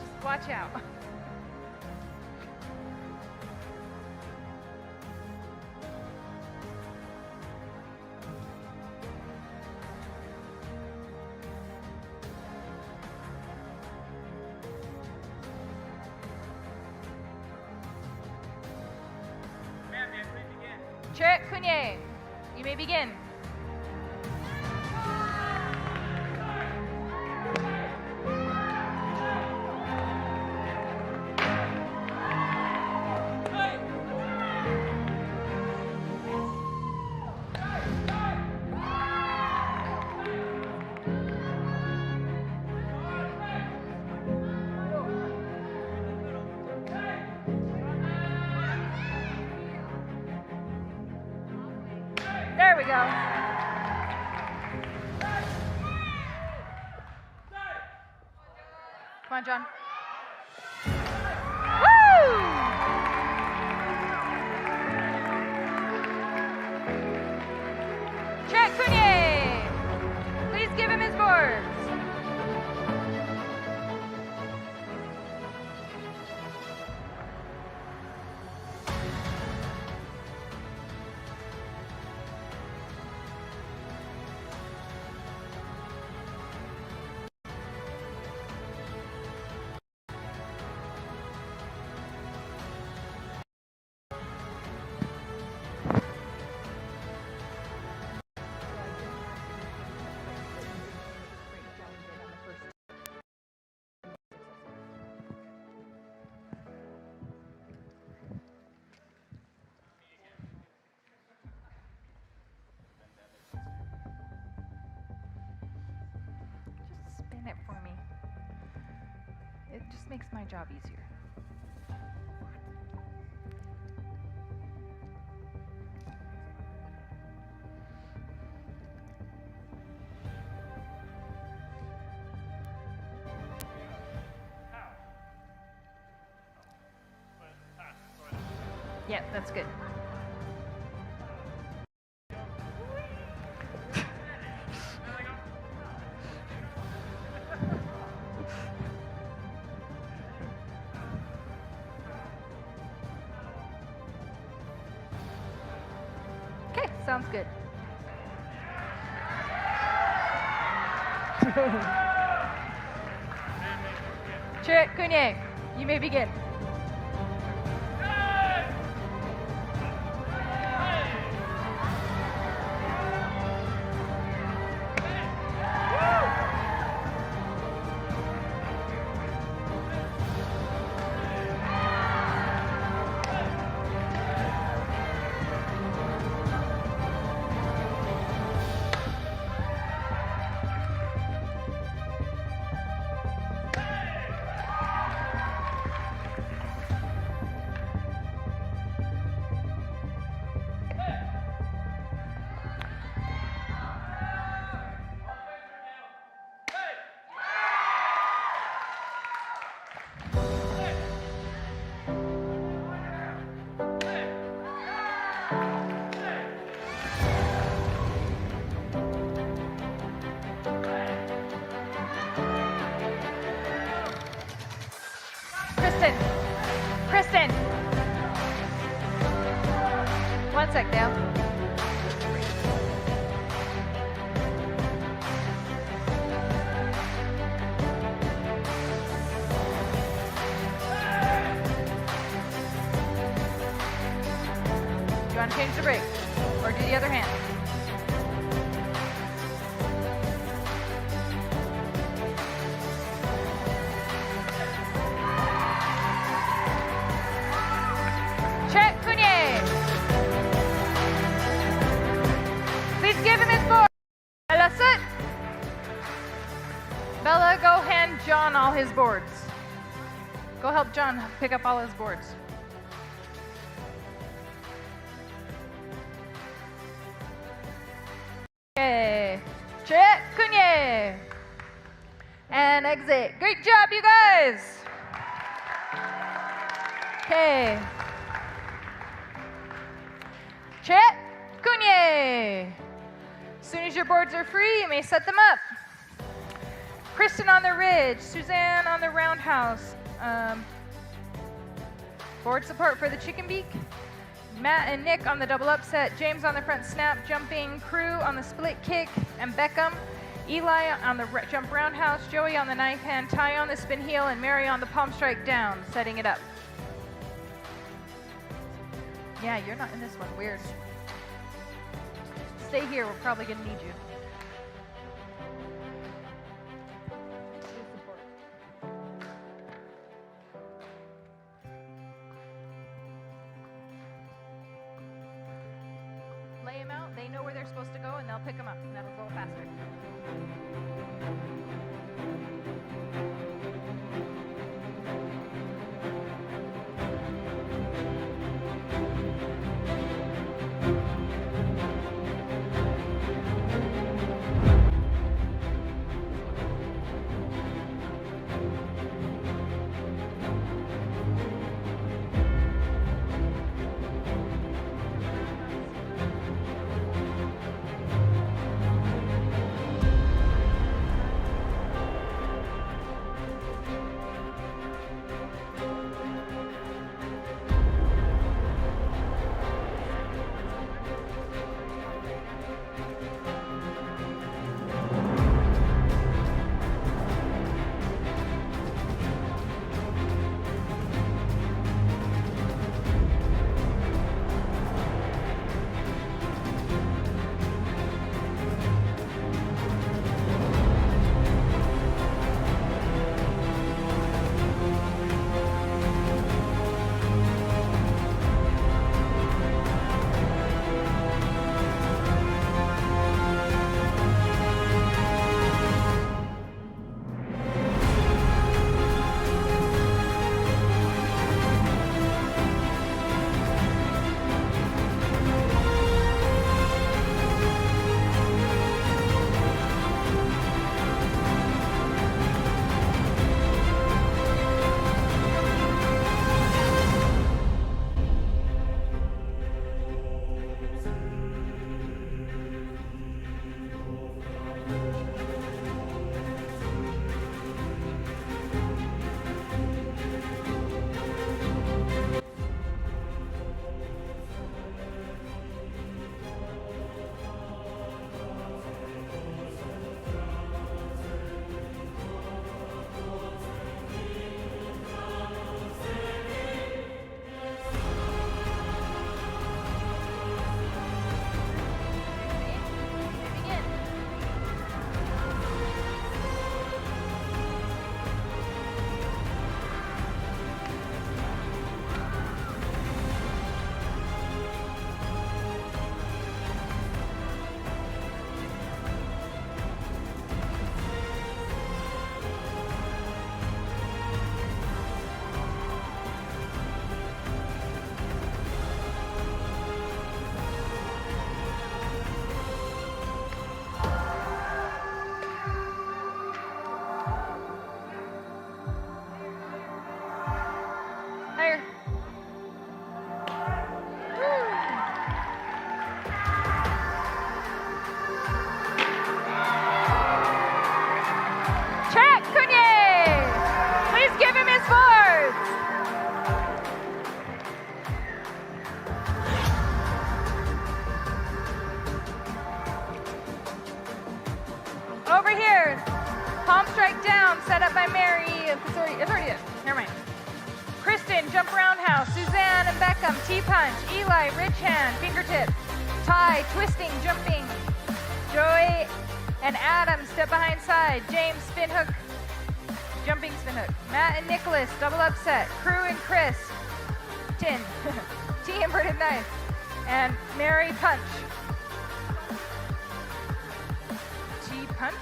Just watch out. Chet Cunier, you may begin. There we go. Come on, John. Woo! Chet Cunier, please give him his boards. Just spin it for me. It just makes my job easier. Yeah, that's good. Okay, sounds good. Chet Cunier, you may begin. Kristen! One sec, Dale. Do you want to change the brake? Or do the other hand? Chet Cunier. Please give him his board. Bella, sit. Bella, go hand John all his boards. Go help John pick up all his boards. Okay. Chet Cunier. And exit. Great job, you guys. Okay. Chet Cunier. As soon as your boards are free, you may set them up. Kristen on the ridge, Suzanne on the roundhouse. Board support for the chicken beak. Matt and Nick on the double upset. James on the front snap, jumping. Crew on the split kick. And Beckham. Eli on the jump roundhouse. Joey on the knife hand. Ty on the spin heel. And Mary on the palm strike down, setting it up. Yeah, you're not in this one. Weird. stay here. We're probably going to need you. Lay them out. They know where they're supposed to go, and they'll pick them up, and that'll go faster. Set up by Mary. It's already it. Never mind. Kristen, jump roundhouse. Suzanne and Beckham, T-punch. Eli, rich hand, fingertip. Ty, twisting, jumping. Joy and Adam, step behind side. James, spin hook, jumping spin hook. Matt and Nicholas, double upset. Crew and Chris, tin. T inverted knife. And Mary, punch. T punch.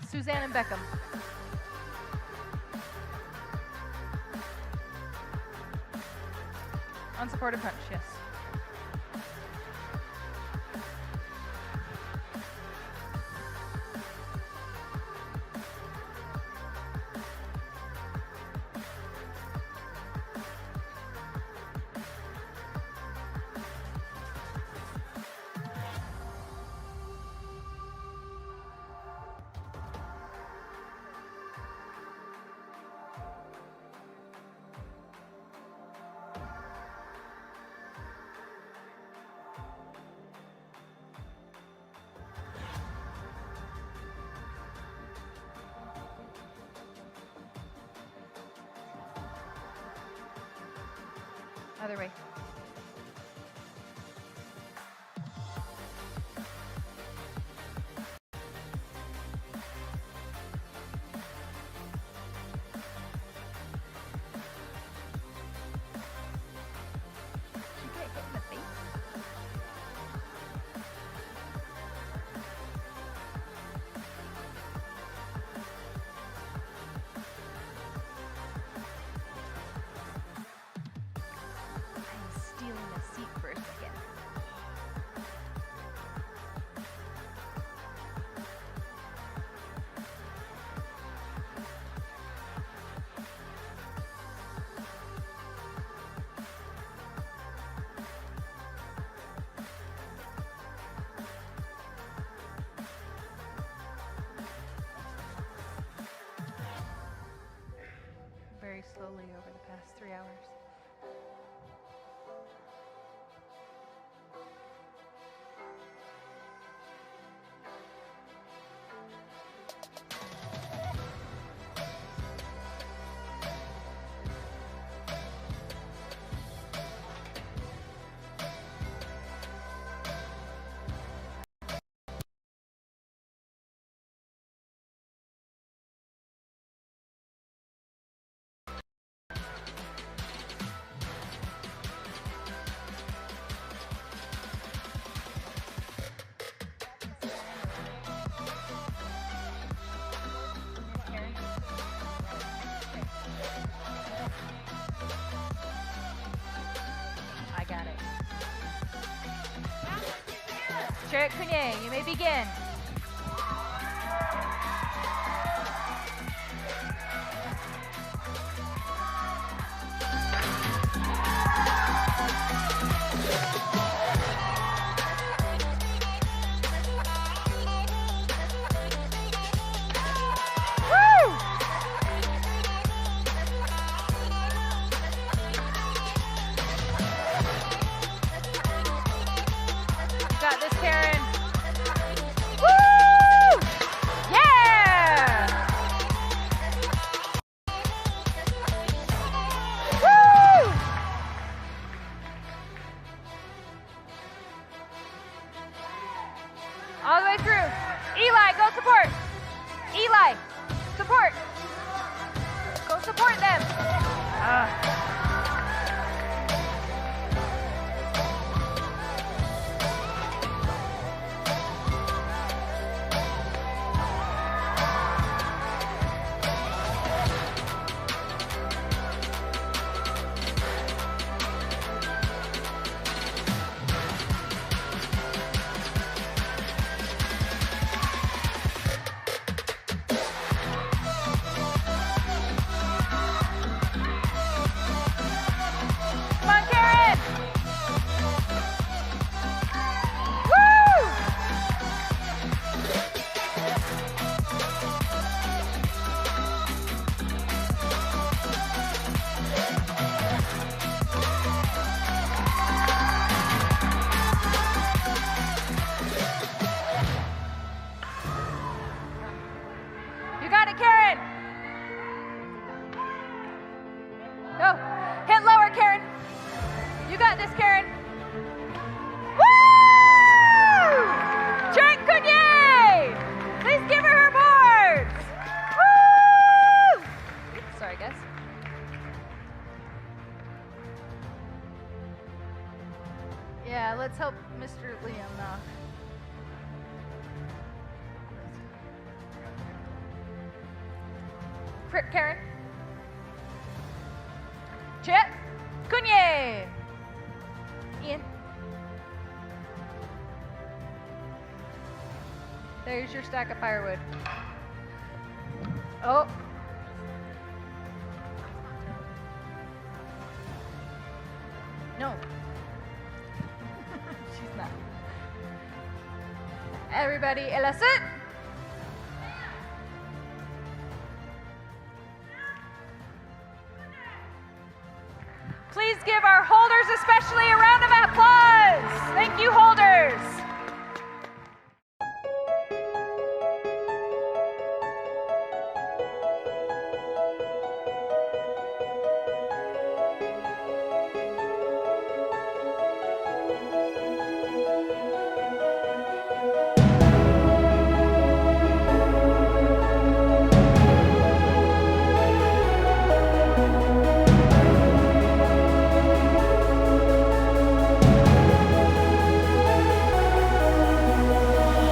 Suzanne and Beckham. Unsupported punch, yes. Other way. Jarrett Cunye, you may begin. Got this, Karen. Woo! Yeah! Woo! All the way through. Eli, go support. Eli, support. Go support them. Come on, Karen. Woo! You got it, Karen. Go. Hit lower, Karen. You got this, Karen. Woo! Jarrett Cunye! Please give her boards. Woo! Oops, sorry, guys. Yeah, let's help Mr. Liam now. Karen. Chet. Cunye. Ian. There's your stack of firewood. Oh. No. She's not. Everybody, elicit. Please give our holders especially a round of applause. Thank you, holders.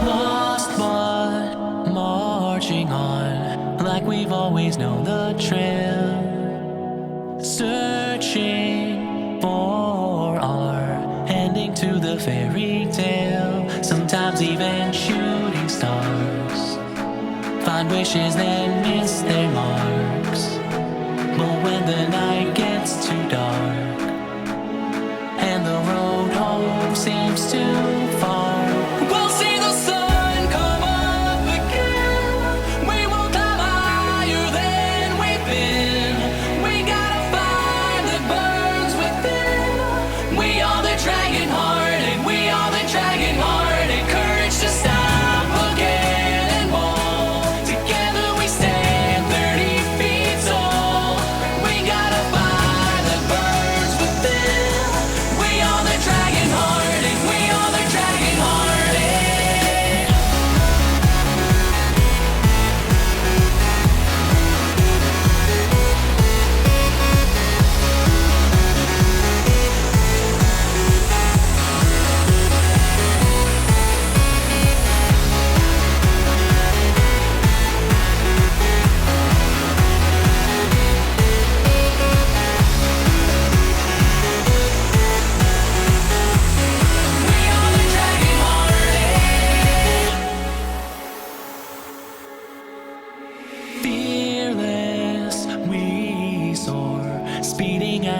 Lost but marching on like we've always known the trail. Searching for our ending to the fairy tale. Sometimes even shooting stars find wishes that miss their marks. But when the night gets too dark and the road home seems too far, we'll see the sun come up again. We will climb higher than we've been. We got a fire that burns within. We are the dragon heart, and we are the dragon heart, and courage to stop again and wall. Together we stand 30 feet tall. We got a fire that burns.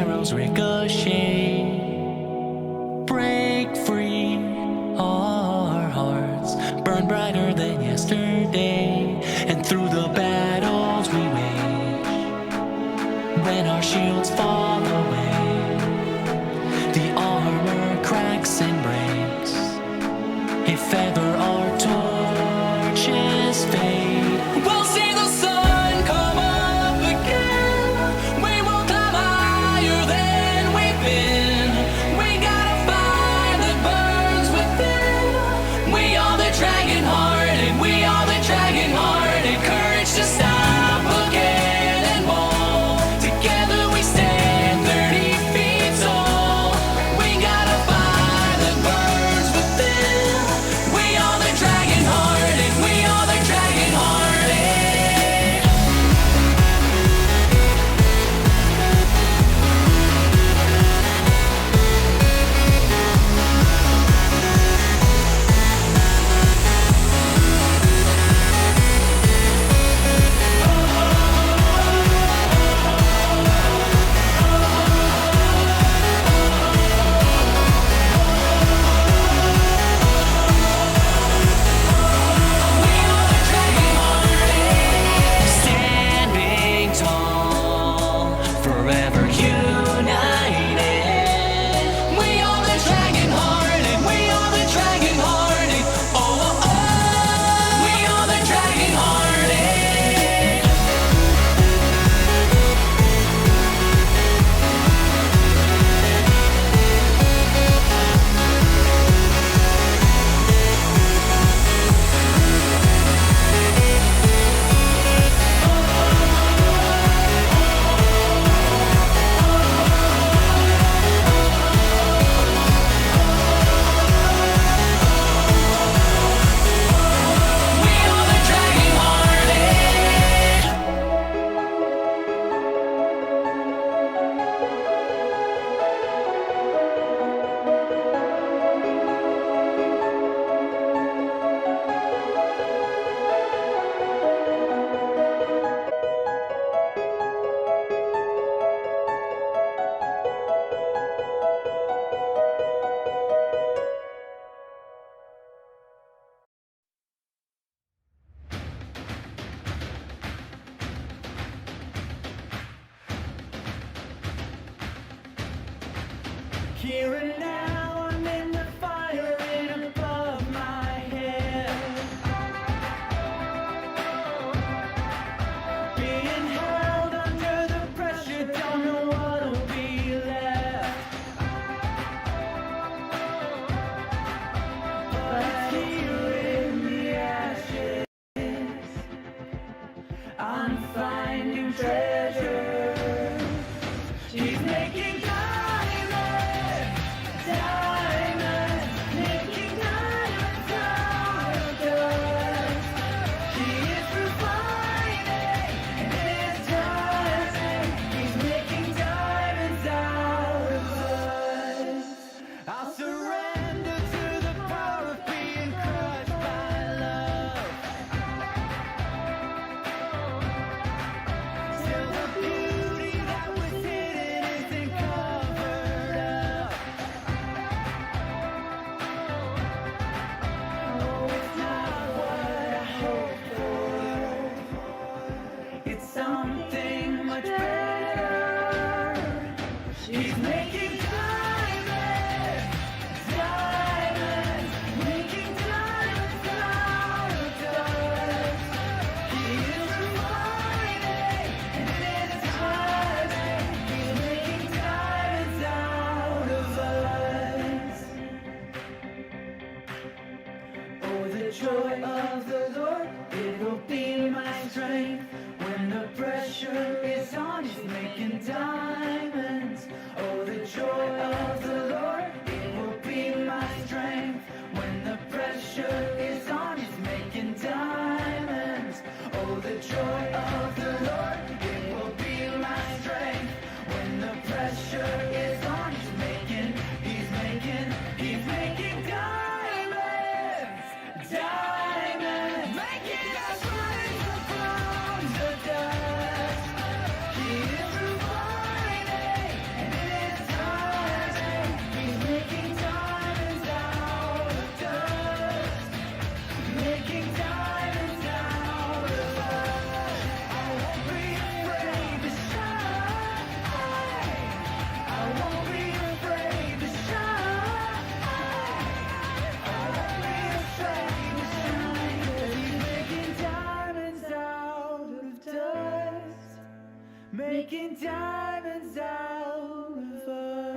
arrows ricochet. Break free, our hearts burn brighter than yesterday. And through the battles we wage, when our shields fall away, the armor cracks and breaks. If ever our torches fade, we'll see the sun come up again. We will climb higher than we've been. We gotta find the burns within. We are the dragon hearted, we are the dragon hearted. Courage to stop again and more. Together we stand 30 feet tall. We gotta find the burns within. We are the dragon hearted, we are the dragon hearted. Standing tall, forever united. We are the dragon hearted, we are the dragon hearted. Oh, oh, oh. We are the dragon hearted. We are the dragon hearted. Here and now, I'm in the fire and above my head. Being held under the pressure, don't know what'll be left. But here in the ashes, I'm finding treasure. She's making diamonds, diamonds, making diamonds out of dust. She is refining and is diamond. He's making diamonds out of us. I'll surrender to the power of being crushed by love. Till the beauty that was hidden isn't covered up. Oh, it's not what I hoped for. It's something much better. She's making diamonds, diamonds, making diamonds out of dust. She is refining and then diamond. He's making diamonds out of us. Oh, the joy of the Lord, it will be my strength. When the pressure is on, He's making diamonds. Oh, the joy of the Lord, it will be my strength. When the pressure is on, He's making diamonds. Oh, the joy of the Lord, it will be my strength. When the pressure is on, He's making diamonds, diamonds, making us rise from the dust. He is refining and making diamonds out of us.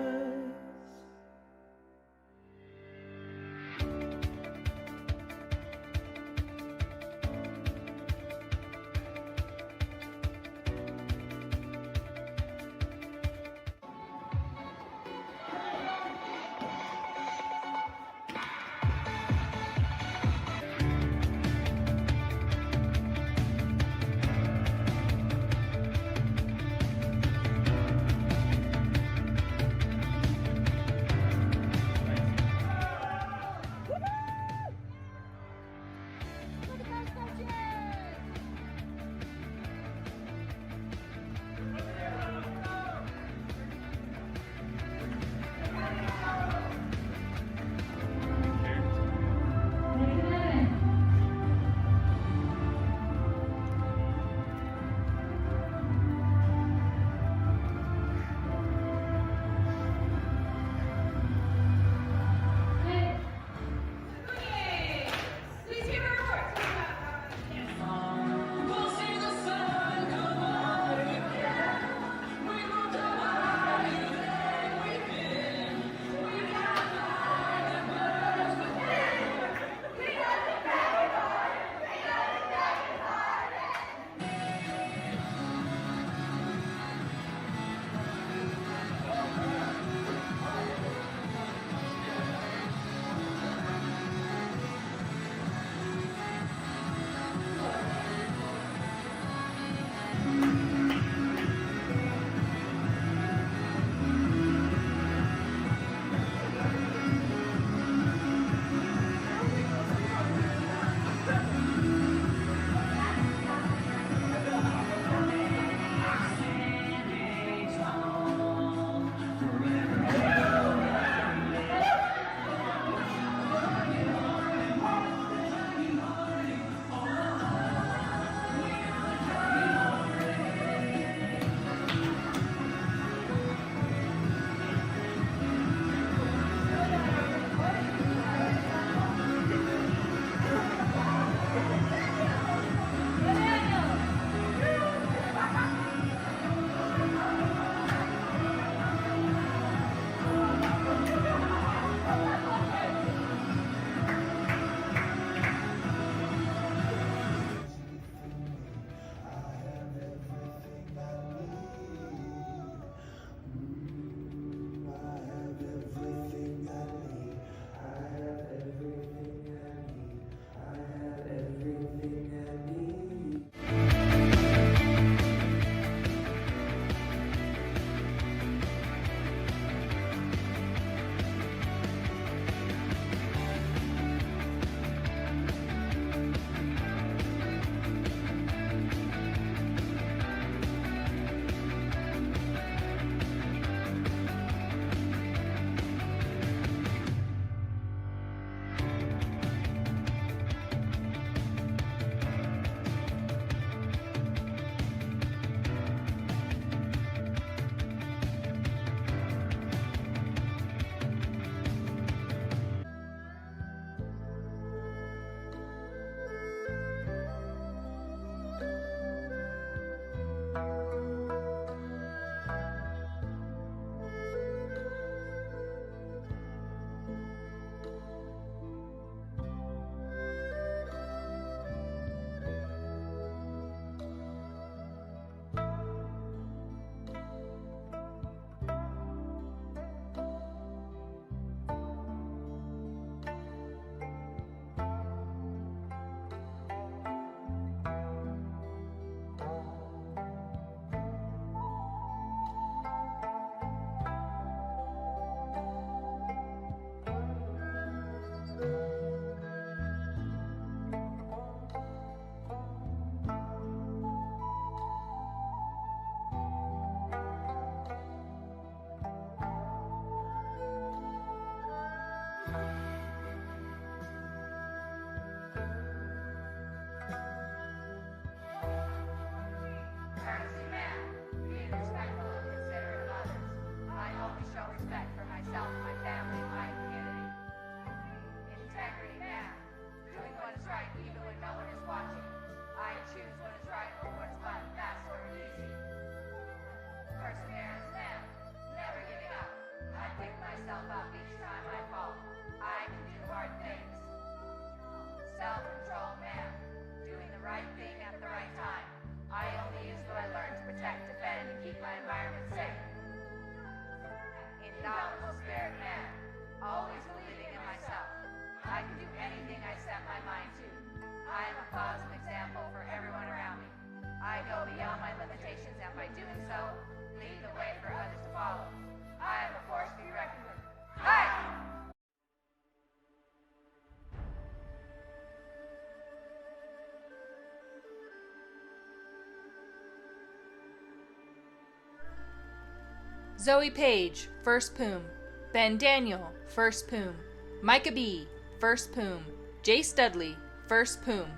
Zoe Page, first poom. Ben Daniel, first poom. Micah B, first poom. Jace Dudley, first poom.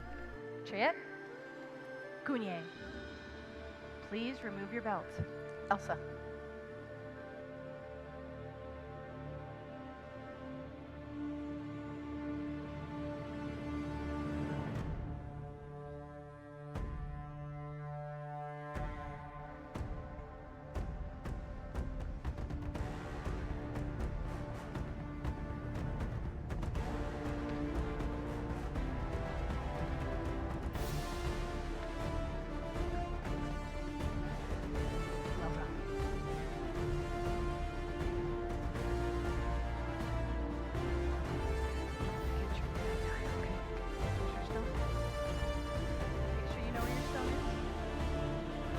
Chayette. Cunye. Please remove your belt. Elsa.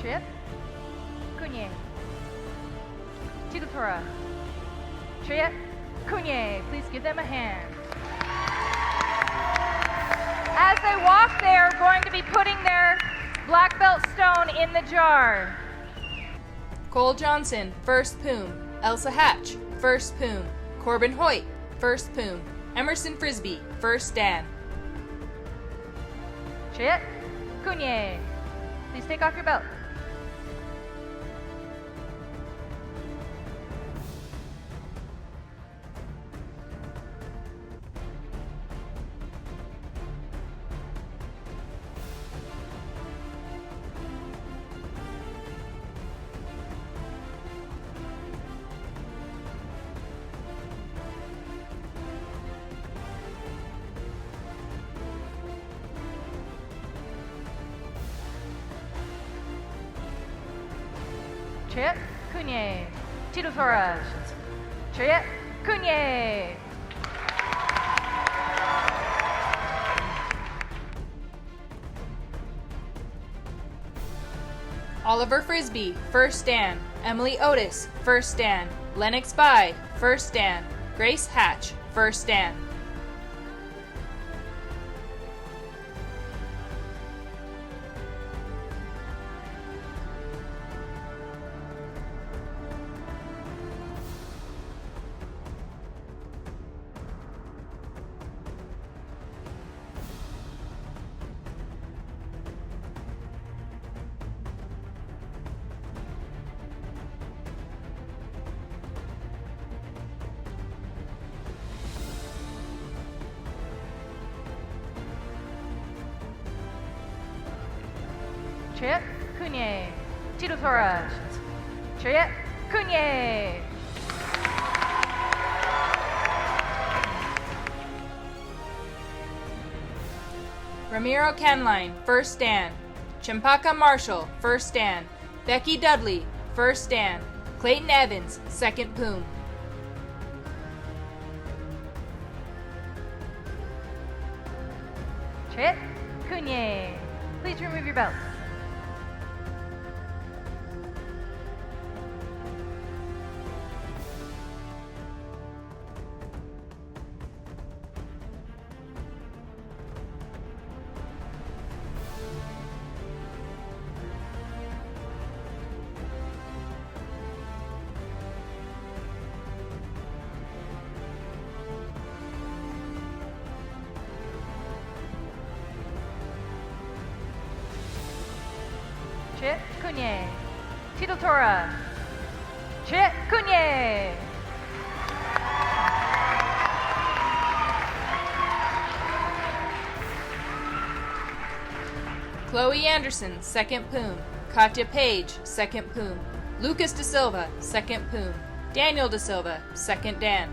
Chip, Cunye, Tigatora, Chip, Cunye, please give them a hand. As they walk, they are going to be putting their black belt stone in the jar. Cole Johnson, first poom. Elsa Hatch, first poom. Corbin Hoyt, first poom. Emerson Frisbee, first Dan. Chip, Cunye, please take off your belt. Chip, Cunye, Tigatora, Chip, Cunye. Oliver Frisbee, first Dan. Emily Otis, first Dan. Lennox Bide, first Dan. Grace Hatch, first Dan. Chip, Cunye, Tigatora, Chip, Cunye. Ramiro Canline, first Dan. Chimpaka Marshall, first Dan. Becky Dudley, first Dan. Clayton Evans, second poom. Chip, Cunye, please remove your belts. Chip, Cunye, Tigatora, Chip, Cunye. Chloe Anderson, second poom. Katya Page, second poom. Lucas De Silva, second poom. Daniel De Silva, second Dan.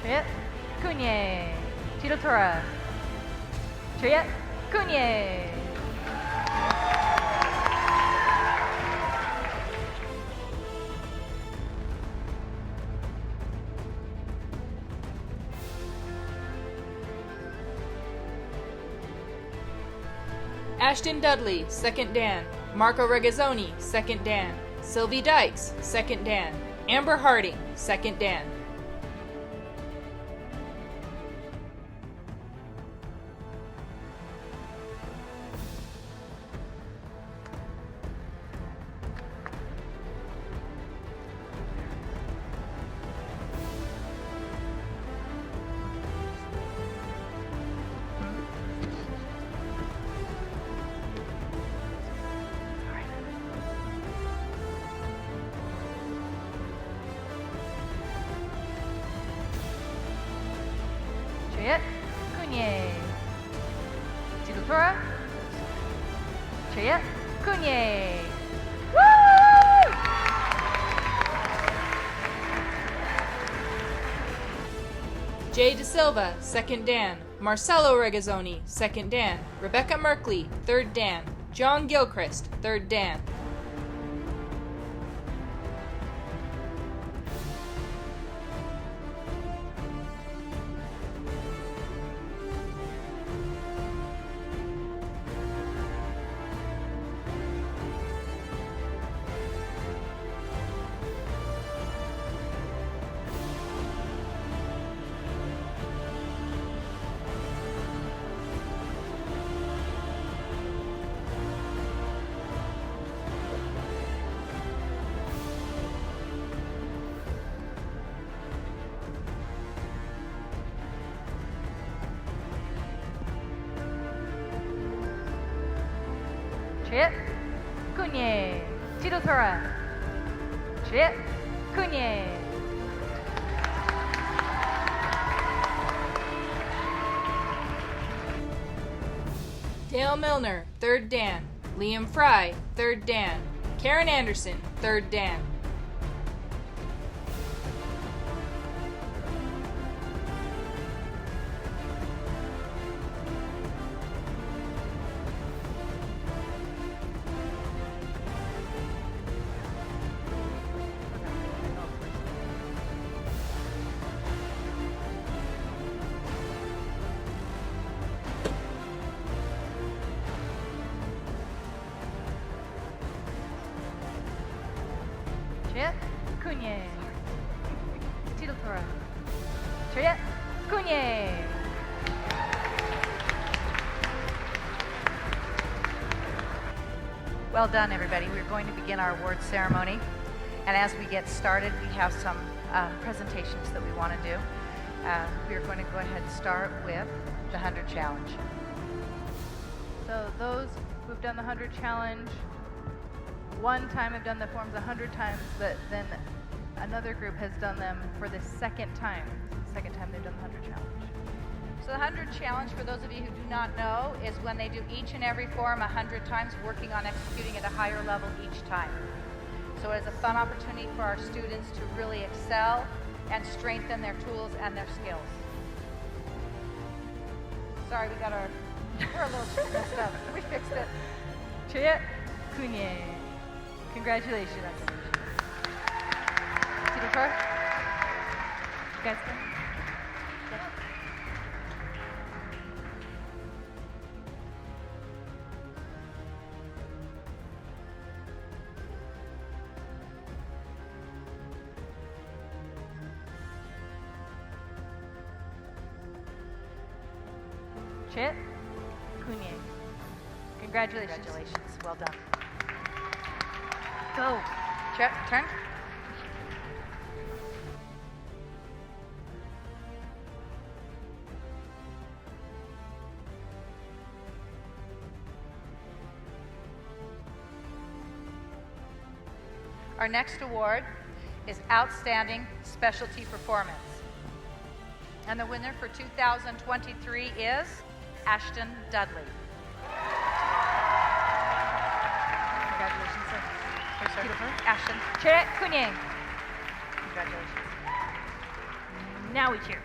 Chip, Cunye, Tigatora, Chip, Kunye. Ashton Dudley, second Dan. Marco Regazzoni, second Dan. Sylvie Dykes, second Dan. Amber Harding, second Dan. Chayet. Kunye. Tilutora. Chayet. Kunye. Woo! Jay De Silva, second Dan. Marcelo Regazzoni, second Dan. Rebecca Merkley, third Dan. John Gilchrist, third Dan. Chayet. Kunye. Tilutora. Chayet. Kunye. Dale Milner, third Dan. Liam Fry, third Dan. Karen Anderson, third Dan. Chayet. Kunye. Tilutora. Chayet. Kunye. Well done, everybody. We're going to begin our awards ceremony. And as we get started, we have some presentations that we want to do. We're going to go ahead and start with the 100 Challenge. So those who've done the 100 Challenge one time have done the forms 100 times, but then another group has done them for the second time. Second time they've done the 100 Challenge. So the 100 Challenge, for those of you who do not know, is when they do each and every form 100 times, working on executing at a higher level each time. So it is a fun opportunity for our students to really excel and strengthen their tools and their skills. Sorry, we're a little messed up. We fixed it. Chayet Kunye. Congratulations. Tilutora. You guys good? Chayet Kunye. Congratulations. Congratulations. Well done. Go. Chip, turn. Our next award is Outstanding Specialty Performance. And the winner for 2023 is Ashton Dudley. Congratulations, sir. Ashton. Chayet Kunye. Congratulations. Now we cheer.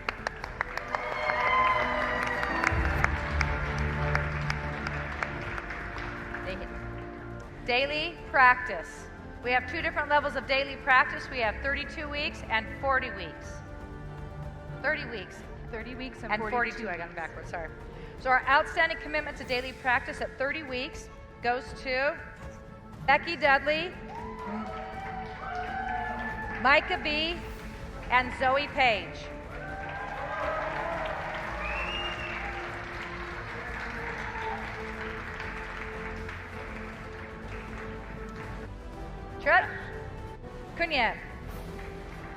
daily practice. We have two different levels of daily practice. We have 32 weeks and 40 weeks. 30 weeks. 30 weeks And 42, I got them backwards, sorry. So our outstanding commitment to daily practice at 30 weeks goes to Becky Dudley, Micah B., and Zoe Page. Trip, Kunye,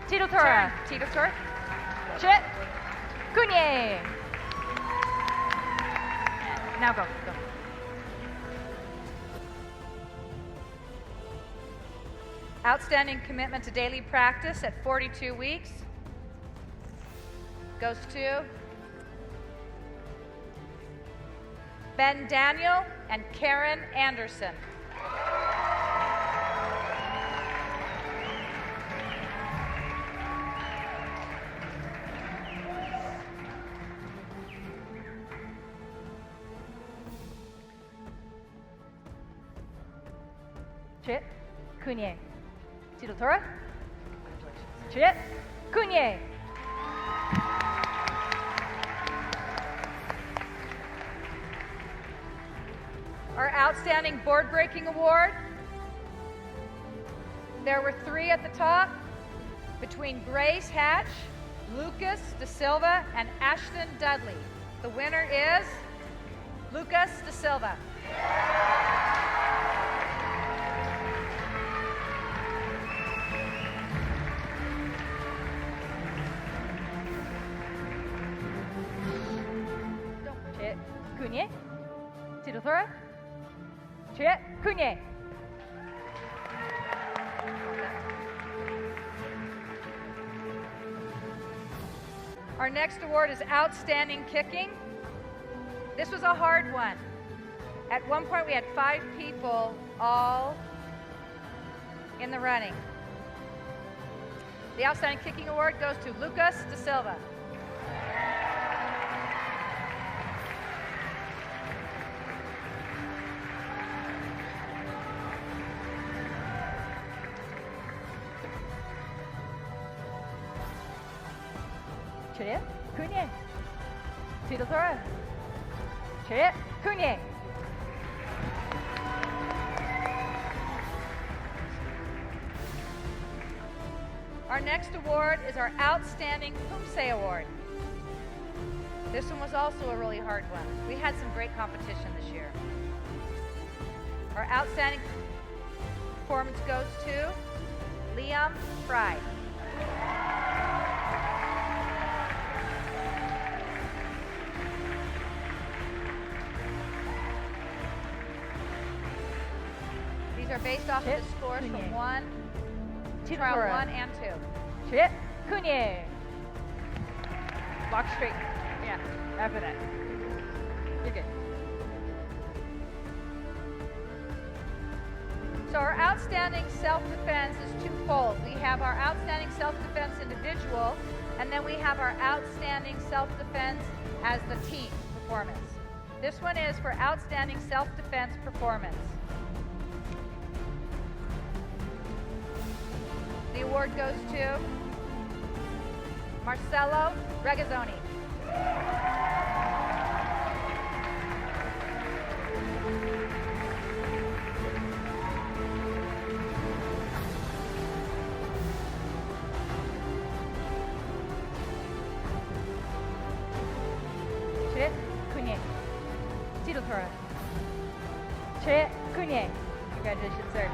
Tito Tora, Tito Tora, Chit, Kunye. Now go. Outstanding commitment to daily practice at 42 weeks goes to Ben Daniel and Karen Anderson. Chit, Kunye. Tito Tora. Chit, Kunye. Our outstanding board breaking award. There were 3 at the top between Grace Hatch, Lucas De Silva, and Ashton Dudley. The winner is Lucas De Silva. Chit, Kunye, Tito Tora, Chit, Kunye. Our next award is Outstanding Kicking. This was a hard one. At one point, we had 5 people all in the running. The Outstanding Kicking Award goes to Lucas De Silva. Chit, Kunye. Tito Tora. Chit, Kunye. Our next award is our Outstanding Pumse Award. This one was also a really hard one. We had some great competition this year. Our outstanding performance goes to Liam Fry. These are based off of the scores from trial 1 and 2. Chit, Kunye. Walk straight. Yeah, after that. You're good. So our outstanding self-defense is twofold. We have our outstanding self-defense individual, and then we have our outstanding self-defense as the team performance. This one is for outstanding self-defense performance. The award goes to Marcelo Regazzoni. Chit, Kunye. Tito Tora. Chit, Kunye. Congratulations, sir.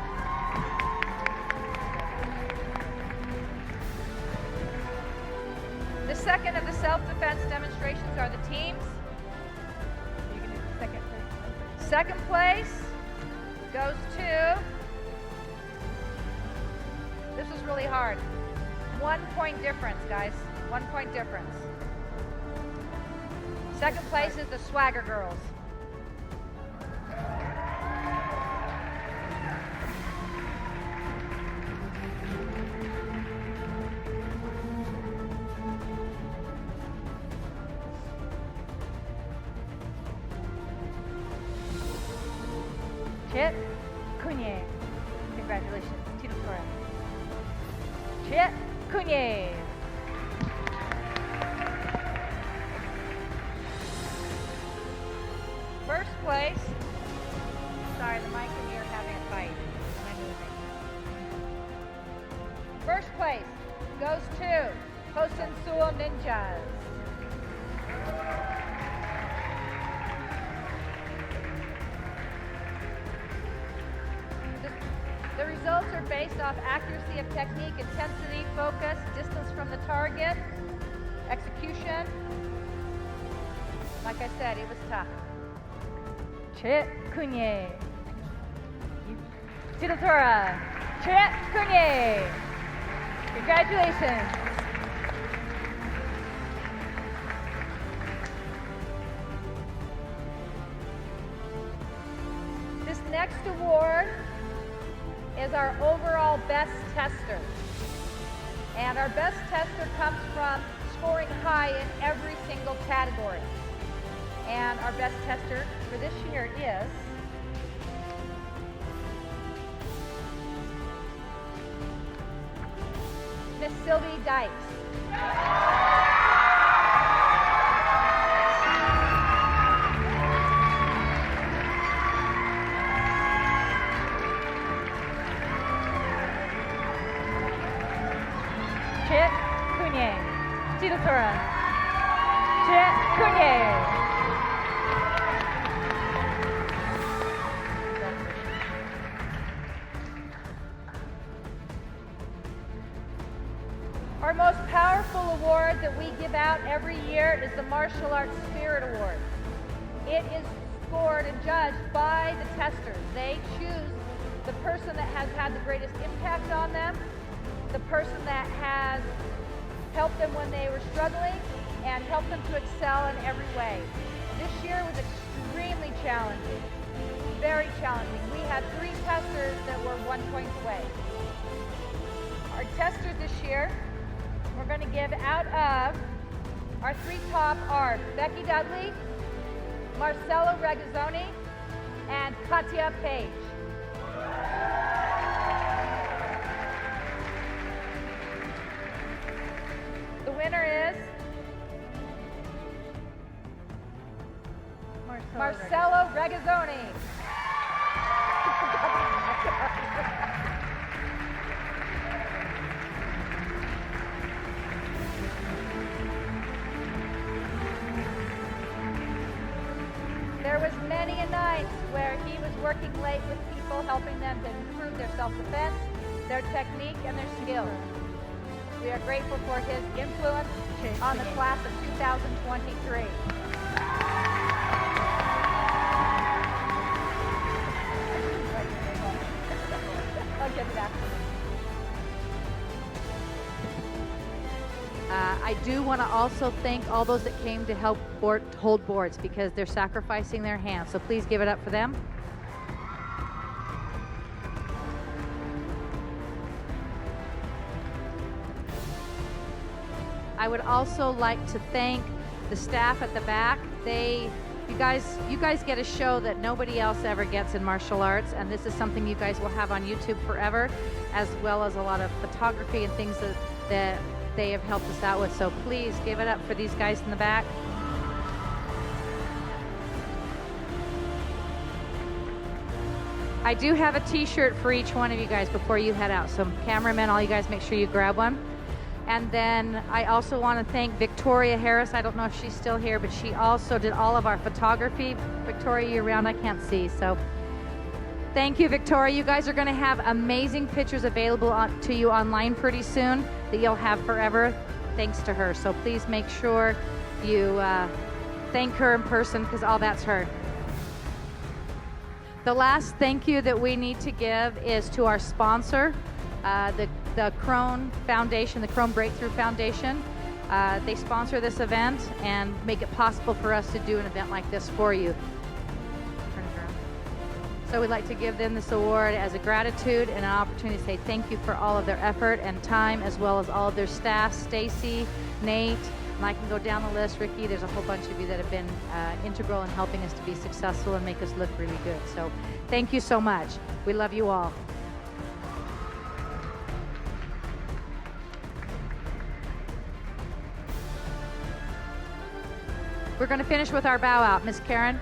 The second of the self-defense demonstrations are the teams. You can do second place. Second place goes to, this was really hard. 1 point difference, guys. 1 point difference. Second place is the Swagger Girls. Chit, Cunye. Congratulations, Tito Torres. Chet Cunye. First place. Sorry, the mic and me are having a fight. Am I moving? First place goes to Kosen Suo Ninjas. The results are based off accuracy of technique, intensity, focus, distance from the target, execution. Like I said, it was tough. Chet Cunye. Tito Tora. Chet Cunye. Congratulations. This next award is our overall best tester. And our best tester comes from scoring high in every single category. And our best tester for this year is Miss Sylvie Dykes. Chet Cunye. Tito Tora. Chet Cunye. Our most powerful award that we give out every year is the Martial Arts Spirit Award. It is scored and judged by the testers. They choose the person that has had the greatest impact on them, the person that has helped them when they were struggling, and helped them to excel in every way. This year was extremely challenging, very challenging. We had 3 testers that were 1 point away. Our testers this year, we're going to give out of our 3 top are Becky Dudley, Marcelo Regazzoni, and Katya Page. The winner is Marcelo Regazzoni. There was many a night where he was working late with people, helping them to improve their self-defense, their technique, and their skills. We are grateful for his influence on the class of 2023. I'll give it back. I do want to also thank all those that came to help hold boards because they're sacrificing their hands. So please give it up for them. I would also like to thank the staff at the back. You guys get a show that nobody else ever gets in martial arts, and this is something you guys will have on YouTube forever, as well as a lot of photography and things that they have helped us out with. So please give it up for these guys in the back. I do have a t-shirt for each one of you guys before you head out. So cameramen, all you guys make sure you grab one. And then I also want to thank Victoria Harris. I don't know if she's still here, but she also did all of our photography. Victoria, you're around, I can't see. So thank you, Victoria. You guys are going to have amazing pictures available to you online pretty soon that you'll have forever thanks to her. So please make sure you thank her in person because all that's her. The last thank you that we need to give is to our sponsor, the Crone Foundation, the Crone Breakthrough Foundation. They sponsor this event and make it possible for us to do an event like this for you. Turn it around. So we'd like to give them this award as a gratitude and an opportunity to say thank you for all of their effort and time, as well as all of their staff, Stacy, Nate, And I can go down the list. Ricky, there's a whole bunch of you that have been integral in helping us to be successful and make us look really good. So thank you so much. We love you all. We're going to finish with our bow out. Miss Karen.